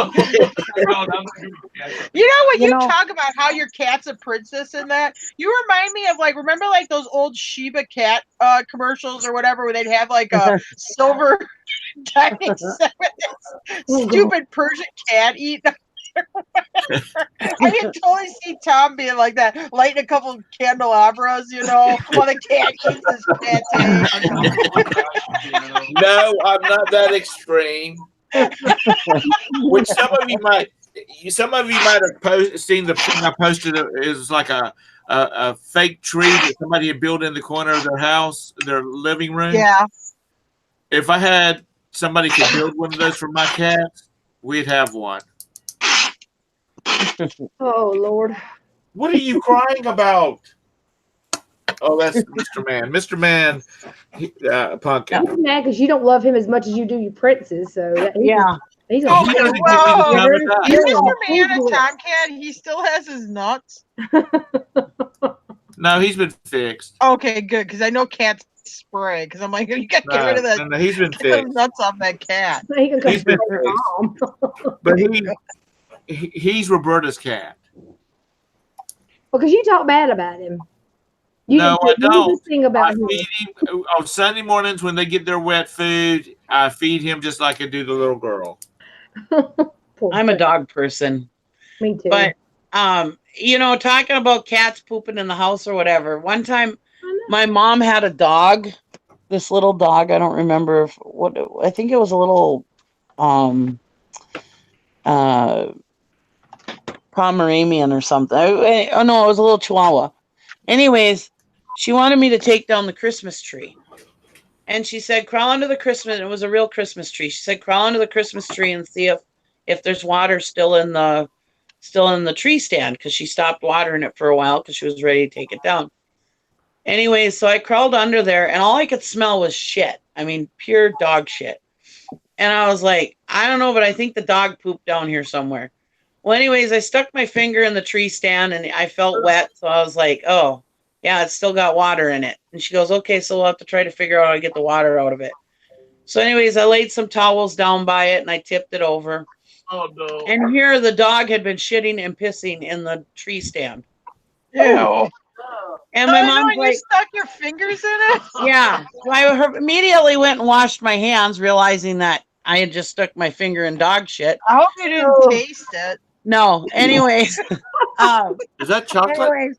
You know when you talk about how your cat's a princess and that, you remind me of remember those old Shiba cat commercials or whatever where they'd have a silver dining set with this stupid Persian cat eating. I can totally see Tom being like that, lighting a couple of candelabras, while the cat eats his pate. No, I'm not that extreme. Which some of you might have seen the thing I posted is like a fake tree that somebody had built in the corner of their house, their living room. Yeah. if I had somebody could build one of those for my cats, we'd have one. Oh Lord. What are you crying about? Oh, that's Mr. Man. Mr. Man, Pumpkin. He's mad because you don't love him as much as you do your princes. So Yeah. he's Oh, He doesn't give me the whoa. time of Is day. Mr. Man a tomcat? He still has his nuts? No, he's been fixed. Okay, good, because I know cats spray, because I'm like, you got to get rid of that. No, he's been Get those fixed. nuts off that cat. He can come He's been to your mom. But he's Roberta's cat. Well, because you talk bad about him. You No, I didn't say don't. anything about I him. feed him on Sunday mornings when they get their wet food. I feed him just like I do the little girl. I'm a dog person. Me too. But you know, talking about cats pooping in the house or whatever. One time my mom had a dog, this little dog, I don't remember I think it was a little Pomeranian or something. Oh no, it was a little Chihuahua. Anyways, she wanted me to take down the Christmas tree. And she said, crawl under the Christmas, it was a real Christmas tree. She said, crawl under the Christmas tree and see if there's water still in the tree stand, because she stopped watering it for a while because she was ready to take it down. Anyways, so I crawled under there and all I could smell was shit. I mean, pure dog shit. And I was like, I don't know, but I think the dog pooped down here somewhere. Well, anyways, I stuck my finger in the tree stand and I felt wet. So I was like, oh, yeah, it's still got water in it. And she goes, okay, so we'll have to try to figure out how to get the water out of it. So anyways, I laid some towels down by it and I tipped it over. Oh, no. And here the dog had been shitting and pissing in the tree stand. Ew. And my mom's you like, stuck your fingers in it? yeah. So I immediately went and washed my hands, realizing that I had just stuck my finger in dog shit. I hope you didn't taste it. No. Anyways. Is that chocolate? Anyways,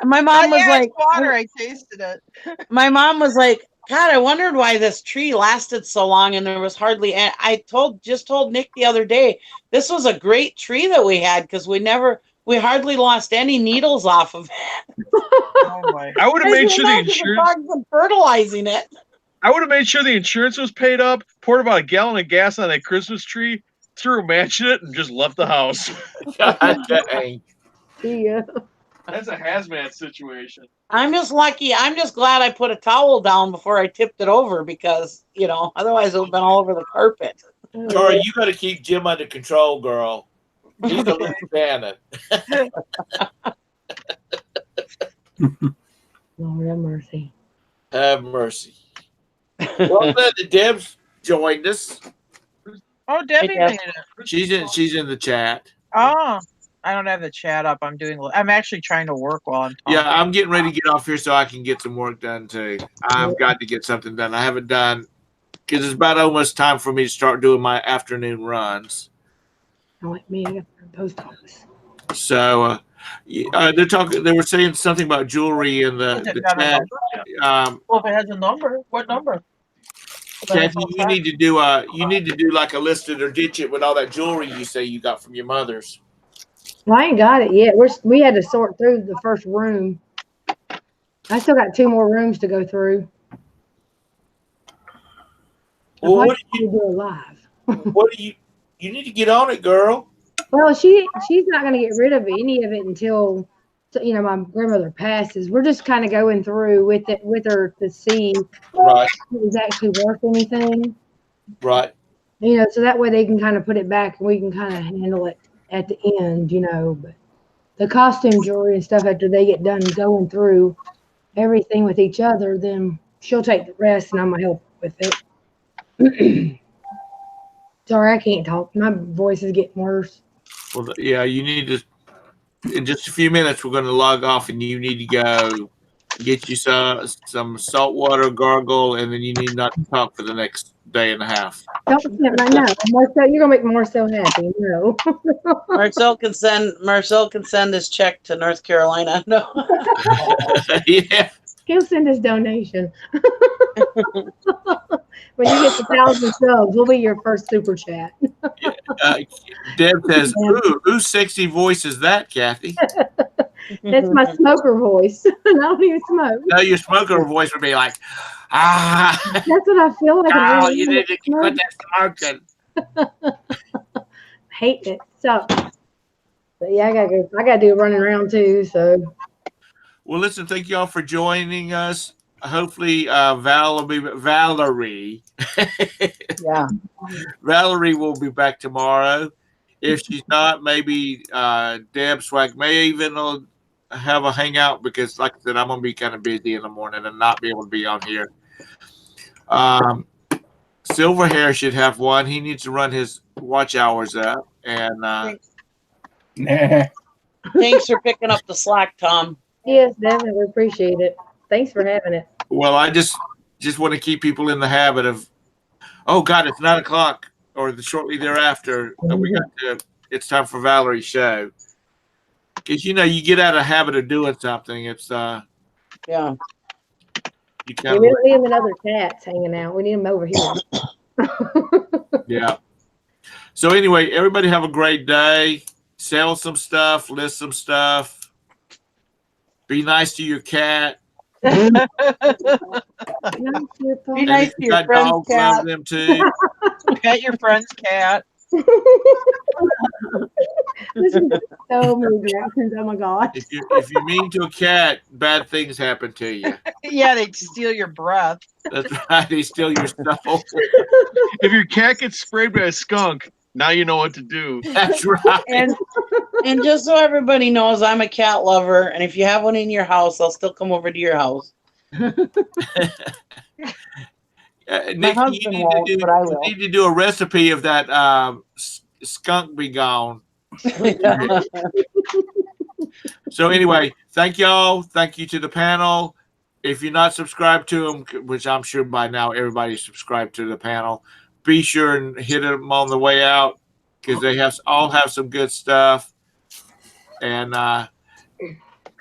my mom was like, it's water. I tasted it. my mom was like, God, I wondered why this tree lasted so long and there was hardly any. I just told Nick the other day, this was a great tree that we had because we hardly lost any needles off of it. Oh my. I would have made sure the insurance. Fertilizing it. I would have made sure the insurance was paid up. Poured about a gallon of gas on that Christmas tree, threw a match in it, and just left the house. God dang. Yeah. That's a hazmat situation. I'm just lucky. I'm just glad I put a towel down before I tipped it over because, you know, otherwise it would have been all over the carpet. Tori, you got to keep Jim under control, girl. He's a loose cannon. Lord have mercy. Have mercy. Well, then Deb's joined us. Oh, Debbie made it. She's in the chat. Oh, I don't have the chat up. I'm actually trying to work while I'm talking. Yeah, I'm getting ready to get off here so I can get some work done too. I've got to get something done. I haven't done because it's about almost time for me to start doing my afternoon runs. Like me, I got the post office. So they're talking. They were saying something about jewelry in the chat. Well, if it has a number, what number? Kathy, you need to do like a list it or ditch it with all that jewelry you say you got from your mother's. Well, I ain't got it yet. We had to sort through the first room. I still got 2 more rooms to go through. Well, what do you do live? What do you need to get on it, girl? Well, she's not going to get rid of any of it until my grandmother passes. We're just kind of going through with her to see Right. if it's actually worth anything. Right. So that way they can kind of put it back and we can kind of handle it at the end, But the costume jewelry and stuff, after they get done going through everything with each other, then she'll take the rest and I'm going to help with it. Sorry, I can't talk. My voice is getting worse. Well, yeah, you need to. In just a few minutes, we're going to log off, and you need to go get you some salt water gargle, and then you need not to talk for the next day and a half. Don't send right now. Marcel, you're gonna make Marcel happy. No. Marcel can send his check to North Carolina. No. Yeah. He'll send his donation. When you get 1,000 subs, we'll be your first super chat. Deb says, "Ooh, sexy voice is that, Kathy?" That's my smoker voice. I don't even smoke. No, your smoker voice would be like, That's what I feel like. Oh, you need to quit that smoking. Hate it. So, but yeah, I gotta go. I gotta do a running around too. So, Well, listen, thank you all for joining us. Hopefully, Valorie, Yeah. Valorie will be back tomorrow. If she's not, maybe Deb Swag may even have a hangout because, like I said, I'm gonna be kind of busy in the morning and not be able to be on here. Silverhair should have one. He needs to run his watch hours up, and Nah. Thanks for picking up the slack, Tom. yes, definitely appreciate it. Thanks for having it. well, I just want to keep people in the habit of, oh God, it's 9:00, or shortly thereafter, it's time for Valerie's show. Because you get out of the habit of doing something. It's Yeah. you We kind of don't need them and other cats hanging out. We need them over here. yeah. So anyway, everybody have a great day. Sell some stuff, list some stuff. Be nice to your cat. Be And nice if to you your got friend's dogs, cat. love them too. Pet your friend's cat. This is so many directions. Oh my gosh. If you're mean to a cat, bad things happen to you. Yeah, they steal your breath. That's right. They steal your stuff. If your cat gets sprayed by a skunk, now you know what to do. That's right. And just so everybody knows, I'm a cat lover, and if you have one in your house, I'll still come over to your house. Nick, husband won't, but I will. you need to do a recipe of that skunk be gone. So anyway, thank y'all. Thank you to the panel. If you're not subscribed to them, which I'm sure by now everybody's subscribed to the panel, be sure and hit them on the way out because they all have some good stuff. And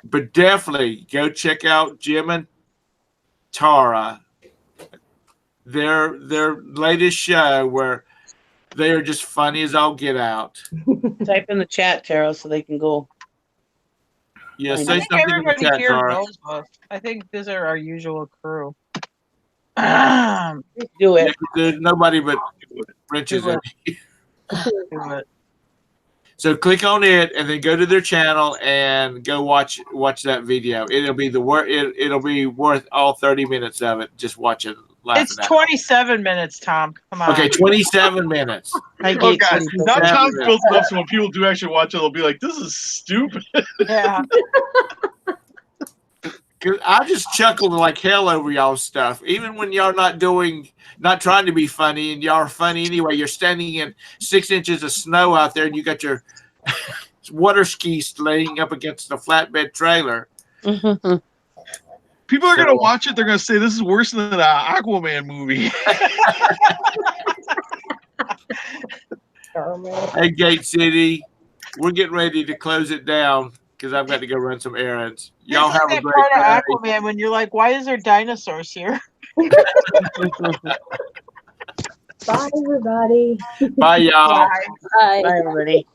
but definitely go check out Jim and Tara. Their latest show where they are just funny as all get out. Type in the chat, Tara, so they can go. Yeah, I say think something in the everybody chat, here Tara. knows us. I think these are our usual crew. Do it. Yeah, there's nobody but wrenches in. Do it. So click on it and then go to their channel and go watch that video. It'll be it'll be worth all 30 minutes of it. Just watch it. It's 27 minutes, Tom. Come on. Okay, 27 minutes. I Oh, get God. pretty Now pissed. Tom's built it up so when people do actually watch it, they'll be like, this is stupid. Yeah. 'Cause I just chuckled like hell over y'all's stuff. Even when y'all not trying to be funny and y'all are funny anyway. You're standing in 6 inches of snow out there and you got your water skis laying up against the flatbed trailer. People are going to watch it. They're going to say, this is worse than an Aquaman movie. Hey, Gate City, we're getting ready to close it down because I've got to go run some errands. Y'all This is have a that great part day. of Aquaman when you're like, why is there dinosaurs here? Bye, everybody. Bye, y'all. Bye. Bye. Bye, everybody.